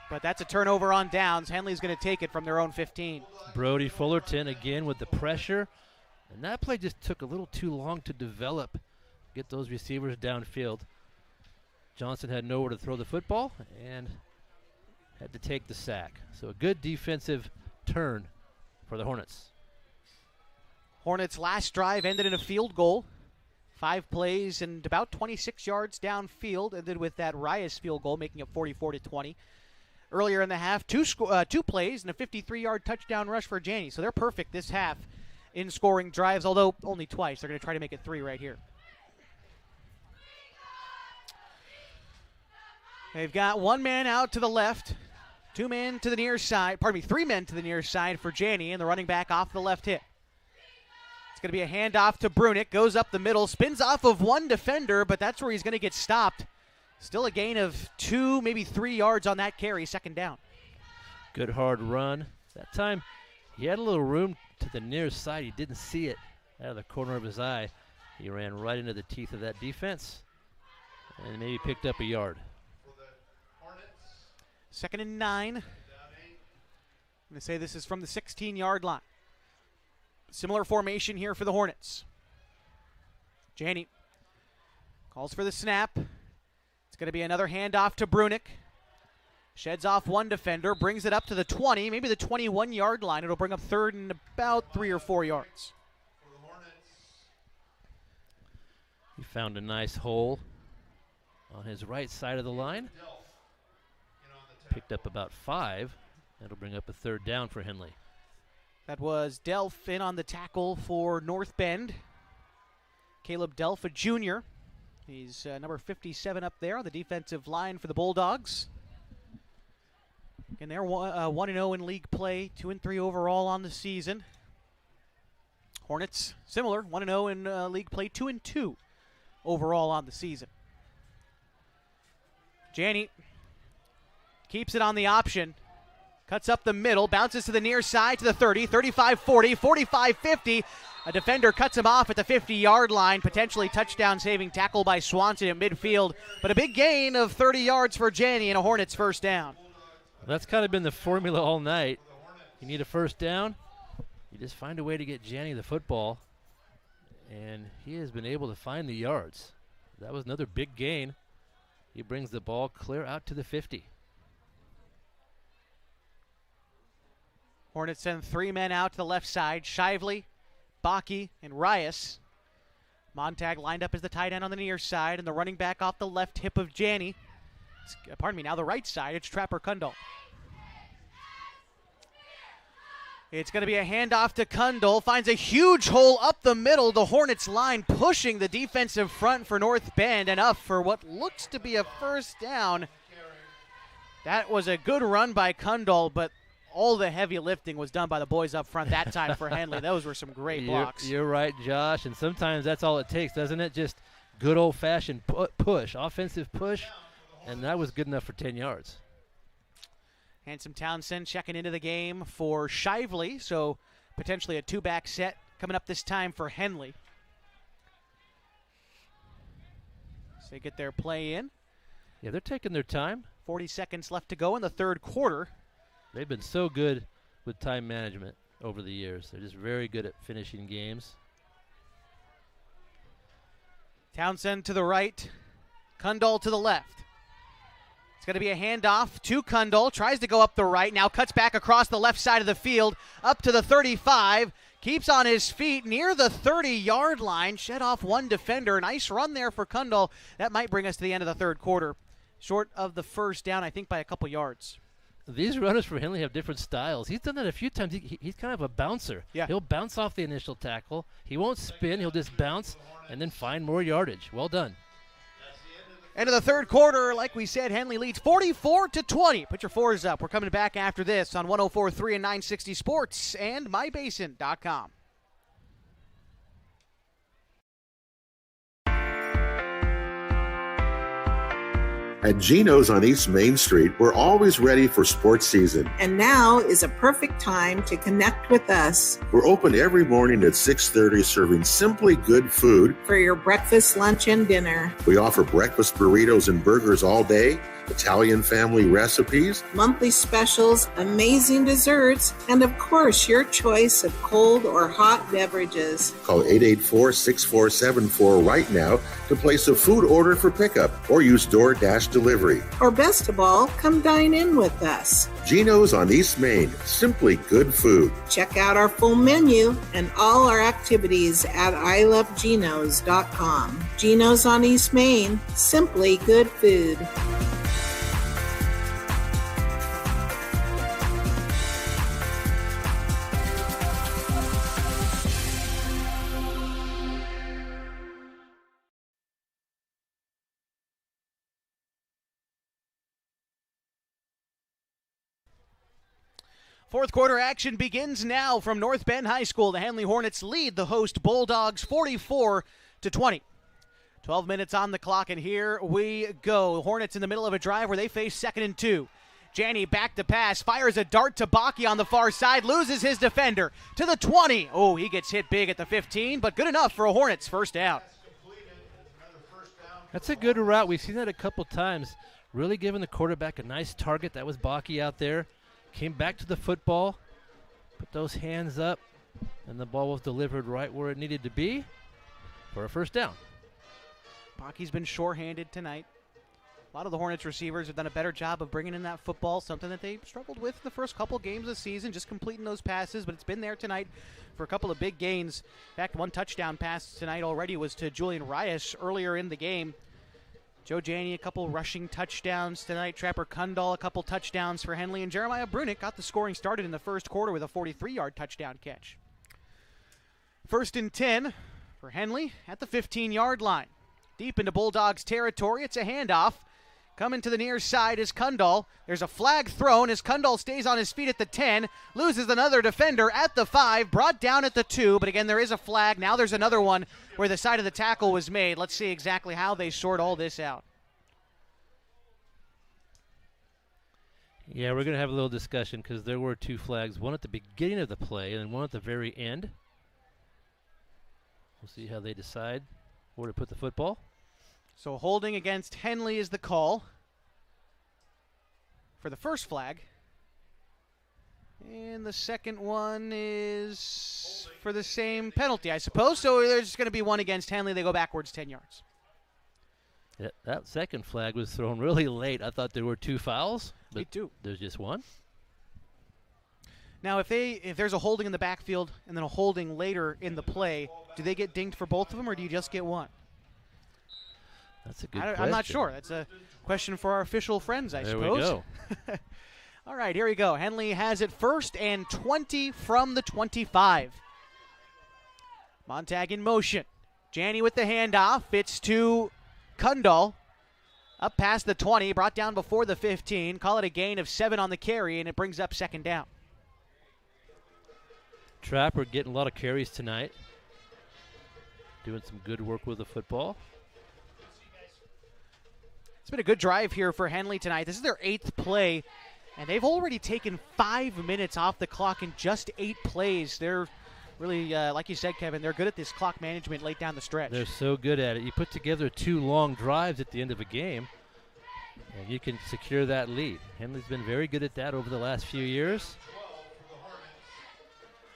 A: but that's a turnover on downs. Henley's going to take it from their own 15.
B: Brody Fullerton again with the pressure. And that play just took a little too long to develop, get those receivers downfield. Johnson had nowhere to throw the football and had to take the sack. So a good defensive turn for the Hornets.
A: Hornets' last drive ended in a field goal. 5 plays and about 26 yards downfield. Ended with that Reyes field goal, making it 44-20. Earlier in the half, 2 plays and a 53-yard touchdown rush for Janney. So they're perfect this half in scoring drives, although only twice. They're going to try to make it 3 right here. They've got 1 man out to the left. 2 men to the near side, 3 men to the near side for Janney, and the running back off the left hip. It's going to be a handoff to Brunick, goes up the middle, spins off of 1 defender, but that's where he's going to get stopped. Still a gain of 2, maybe 3 yards on that carry, 2nd down.
B: Good hard run. That time he had a little room to the near side. He didn't see it out of the corner of his eye. He ran right into the teeth of that defense and maybe picked up a yard.
A: 2nd and 9. I'm going to say this is from the 16-yard line. Similar formation here for the Hornets. Janney calls for the snap. It's going to be another handoff to Brunick. Sheds off 1 defender, brings it up to the 20, maybe the 21-yard line. It'll bring up 3rd and about 3 or 4 yards.
B: He found a nice hole on his right side of the line. Picked up about 5 That'll bring up a third down for Henley.
A: That was Delph in on the tackle for North Bend. Caleb Delph, a junior. He's number 57 up there on the defensive line for the Bulldogs. And they're 1-0 in league play, 2-3 overall on the season. Hornets, similar, 1-0 in league play, 2-2 overall on the season. Janney keeps it on the option. Cuts up the middle, bounces to the near side to the 30, 35-40, 45-50. A defender cuts him off at the 50-yard line, potentially touchdown-saving tackle by Swanson at midfield. But a big gain of 30 yards for Janney and a Hornets first down.
B: That's kind of been the formula all night. You need a first down, you just find a way to get Janney the football, and he has been able to find the yards. That was another big gain. He brings the ball clear out to the 50.
A: Hornets send 3 men out to the left side. Shively, Bakke, and Rias. Montag lined up as the tight end on the near side, and the running back off the left hip of Janney. Now the right side, it's Trapper Kundal. It's going to be a handoff to Kundal. Finds a huge hole up the middle. The Hornets line pushing the defensive front for North Bend. Enough for what looks to be a first down. That was a good run by Kundal, but all the heavy lifting was done by the boys up front that time for Henley. Those were some great blocks.
B: You're right, Josh, and sometimes that's all it takes, doesn't it? Just good old-fashioned push, offensive push, and that was good enough for 10 yards.
A: Handsome Townsend checking into the game for Shively, so potentially a 2-back set coming up this time for Henley. So they get their play in.
B: Yeah, they're taking their time.
A: 40 seconds left to go in the third quarter.
B: They've been so good with time management over the years. They're just very good at finishing games.
A: Townsend to the right, Kundal to the left. It's going to be a handoff to Kundal. Tries to go up the right. Now cuts back across the left side of the field. Up to the 35. Keeps on his feet near the 30-yard line. Shed off one defender. Nice run there for Kundal. That might bring us to the end of the third quarter. Short of the first down, I think, by a couple yards.
B: These runners for Henley have different styles. He's done that a few times. He's kind of a bouncer.
A: Yeah.
B: He'll bounce off the initial tackle. He won't spin. He'll just bounce and then find more yardage. Well done.
A: End of the third quarter, like we said, Henley leads 44-20. Put your fours up. We're coming back after this on 104.3 and 960 Sports and mybasin.com.
Q: At GINO'S on East Main Street, we're always ready for sports season.
R: And now is a perfect time to connect with us.
Q: We're open every morning at 6:30, serving simply good food.
R: For your breakfast, lunch, and dinner.
Q: We offer breakfast burritos and burgers all day, Italian family recipes,
R: monthly specials, amazing desserts, and of course, your choice of cold or hot beverages.
Q: Call 884-6474 right now to place a food order for pickup or use DoorDash delivery.
R: Or best of all, come dine in with us.
Q: GINO'S on East Main, simply good food.
R: Check out our full menu and all our activities at iloveginos.com. GINO'S on East Main, simply good food.
A: Fourth quarter action begins now from North Bend High School. The Henley Hornets lead the host Bulldogs 44-20. 12 minutes on the clock, and here we go. Hornets in the middle of a drive where they face 2nd and 2. Janney back to pass, fires a dart to Bakke on the far side, loses his defender to the 20. Oh, he gets hit big at the 15, but good enough for a Hornets first down.
B: That's a good route. We've seen that a couple times. Really giving the quarterback a nice target. That was Bakke out there. Came back to the football, put those hands up, and the ball was delivered right where it needed to be for a first down.
A: Bakke's been shorthanded tonight. A lot of the Hornets receivers have done a better job of bringing in that football, something that they struggled with the first couple games of the season, just completing those passes, but it's been there tonight for a couple of big gains. In fact, one touchdown pass tonight already was to Julian Rias earlier in the game. Joe Janney, a couple rushing touchdowns tonight. Trapper Kundal, a couple touchdowns for Henley. And Jeremiah Brunick got the scoring started in the first quarter with a 43-yard touchdown catch. 1st and 10 for Henley at the 15-yard line. Deep into Bulldogs territory. It's a handoff. Coming to the near side is Kundal. There's a flag thrown as Kundal stays on his feet at the 10. Loses another defender at the 5. Brought down at the 2. But again, there is a flag. Now there's another one where the side of the tackle was made. Let's see exactly how they sort all this out.
B: Yeah, we're going to have a little discussion because there were 2 flags. One at the beginning of the play and one at the very end. We'll see how they decide where to put the football.
A: So holding against Henley is the call for the first flag. And the second one is for the same penalty, I suppose. So there's going to be one against Henley. They go backwards 10 yards.
B: Yeah, that second flag was thrown really late. I thought there were 2 fouls. But
A: Me too.
B: There's just one.
A: Now, if there's a holding in the backfield and then a holding later in the play, do they get dinged for both of them, or do you just get one?
B: That's a good question.
A: I'm not sure. That's a question for our official friends, I suppose.
B: There we go.
A: All right, here we go. Henley has it 1st and 20 from the 25. Montag in motion. Janney with the handoff. It's to Kundal. Up past the 20, brought down before the 15. Call it a gain of 7 on the carry, and it brings up 2nd down.
B: Trapper getting a lot of carries tonight. Doing some good work with the football.
A: It's been a good drive here for Henley tonight. This is their 8th play, and they've already taken 5 minutes off the clock in just 8 plays. They're really, like you said, Kevin, they're good at this clock management late down the stretch.
B: They're so good at it. You put together 2 long drives at the end of a game, and you can secure that lead. Henley's been very good at that over the last few years.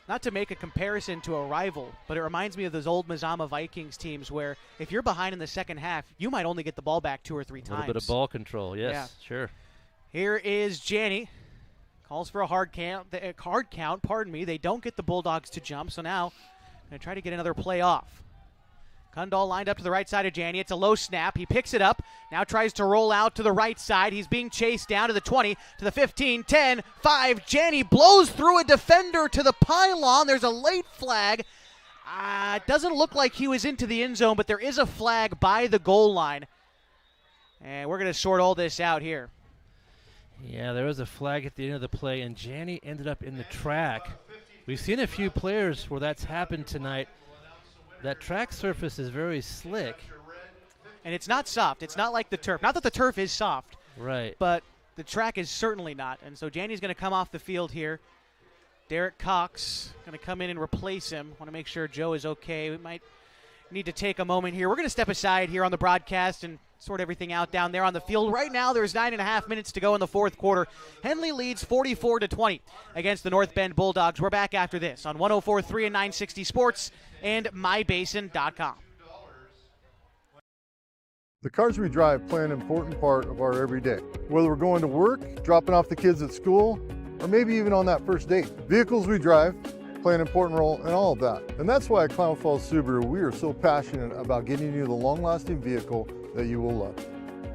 A: Not to make a comparison to a rival, but it reminds me of those old Mazama Vikings teams where if you're behind in the second half, you might only get the ball back 2 or 3 times.
B: A little bit of ball control, yes, yeah. Sure.
A: Here is Janney. Calls for a hard count. They don't get the Bulldogs to jump, so now going to try to get another play off. Kundal lined up to the right side of Janney. It's a low snap. He picks it up. Now tries to roll out to the right side. He's being chased down to the 20, to the 15, 10, 5. Janney blows through a defender to the pylon. There's a late flag. It doesn't look like he was into the end zone, but there is a flag by the goal line. And we're going to sort all this out here.
B: Yeah, there was a flag at the end of the play, and Janney ended up in the track. We've seen a few players where that's happened tonight. That track surface is very slick.
A: And it's not soft. It's not like the turf. Not that the turf is soft.
B: Right.
A: But the track is certainly not. And so Janney's going to come off the field here. Derek Cox going to come in and replace him. Want to make sure Joe is okay. We might need to take a moment here. We're going to step aside here on the broadcast and sort everything out down there on the field. Right now, there's 9.5 minutes to go in the 4th quarter. Henley leads 44-20 against the North Bend Bulldogs. We're back after this on 104.3 and 960 Sports and mybasin.com.
J: The cars we drive play an important part of our everyday. Whether we're going to work, dropping off the kids at school, or maybe even on that first date. Vehicles we drive play an important role in all of that. And that's why at Clown Falls Subaru, we are so passionate about getting you the long-lasting vehicle that you will love.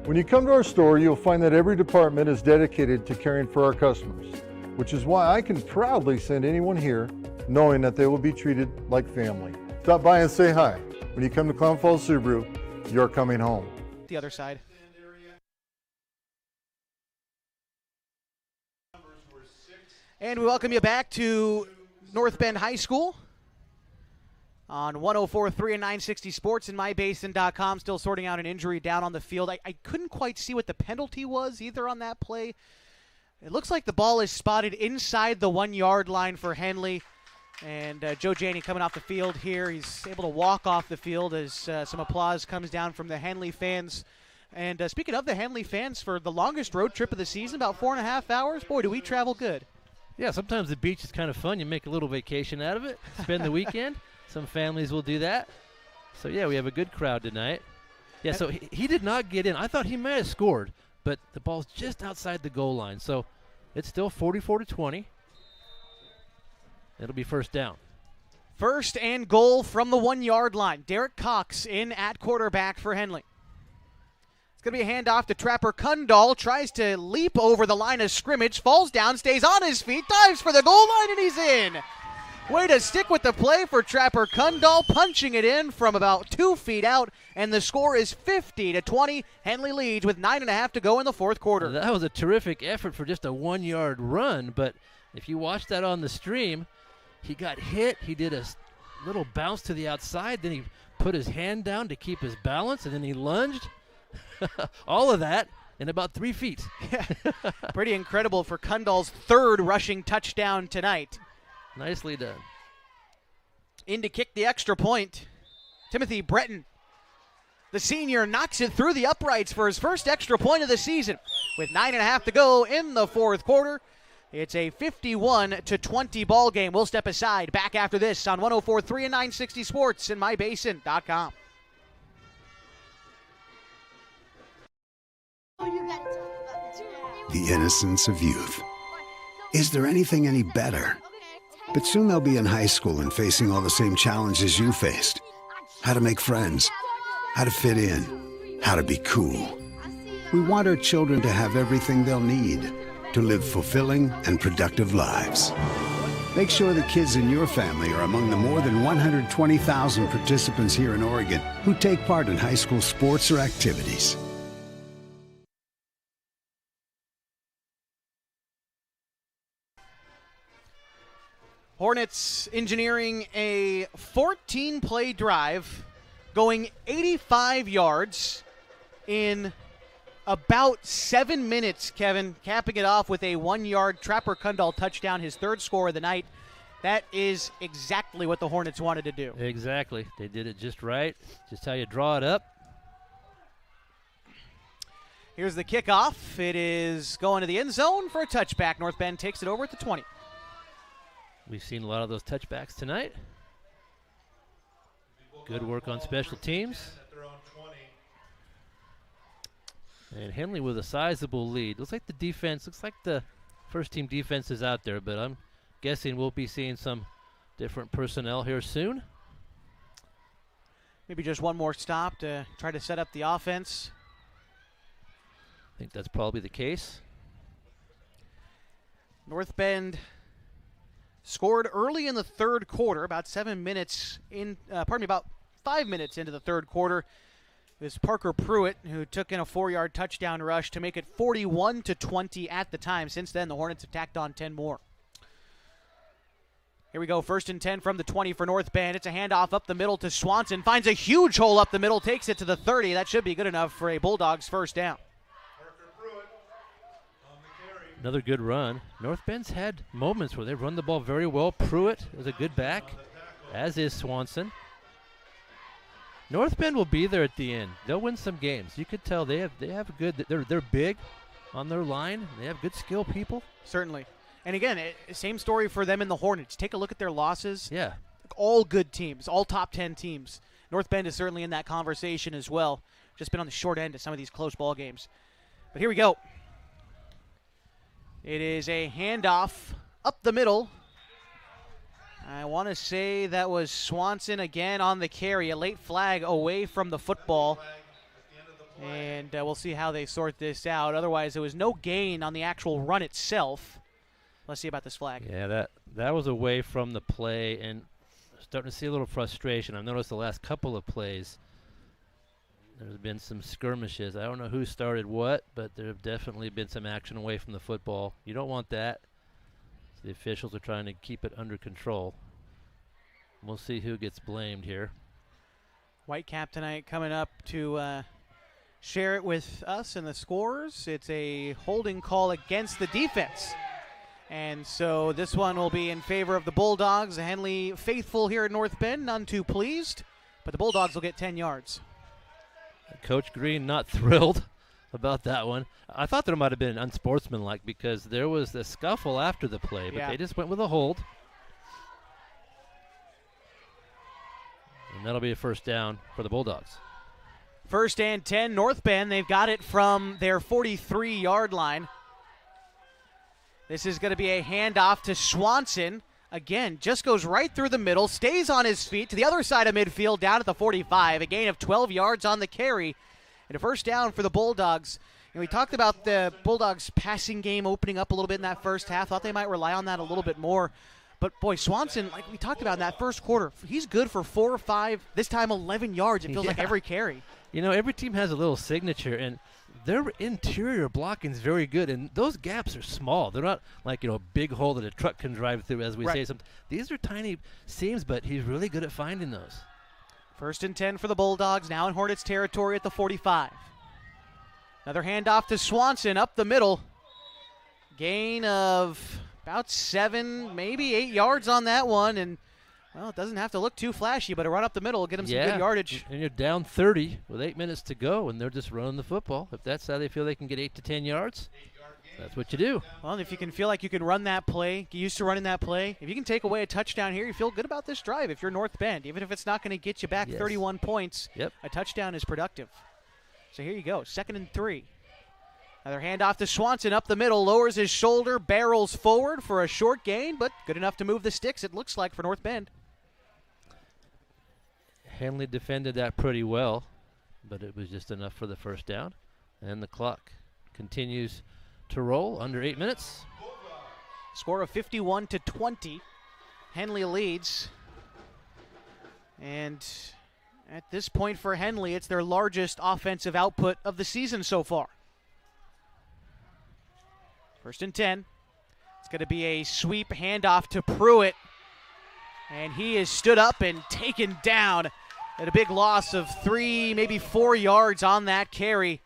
J: When you come to our store, you'll find that every department is dedicated to caring for our customers, which is why I can proudly send anyone here knowing that they will be treated like family. Stop by and say hi. When you come to Clown Falls Subaru, you're coming home.
A: The other side. And we welcome you back to North Bend High School on 104.3 and 960 Sports and mybasin.com. Still sorting out an injury down on the field. I couldn't quite see what the penalty was either on that play. It looks like the ball is spotted inside the 1-yard line for Henley. And Joe Janney coming off the field here. He's able to walk off the field as some applause comes down from the Henley fans. And speaking of the Henley fans, for the longest road trip of the season, about 4.5 hours, boy, do we travel good.
B: Yeah, sometimes the beach is kind of fun. You make a little vacation out of it, spend the weekend. Some families will do that. So, yeah, we have a good crowd tonight. Yeah, so he did not get in. I thought he might have scored, but the ball's just outside the goal line. So it's still 44-20. It'll be first down.
A: First and goal from the 1-yard line. Derek Cox in at quarterback for Henley. It's going to be a handoff to Trapper Kundal. Tries to leap over the line of scrimmage. Falls down, stays on his feet, dives for the goal line, and he's in. Way to stick with the play for Trapper Kundal, punching it in from about 2 feet out, and the score is 50-20. Henley leads with 9.5 to go in the fourth quarter.
B: That was a terrific effort for just a 1-yard run, but if you watch that on the stream, he got hit. He did a little bounce to the outside, then he put his hand down to keep his balance, and then he lunged. All of that in about 3 feet.
A: Yeah. Pretty incredible for Kundal's third rushing touchdown tonight.
B: Nicely done.
A: In to kick the extra point, Timothy Breton. The senior knocks it through the uprights for his first extra point of the season. With 9.5 to go in the fourth quarter, it's a 51-20 ball game. We'll step aside. Back after this on 104.3 and 960 Sports and mybasin.com.
H: The innocence of youth. Is there anything any better? But soon they'll be in high school and facing all the same challenges you faced. How to make friends, how to fit in, how to be cool. We want our children to have everything they'll need to live fulfilling and productive lives. Make sure the kids in your family are among the more than 120,000 participants here in Oregon who take part in high school sports or activities.
A: Hornets engineering a 14-play drive, going 85 yards in about 7 minutes, Kevin, capping it off with a 1-yard Trapper Kundal touchdown, his third score of the night. That is exactly what the Hornets wanted to do.
B: Exactly. They did it just right, just how you draw it up.
A: Here's the kickoff. It is going to the end zone for a touchback. North Bend takes it over at the 20.
B: We've seen a lot of those touchbacks tonight. Good work on special teams. And Henley with a sizable lead. Looks like the first team defense is out there, but I'm guessing we'll be seeing some different personnel here soon.
A: Maybe just one more stop to try to set up the offense.
B: I think that's probably the case.
A: North Bend scored early in the third quarter, about 7 minutes in, about 5 minutes into the third quarter. It was Parker Pruitt who took in a 4-yard touchdown rush to make it 41-20 at the time. Since then, the Hornets have tacked on 10 more. Here we go, 1st and 10 from the 20 for North Bend. It's a handoff up the middle to Swanson. Finds a huge hole up the middle, takes it to the 30. That should be good enough for a Bulldogs first down.
B: Another good run. North Bend's had moments where they've run the ball very well. Pruitt is a good back, as is Swanson. North Bend will be there at the end. They'll win some games. You could tell they have a good. They're big on their line. They have good skill people.
A: Certainly. And again, same story for them in the Hornets. Take a look at their losses.
B: Yeah.
A: All good teams, all top 10 teams. North Bend is certainly in that conversation as well. Just been on the short end of some of these close ball games. But here we go. It is a handoff up the middle. I want to say that was Swanson again on the carry. A late flag away from the football. And we'll see how they sort this out. Otherwise, there was no gain on the actual run itself. Let's see about this flag.
B: Yeah, that was away from the play, and starting to see a little frustration. I've noticed the last couple of plays, there's been some skirmishes. I don't know who started what, but there have definitely been some action away from the football. You don't want that. So the officials are trying to keep it under control. We'll see who gets blamed here.
A: Whitecap tonight coming up to share it with us and the scores. It's a holding call against the defense. And so this one will be in favor of the Bulldogs. The Henley faithful here at North Bend, none too pleased. But the Bulldogs will get 10 yards.
B: Coach Green not thrilled about that one. I thought there might have been unsportsmanlike because there was a scuffle after the play, but they just went with a hold. And that'll be a first down for the Bulldogs.
A: 1st and 10, North Bend. They've got it from their 43-yard line. This is going to be a handoff to Swanson. Again, just goes right through the middle, stays on his feet to the other side of midfield down at the 45. A gain of 12 yards on the carry. And a first down for the Bulldogs. We talked about the Bulldogs' passing game opening up a little bit in that first half. Thought they might rely on that a little bit more. But, boy, Swanson, like we talked about in that first quarter, he's good for 4 or 5, this time 11 yards. It feels like every carry.
B: Every team has a little signature, and their interior blocking is very good, and those gaps are small. They're not like, a big hole that a truck can drive through, as we say. These are tiny seams, but he's really good at finding those.
A: 1st and 10 for the Bulldogs, now in Hornets territory at the 45. Another handoff to Swanson up the middle. Gain of about 7, maybe 8 yards on that one, and well, it doesn't have to look too flashy, but a run up the middle will get them some good yardage.
B: And you're down 30 with 8 minutes to go, and they're just running the football. If that's how they feel they can get 8 to 10 yards, that's what you do.
A: Well, if you can feel like you can run that play, get used to running that play, if you can take away a touchdown here, you feel good about this drive if you're North Bend. Even if it's not going to get you back 31 points, a touchdown is productive. So here you go, 2nd and 3. Another handoff to Swanson up the middle, lowers his shoulder, barrels forward for a short gain, but good enough to move the sticks, it looks like, for North Bend.
B: Henley defended that pretty well, but it was just enough for the first down. And the clock continues to roll under 8 minutes.
A: Score of 51-20. Henley leads. And at this point for Henley, it's their largest offensive output of the season so far. 1st and 10. It's going to be a sweep handoff to Pruitt. And he is stood up and taken down at a big loss of 3, maybe 4 yards on that carry.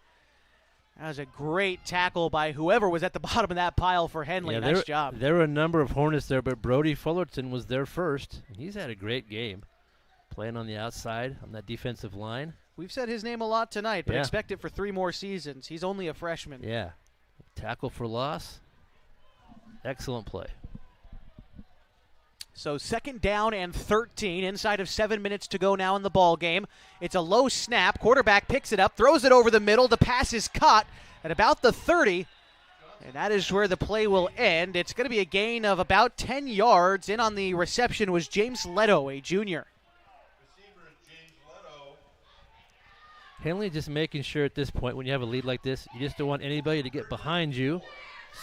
A: That was a great tackle by whoever was at the bottom of that pile for Henley. Nice job.
B: There were a number of Hornets there, but Brody Fullerton was there first. He's had a great game playing on the outside on that defensive line.
A: We've said his name a lot tonight, but expect it for 3 more seasons. He's only a freshman.
B: Yeah. Tackle for loss. Excellent play.
A: So 2nd down and 13, inside of 7 minutes to go now in the ball game. It's a low snap. Quarterback picks it up, throws it over the middle. The pass is caught at about the 30, and that is where the play will end. It's going to be a gain of about 10 yards. In on the reception was James Leto, a junior.
B: Henley just making sure at this point, when you have a lead like this, you just don't want anybody to get behind you.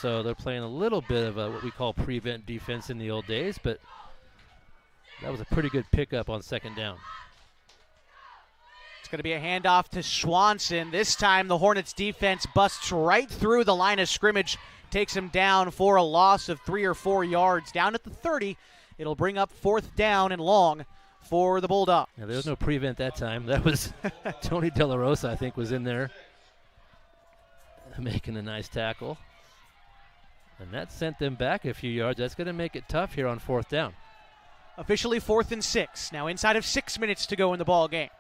B: So they're playing a little bit of what we call prevent defense in the old days, but that was a pretty good pickup on 2nd down.
A: It's going to be a handoff to Swanson. This time the Hornets defense busts right through the line of scrimmage, takes him down for a loss of 3 or 4 yards. Down at the 30, it'll bring up 4th down and long for the Bulldogs.
B: Yeah, there was no prevent that time. That was Tony De La Rosa, I think, was in there making a nice tackle. And that sent them back a few yards. That's going to make it tough here on 4th down.
A: Officially 4th and 6. Now inside of 6 minutes to go in the ball game.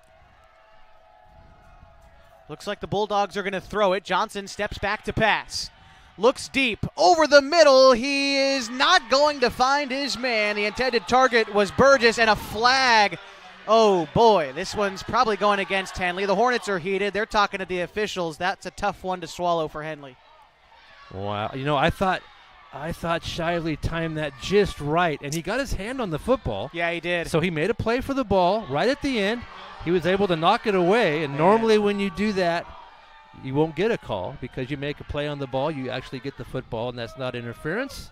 A: Looks like the Bulldogs are going to throw it. Johnson steps back to pass. Looks deep. Over the middle. He is not going to find his man. The intended target was Burgess, and a flag. Oh, boy. This one's probably going against Henley. The Hornets are heated. They're talking to the officials. That's a tough one to swallow for Henley.
B: Wow. I thought Shively timed that just right, and he got his hand on the football.
A: Yeah, he did.
B: So he made a play for the ball right at the end. He was able to knock it away, and normally when you do that, you won't get a call because you make a play on the ball. You actually get the football, and that's not interference.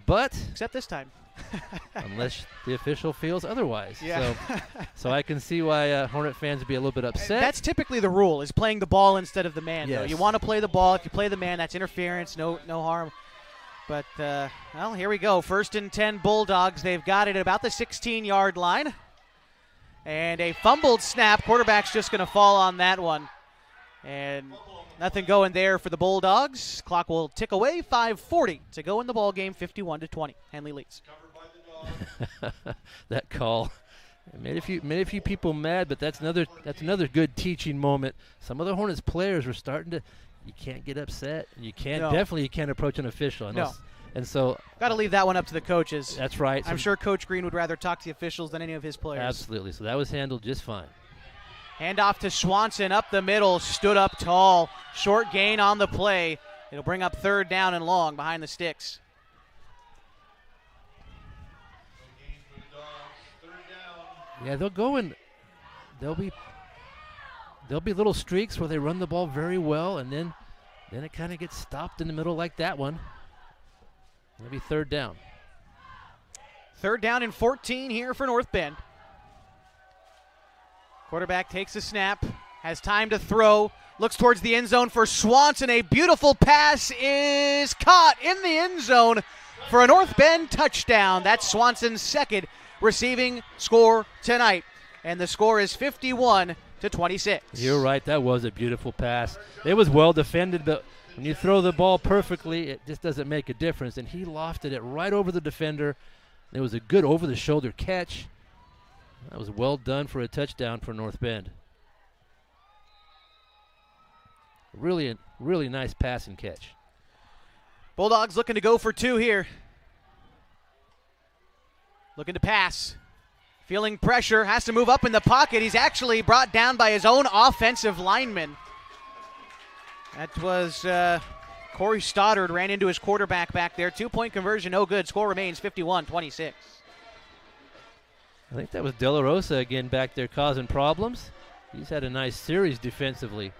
B: But
A: except this time.
B: Unless the official feels otherwise.
A: Yeah.
B: So I can see why Hornet fans would be a little bit upset.
A: That's typically the rule, is playing the ball instead of the man.
B: Yes.
A: Though. You want to play the ball. If you play the man, that's interference, no harm. But, well, here we go. 1st and 10 Bulldogs. They've got it at about the 16-yard line. And a fumbled snap. Quarterback's just going to fall on that one. And nothing going there for the Bulldogs. Clock will tick away. 5:40 to go in the ball game. 51-20. Henley leads.
B: That call made a few people mad, but that's another good teaching moment. Some of the Hornets players were starting to. You can't get upset. You can't definitely you can't approach an official.
A: No.
B: And so
A: got to leave that one up to the coaches.
B: That's right.
A: I'm sure Coach Green would rather talk to the officials than any of his players.
B: Absolutely. So that was handled just fine.
A: Handoff to Swanson up the middle, stood up tall. Short gain on the play. It'll bring up 3rd down and long behind the sticks.
B: Yeah, they'll there'll be little streaks where they run the ball very well, and then it kind of gets stopped in the middle like that one. It'll be third down.
A: Third down and 14 here for North Bend. Quarterback takes a snap, has time to throw, looks towards the end zone for Swanson. A beautiful pass is caught in the end zone for a North Bend touchdown. That's Swanson's second receiving score tonight. And the score is 51-26.
B: You're right. That was a beautiful pass. It was well defended, but when you throw the ball perfectly, it just doesn't make a difference. And he lofted it right over the defender. It was a good over-the-shoulder catch. That was well done for a touchdown for North Bend. Really nice pass and catch.
A: Bulldogs looking to go for two here. Looking to pass. Feeling pressure, has to move up in the pocket. He's actually brought down by his own offensive lineman. That was Corey Stoddard, ran into his quarterback back there. 2-point conversion, no good. Score remains 51-26.
B: I think that was De La Rosa again back there causing problems. He's had a nice series defensively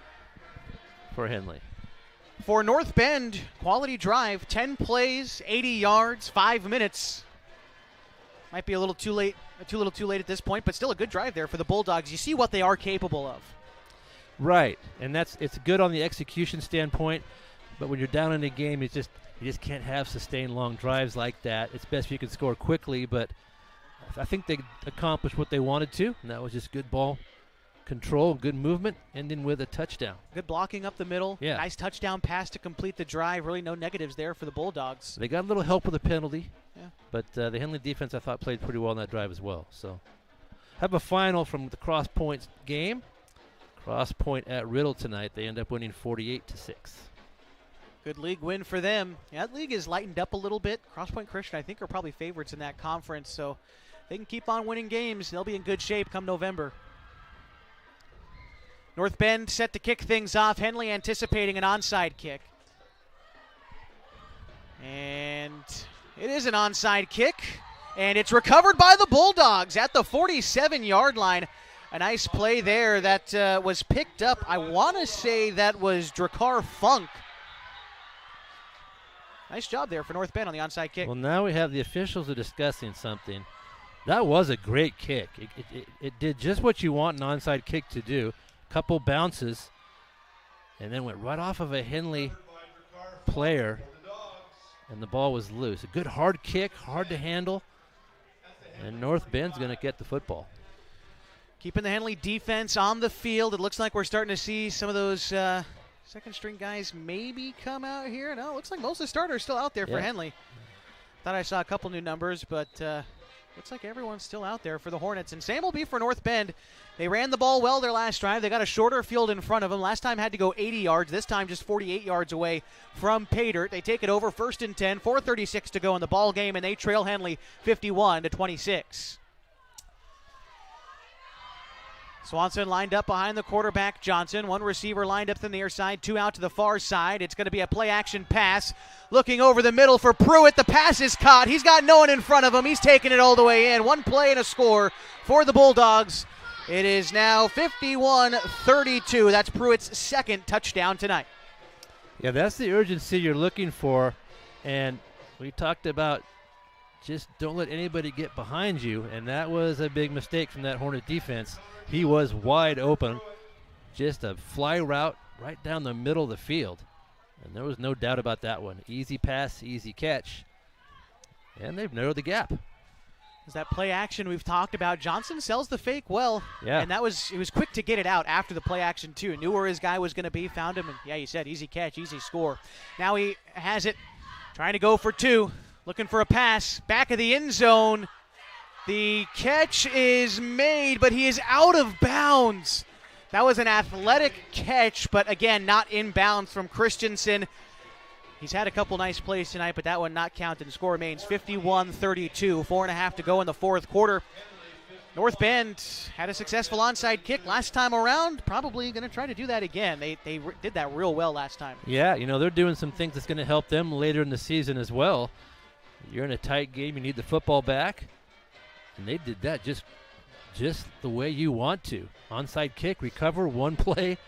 B: for Henley.
A: For North Bend, quality drive, 10 plays, 80 yards, 5 minutes. Might be a little too late at this point, but still a good drive there for the Bulldogs. You see what they are capable of.
B: Right, and it's good on the execution standpoint, but when you're down in a game, you just can't have sustained long drives like that. It's best if you can score quickly, but I think they accomplished what they wanted to, and that was just good ball control, good movement, ending with a touchdown.
A: Good blocking up the middle.
B: Yeah.
A: Nice touchdown pass to complete the drive. Really no negatives there for the Bulldogs.
B: They got a little help with a penalty,
A: yeah.
B: But the Henley defense, I thought, played pretty well on that drive as well. So have a final from the Cross Points game. Cross Point at Riddle tonight. They end up winning 48-6.
A: Good league win for them. Yeah, that league is lightened up a little bit. Cross Point Christian, I think, are probably favorites in that conference. So they can keep on winning games. They'll be in good shape come November. North Bend set to kick things off. Henley anticipating an onside kick. And it is an onside kick. And it's recovered by the Bulldogs at the 47-yard line. A nice play there that was picked up. I want to say that was Drakkar Funk. Nice job there for North Bend on the onside kick.
B: Well, now we have the officials are discussing something. That was a great kick. It did just what you want an onside kick to do. Couple bounces, and then went right off of a Henley player, and the ball was loose. A good hard kick, hard to handle, and North Bend's going to get the football.
A: Keeping the Henley defense on the field. It looks like we're starting to see some of those second-string guys maybe come out here. No, it looks like most of the starters are still out there for Henley. Thought I saw a couple new numbers, but looks like everyone's still out there for the Hornets. And same will be for North Bend. They ran the ball well their last drive. They got a shorter field in front of them. Last time had to go 80 yards. This time just 48 yards away from Pater. They take it over 1st and 10. 4:36 to go in the ball game, and they trail Henley 51-26. Swanson lined up behind the quarterback, Johnson. One receiver lined up to the near side, two out to the far side. It's going to be a play-action pass. Looking over the middle for Pruitt. The pass is caught. He's got no one in front of him. He's taking it all the way in. One play and a score for the Bulldogs. It is now 51-32. That's Pruitt's second touchdown tonight.
B: Yeah, that's the urgency you're looking for. And we talked about just don't let anybody get behind you, and that was a big mistake from that Hornet defense. He was wide open, just a fly route right down the middle of the field, and there was no doubt about that one. Easy pass, easy catch, and they've narrowed the gap.
A: Is that play action we've talked about? Johnson sells the fake well,
B: yeah,
A: and he was quick to get it out after the play action too. Knew where his guy was going to be, found him, and yeah, he said easy catch, easy score. Now he has it, trying to go for two, looking for a pass, back of the end zone. The catch is made, but he is out of bounds. That was an athletic catch, but again, not in bounds from Christensen. He's had a couple nice plays tonight, but that one not counted. The score remains 51-32, 4.5 to go in the fourth quarter. North Bend had a successful onside kick last time around. Probably going to try to do that again. They did that real well last time.
B: Yeah, they're doing some things that's going to help them later in the season as well. You're in a tight game. You need the football back. And they did that just just the way you want to. Onside kick, recover, one play,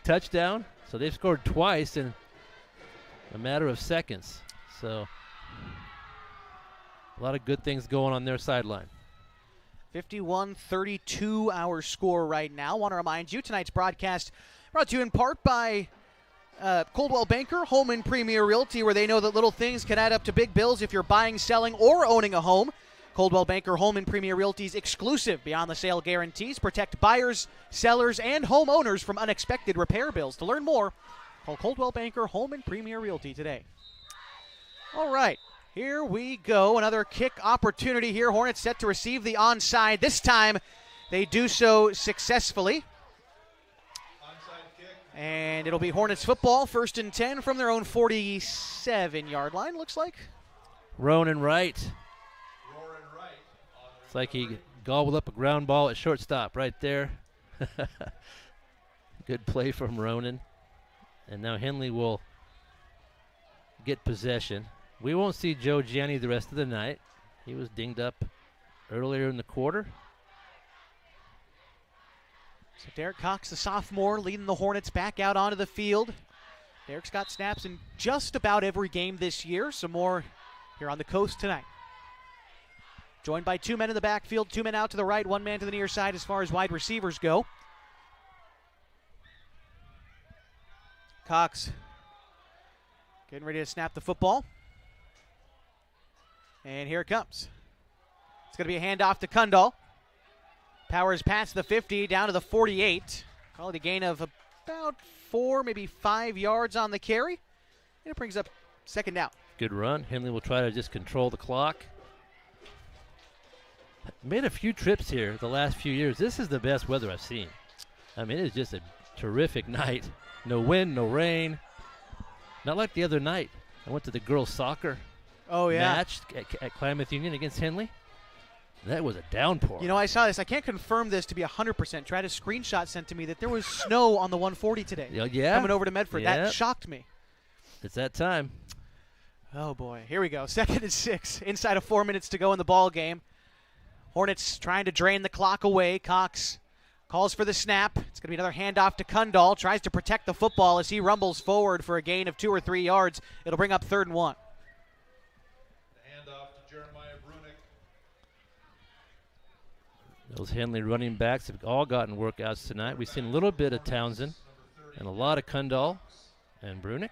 B: touchdown. So they've scored twice in a matter of seconds. So a lot of good things going on their sideline.
A: 51-32 our score right now. Want to remind you, tonight's broadcast brought to you in part by Coldwell Banker, Home and Premier Realty, where they know that little things can add up to big bills if you're buying, selling, or owning a home. Coldwell Banker Home and Premier Realty's exclusive beyond the sale guarantees protect buyers, sellers, and homeowners from unexpected repair bills. To learn more, call Coldwell Banker Home and Premier Realty today. All right, here we go. Another kick opportunity here. Hornets set to receive the onside. This time they do so successfully. And it'll be Hornets football, 1st and 10 from their own 47-yard line, looks like.
B: Ronan Wright. It's like he gobbled up a ground ball at shortstop right there. Good play from Ronan. And now Henley will get possession. We won't see Joe Gianni the rest of the night. He was dinged up earlier in the quarter.
A: So Derek Cox, the sophomore, leading the Hornets back out onto the field. Derek's got snaps in just about every game this year. Some more here on the coast tonight. Joined by 2 men in the backfield, 2 men out to the right, 1 man to the near side as far as wide receivers go. Cox getting ready to snap the football. And here it comes. It's going to be a handoff to Kundal. Powers past the 50, down to the 48. Call it a gain of about 4, maybe 5 yards on the carry. And it brings up 2nd down.
B: Good run. Henley will try to just control the clock. Made a few trips here the last few years. This is the best weather I've seen. I mean, it's just a terrific night. No wind, no rain. Not like the other night. I went to the girls' soccer match at Klamath Union against Henley. That was a downpour.
A: You know, I saw this. I can't confirm this to be 100%. Tried a screenshot sent to me that there was snow on the 140 today.
B: Yeah.
A: Coming over to Medford.
B: Yeah.
A: That shocked me.
B: It's that time.
A: Oh, boy. Here we go. 2nd and 6. Inside of 4 minutes to go in the ball game. Hornets trying to drain the clock away. Cox calls for the snap. It's going to be another handoff to Kundal. Tries to protect the football as he rumbles forward for a gain of 2 or 3 yards. It'll bring up 3rd and 1.
B: Those Henley running backs have all gotten workouts tonight. We've seen a little bit of Townsend and a lot of Kundal and Brunick.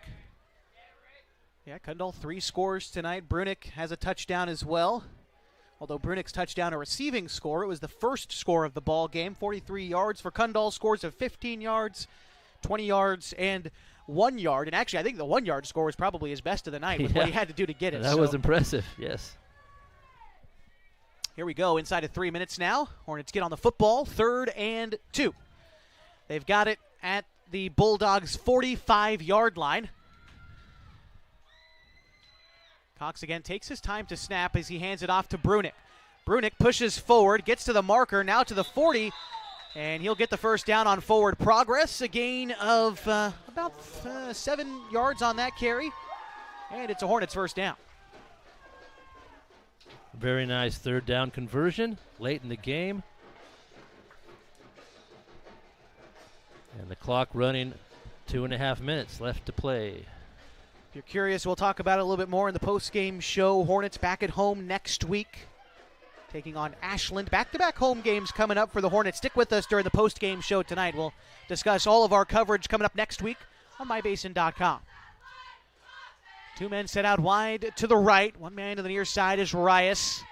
A: Yeah, Kundal 3 scores tonight. Brunick has a touchdown as well. Although Brunick's touchdown a receiving score, it was the first score of the ball game. 43 yards for Kundal, scores of 15 yards, 20 yards, and 1 yard. And actually, I think the 1 yard score was probably his best of the night with what he had to do to get it.
B: That was impressive, yes.
A: Here we go, inside of 3 minutes now. Hornets get on the football, 3rd and 2. They've got it at the Bulldogs' 45-yard line. Cox again takes his time to snap as he hands it off to Brunick. Brunick pushes forward, gets to the marker, now to the 40, and he'll get the 1st down on forward progress. A gain of about 7 yards on that carry, and it's a Hornets 1st down.
B: Very nice 3rd down conversion late in the game. And the clock running, 2.5 minutes left to play.
A: If you're curious, we'll talk about it a little bit more in the post-game show. Hornets back at home next week, taking on Ashland. Back-to-back home games coming up for the Hornets. Stick with us during the post-game show tonight. We'll discuss all of our coverage coming up next week on mybasin.com. 2 men set out wide to the right. 1 man to the near side is Rias.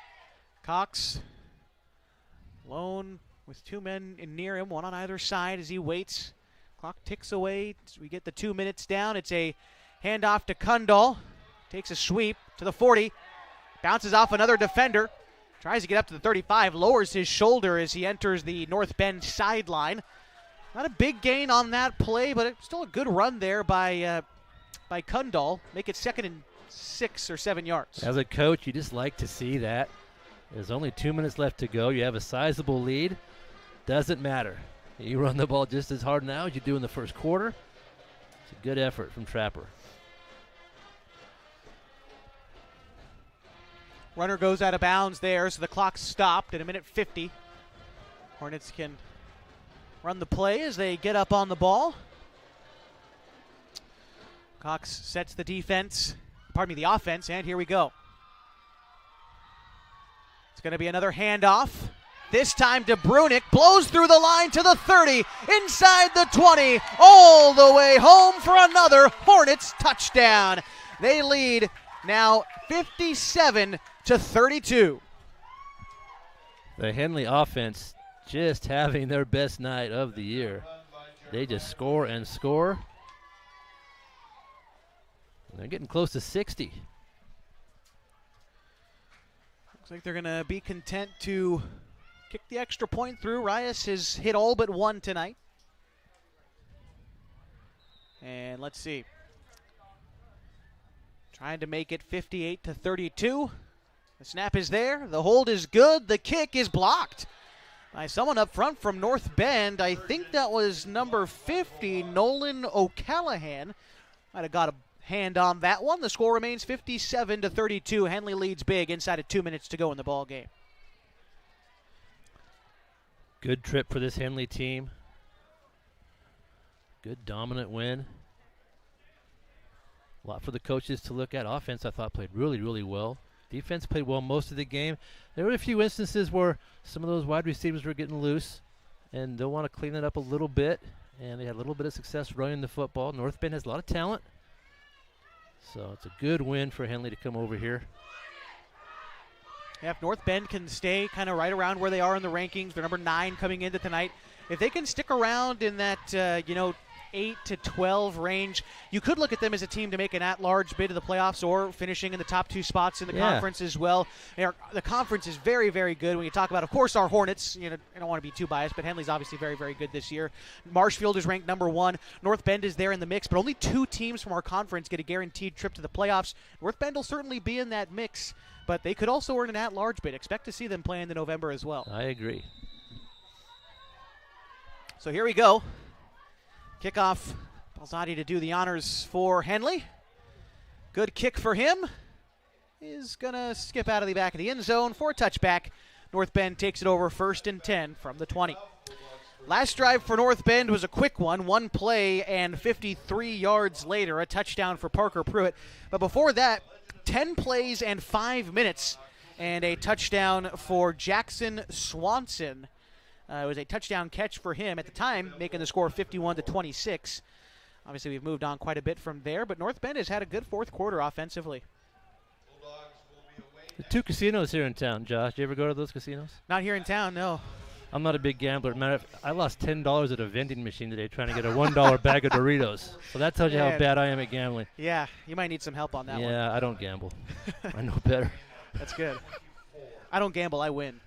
A: Cox alone with 2 men near him, 1 on either side as he waits. Clock ticks away. We get the 2 minutes down. It's a handoff to Kundal. Takes a sweep to the 40. Bounces off another defender. Tries to get up to the 35. Lowers his shoulder as he enters the North Bend sideline. Not a big gain on that play, but it's still a good run there by Kundal. Make it 2nd and 6 or 7 yards.
B: As a coach, you just like to see that. There's only 2 minutes left to go. You have a sizable lead. Doesn't matter. You run the ball just as hard now as you do in the first quarter. It's a good effort from Trapper.
A: Runner goes out of bounds there, so the clock stopped at 1:50. Hornets can run the play as they get up on the ball. Cox sets the the offense, and here we go. It's going to be another handoff. This time to Brunick, blows through the line to the 30, inside the 20, all the way home for another Hornets touchdown. They lead now 57-32.
B: The Henley offense just having their best night of the year. They just score and score. And they're getting close to 60.
A: Looks like they're going to be content to kick the extra point through. Rias has hit all but one tonight. And let's see. Trying to make it 58-32. The snap is there. The hold is good. The kick is blocked by someone up front from North Bend. I think that was number 50, Nolan O'Callahan. Might have got a hand on that one. The score remains 57-32. Henley leads big inside of 2 minutes to go in the ball game.
B: Good trip for this Henley team. Good dominant win. A lot for the coaches to look at. Offense, I thought, played really, really well. Defense played well most of the game. There were a few instances where some of those wide receivers were getting loose, and they'll want to clean it up a little bit. And they had a little bit of success running the football. North Bend has a lot of talent. So it's a good win for Henley to come over here.
A: Yeah, if North Bend can stay kind of right around where they are in the rankings, they're number 9 coming into tonight. If they can stick around in that, 8 to 12 range, you could look at them as a team to make an at-large bid of the playoffs or finishing in the top 2 spots in the conference as well. The conference is very, very good. When you talk about, of course, our Hornets, I don't want to be too biased, but Henley's obviously very, very good this year. Marshfield is ranked number 1. North Bend is there in the mix, but only 2 teams from our conference get a guaranteed trip to the playoffs. North Bend will certainly be in that mix, but they could also earn an at-large bid. Expect to see them play in the November as well.
B: I agree.
A: So here we go. Kickoff, Balzati to do the honors for Henley. Good kick for him. Is going to skip out of the back of the end zone for a touchback. North Bend takes it over 1st and 10 from the 20. Last drive for North Bend was a quick one. 1 play and 53 yards later, a touchdown for Parker Pruitt. But before that, 10 plays and 5 minutes and a touchdown for Jackson Swanson. It was a touchdown catch for him at the time, making the score 51-26. Obviously, we've moved on quite a bit from there, but North Bend has had a good 4th quarter offensively.
B: The 2 casinos here in town, Josh. Do you ever go to those casinos?
A: Not here in town, no.
B: I'm not a big gambler. Matter of fact, I lost $10 at a vending machine today trying to get a $1 bag of Doritos. So that tells you how bad I am at gambling.
A: Yeah, you might need some help on that one.
B: Yeah, I don't gamble. I know better.
A: That's good. I don't gamble, I win.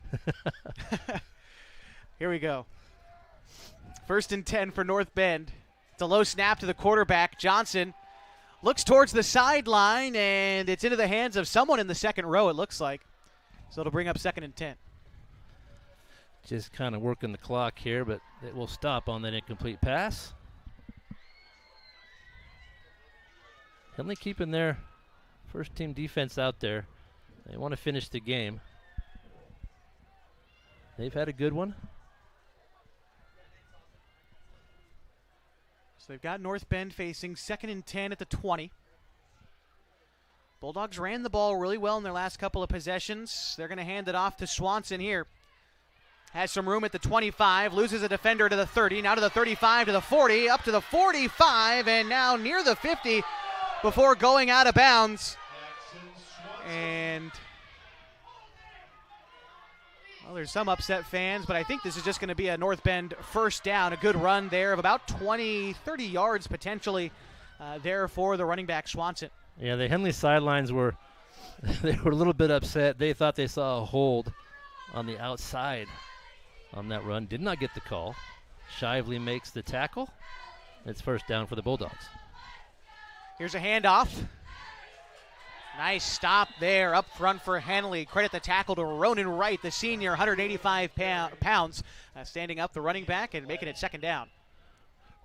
A: Here we go. 1st and 10 for North Bend. It's a low snap to the quarterback. Johnson looks towards the sideline, and it's into the hands of someone in the second row, it looks like. So it'll bring up 2nd and 10.
B: Just kind of working the clock here, but it will stop on that incomplete pass. Henley keeping their first-team defense out there. They want to finish the game. They've had a good one.
A: So they've got North Bend facing 2nd and 10 at the 20. Bulldogs ran the ball really well in their last couple of possessions. They're going to hand it off to Swanson here. Has some room at the 25, loses a defender to the 30, now to the 35, to the 40, up to the 45, and now near the 50 before going out of bounds. And well, there's some upset fans, but I think this is just going to be a North Bend first down. A good run there of about 20, 30 yards potentially there for the running back Swanson.
B: Yeah, the Henley sidelines were they were a little bit upset. They thought they saw a hold on the outside on that run. Did not get the call. Shively makes the tackle. It's first down for the Bulldogs.
A: Here's a handoff. Nice stop there up front for Henley. Credit the tackle to Ronan Wright, the senior, 185 pounds, standing up the running back and making it 2nd down.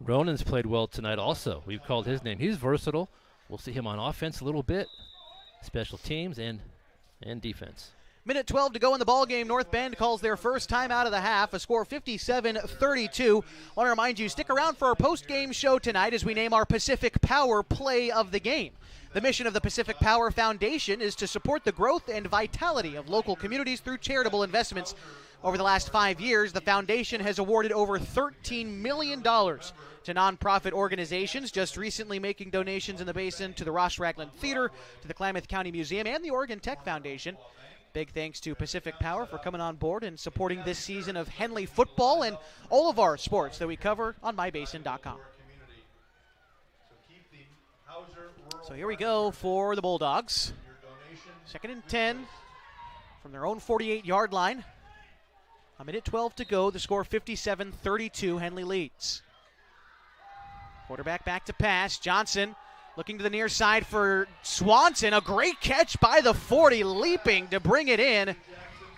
B: Ronan's played well tonight also. We've called his name. He's versatile. We'll see him on offense a little bit, special teams and defense.
A: Minute 12 to go in the ball game. North Bend calls their first time out of the half, a score 57-32. Want to remind you, stick around for our post-game show tonight as we name our Pacific Power Play of the Game. The mission of the Pacific Power Foundation is to support the growth and vitality of local communities through charitable investments. Over the last 5 years, the foundation has awarded over $13 million to nonprofit organizations, just recently making donations in the basin to the Ross Ragland Theater, to the Klamath County Museum, and the Oregon Tech Foundation. Big thanks to Pacific Power for coming on board and supporting this season of Henley football and all of our sports that we cover on mybasin.com. So here we go for the Bulldogs. 2nd and 10 from their own 48-yard line. A minute 12 to go. The score 57-32. Henley leads. Quarterback back to pass. Johnson looking to the near side for Swanson. A great catch by the 40, leaping to bring it in.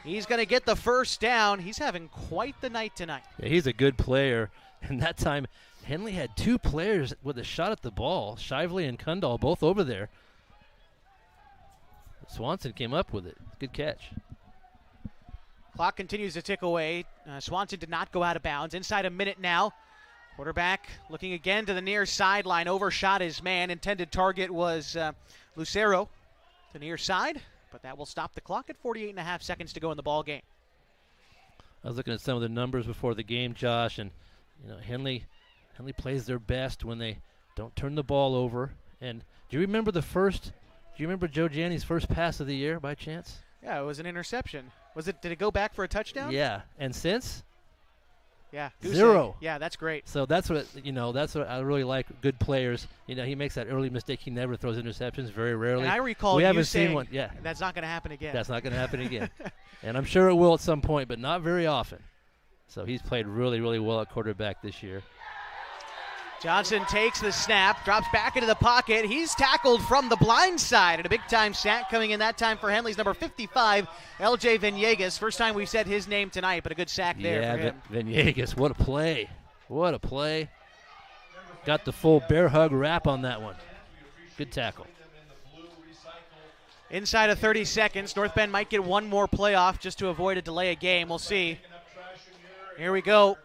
A: He's going to get the first down. He's having quite the night tonight.
B: Yeah, he's a good player. And that time, Henley had 2 players with a shot at the ball. Shively and Kundal both over there. Swanson came up with it. Good catch.
A: Clock continues to tick away. Swanson did not go out of bounds. Inside a minute now. Quarterback looking again to the near sideline, overshot his man. Intended target was Lucero, the near side, but that will stop the clock at 48.5 seconds to go in the ball game.
B: I was looking at some of the numbers before the game, Josh, and Henley plays their best when they don't turn the ball over. And do you remember Joe Janney's first pass of the year by chance?
A: Yeah, it was an interception. Did it go back for a touchdown?
B: Yeah, and since?
A: Yeah,
B: 0.
A: Yeah, that's great.
B: So that's what I really like. Good players. He makes that early mistake. He never throws interceptions, very rarely.
A: And I recall
B: we
A: you
B: haven't
A: saying
B: seen one. Yeah,
A: that's not going to happen again.
B: That's not going to happen again. And I'm sure it will at some point, but not very often. So he's played really, really well at quarterback this year.
A: Johnson takes the snap, drops back into the pocket. He's tackled from the blind side, and a big-time sack coming in that time for Henley's number 55, L.J. Venegas. First time we've said his name tonight, but a good sack there for him.
B: Venegas, what a play. What a play. Got the full bear hug wrap on that one. Good tackle.
A: Inside of 30 seconds, North Bend might get one more playoff just to avoid a delay of game. We'll see. Here we go.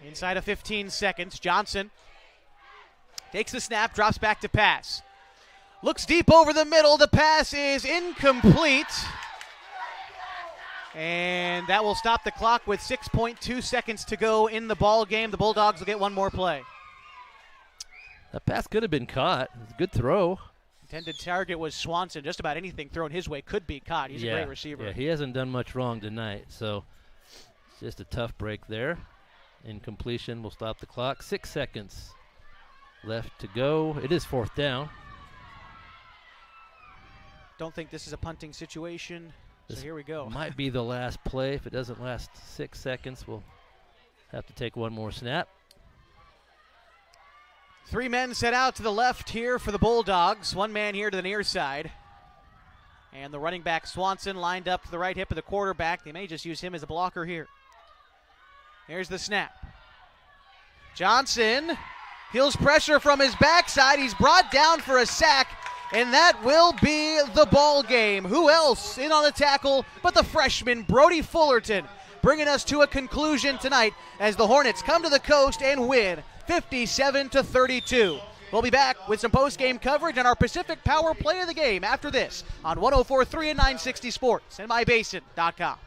A: Inside of 15 seconds, Johnson takes the snap, drops back to pass. Looks deep over the middle. The pass is incomplete. And that will stop the clock with 6.2 seconds to go in the ball game. The Bulldogs will get one more play.
B: That pass could have been caught. Good throw.
A: Intended target was Swanson. Just about anything thrown his way could be caught. He's a great receiver.
B: Yeah, he hasn't done much wrong tonight. So it's just a tough break there. Incompletion will stop the clock. 6 seconds left to go. It is 4th down.
A: Don't think this is a punting situation. So here we go.
B: Might be the last play. If it doesn't last 6 seconds, we'll have to take one more snap.
A: 3 men set out to the left here for the Bulldogs. 1 man here to the near side. And the running back Swanson lined up to the right hip of the quarterback. They may just use him as a blocker here. Here's the snap. Johnson feels pressure from his backside. He's brought down for a sack, and that will be the ball game. Who else in on the tackle but the freshman Brody Fullerton, bringing us to a conclusion tonight as the Hornets come to the coast and win 57-32. We'll be back with some post-game coverage on our Pacific Power Play of the Game after this on 104.3 and 960 Sports and mybasin.com.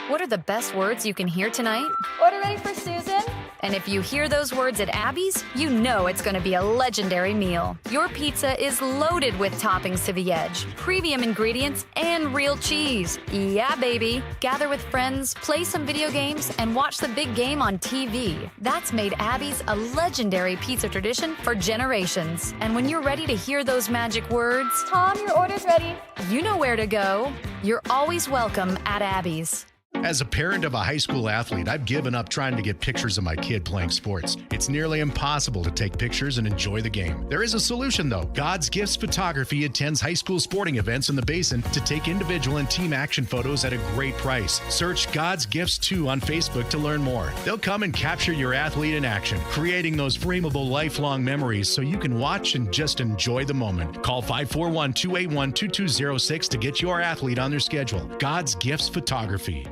C: What are the best words you can hear tonight?
D: Order ready for Susan.
C: And if you hear those words at Abby's, you know it's going to be a legendary meal. Your pizza is loaded with toppings to the edge, premium ingredients, and real cheese. Yeah, baby. Gather with friends, play some video games, and watch the big game on TV. That's made Abby's a legendary pizza tradition for generations. And when you're ready to hear those magic words,
D: Tom, your order's ready.
C: You know where to go. You're always welcome at Abby's.
E: As a parent of a high school athlete, I've given up trying to get pictures of my kid playing sports. It's nearly impossible to take pictures and enjoy the game. There is a solution, though. God's Gifts Photography attends high school sporting events in the Basin to take individual and team action photos at a great price. Search God's Gifts 2 on Facebook to learn more. They'll come and capture your athlete in action, creating those frameable lifelong memories so you can watch and just enjoy the moment. Call 541-281-2206 to get your athlete on their schedule. God's Gifts Photography.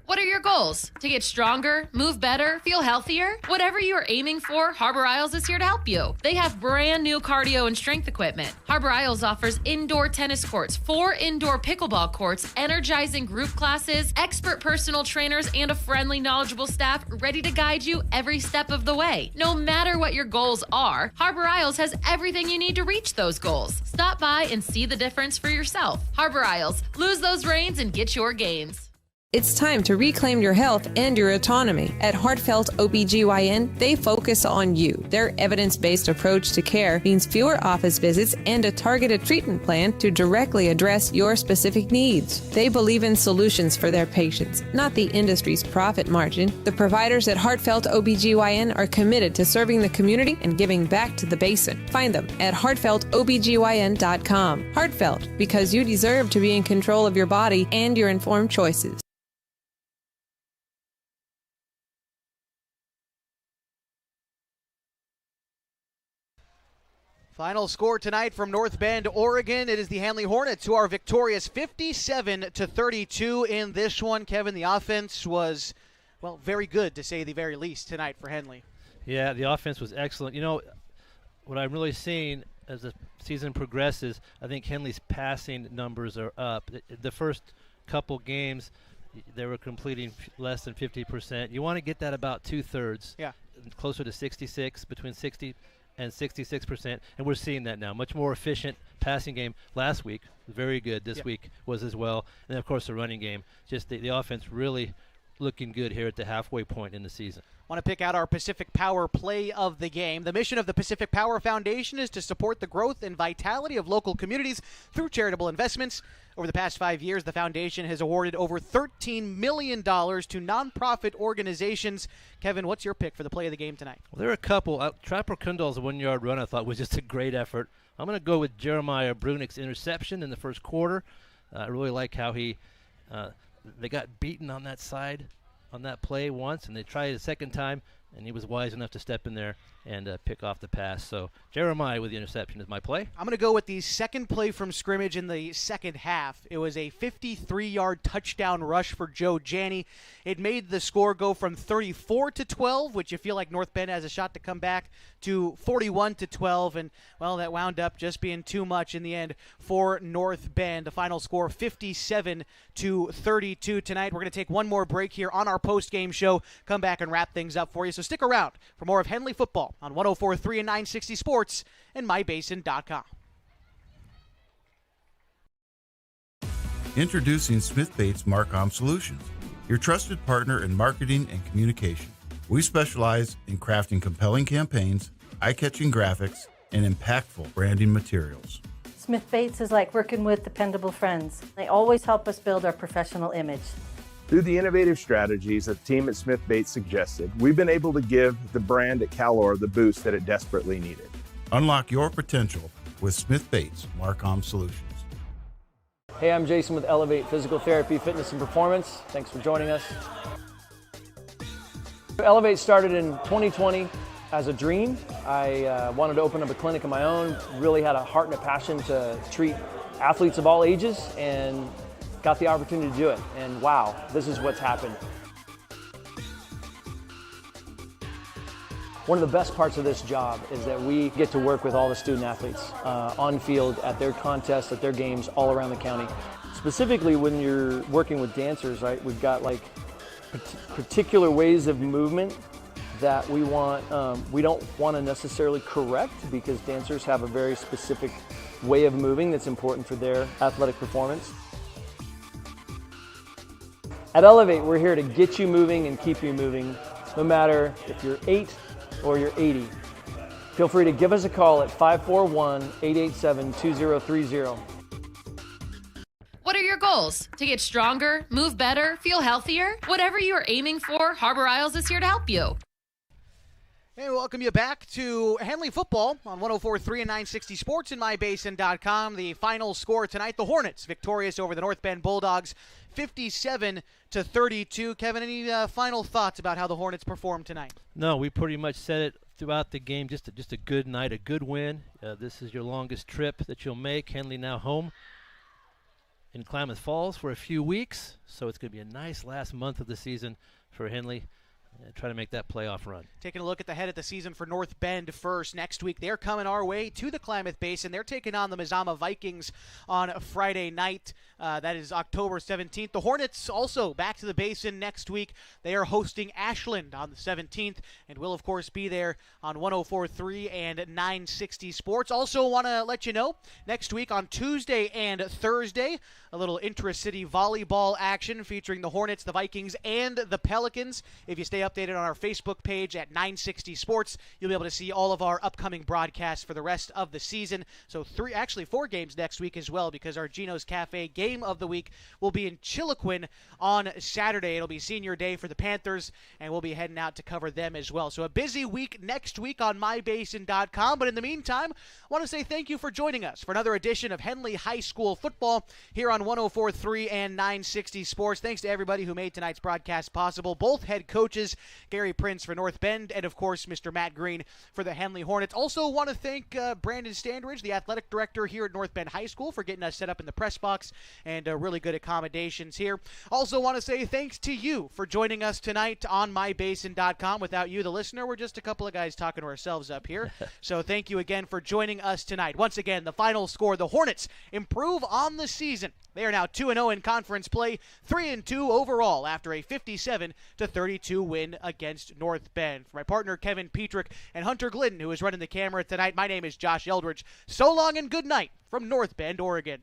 F: What are your goals? To get stronger, move better, feel healthier? Whatever you are aiming for, Harbor Isles is here to help you. They have brand new cardio and strength equipment. Harbor Isles offers indoor tennis courts, 4 indoor pickleball courts, energizing group classes, expert personal trainers, and a friendly, knowledgeable staff ready to guide you every step of the way. No matter what your goals are, Harbor Isles has everything you need to reach those goals. Stop by and see the difference for yourself. Harbor Isles, lose those reins and get your gains.
G: It's time to reclaim your health and your autonomy. At Heartfelt OBGYN, they focus on you. Their evidence-based approach to care means fewer office visits and a targeted treatment plan to directly address your specific needs. They believe in solutions for their patients, not the industry's profit margin. The providers at Heartfelt OBGYN are committed to serving the community and giving back to the Basin. Find them at heartfeltobgyn.com. Heartfelt, because you deserve to be in control of your body and your informed choices.
A: Final score tonight from North Bend, Oregon. It is the Henley Hornets who are victorious 57-32 in this one. Kevin, the offense was, well, very good to say the very least tonight for Henley.
B: Yeah, the offense was excellent. You know, what I'm really seeing as the season progresses, I think Henley's passing numbers are up. The first couple games, they were completing less than 50%. You want to get that about 2/3, closer to 66, between 60 and 66%, and we're seeing that now. Much more efficient passing game last week, very good. This week was as well. And, of course, the running game. Just the offense really looking good here at the halfway point in the season.
A: Want to pick out our Pacific Power play of the game. The mission of the Pacific Power Foundation is to support the growth and vitality of local communities through charitable investments. Over the past 5 years, the foundation has awarded over $13 million to nonprofit organizations. Kevin, what's your pick for the play of the game tonight?
B: Well, there are a couple. Trapper Kundal's 1-yard run I thought was just a great effort. I'm going to go with Jeremiah Brunick's interception in the first quarter. I really like how they got beaten on that side on that play once, and they tried it a second time, and he was wise enough to step in there and pick off the pass. So Jeremiah with the interception is my play. I'm
A: going to go with the second play from scrimmage in the second half. It was a 53-yard touchdown rush for Joe Janney. It made the score go from 34-12, which you feel like North Bend has a shot to come back, to 41-12, and, well, that wound up just being too much in the end for North Bend. The final score 57-32 tonight. We're going to take one more break here on our post-game show, come back and wrap things up for you. So stick around for more of Henley football on 104.3 and 960 Sports and mybasin.com.
K: Introducing Smith Bates Marcom Solutions, your trusted partner in marketing and communication. We specialize in crafting compelling campaigns, eye-catching graphics, and impactful branding materials.
L: Smith Bates is like working with dependable friends. They always help us build our professional image.
M: Through the innovative strategies that the team at Smith Bates suggested, we've been able to give the brand at Calor the boost that it desperately needed.
K: Unlock your potential with Smith Bates Marcom Solutions.
N: Hey, I'm Jason with Elevate Physical Therapy, Fitness, and Performance. Thanks for joining us. Elevate started in 2020 as a dream. I wanted to open up a clinic of my own, really had a heart and a passion to treat athletes of all ages, and got the opportunity to do it. And wow, this is what's happened. One of the best parts of this job is that we get to work with all the student athletes on field, at their contests, at their games all around the county. Specifically when you're working with dancers, right? We've got like particular ways of movement that we don't want to necessarily correct, because dancers have a very specific way of moving that's important for their athletic performance. At Elevate, we're here to get you moving and keep you moving, no matter if you're 8 or you're 80. Feel free to give us a call at 541-887-2030.
F: What are your goals? goals? To get stronger, move better, feel healthier? Whatever you are aiming for, Harbor Isles is here to help you.
A: Hey, welcome you back to Henley football on 104.3 and 960 Sports and MyBasin.com. The final score tonight, the Hornets victorious over the North Bend Bulldogs, 57-32. Kevin, any final thoughts about how the Hornets performed tonight?
B: No, we pretty much said it throughout the game. Just a good night, a good win. This is your longest trip that you'll make. Henley now home in Klamath Falls for a few weeks, so it's going to be a nice last month of the season for Henley. Try to make that playoff run.
A: Taking a look at the head of the season for North Bend first. Next week, they're coming our way to the Klamath Basin. They're taking on the Mazama Vikings on Friday night. That is October 17th. The Hornets also back to the Basin next week. They are hosting Ashland on the 17th, and will, of course, be there on 104.3 and 960 Sports. Also want to let you know, next week on Tuesday and Thursday, a little intra-city volleyball action featuring the Hornets, the Vikings, and the Pelicans. If you stay updated on our Facebook page at 960 Sports, you'll be able to see all of our upcoming broadcasts for the rest of the season. So 4 games next week as well, because our GINO'S Cafe game of the week will be in Chiloquin on Saturday. It'll be senior day for the Panthers, and we'll be heading out to cover them as well. So a busy week next week on MyBasin.com. But in the meantime, I want to say thank you for joining us for another edition of Henley High School Football here on 104.3 and 960 Sports. Thanks to everybody who made tonight's broadcast possible. Both head coaches, Gary Prince for North Bend, and of course Mr. Matt Green for the Henley Hornets. Also want to thank Brandon Standridge, the athletic director here at North Bend High School, for getting us set up in the press box and really good accommodations here. Also want to say thanks to you for joining us tonight on MyBasin.com. Without you, the listener, we're just a couple of guys talking to ourselves up here. So thank you again for joining us tonight. Once again, the final score, the Hornets improve on the season. They are now 2-0 in conference play, 3-2 overall after a 57-32 win against North Bend. For my partner Kevin Petrick and Hunter Glidden, who is running the camera tonight, my name is Josh Eldridge. So long and good night from North Bend, Oregon.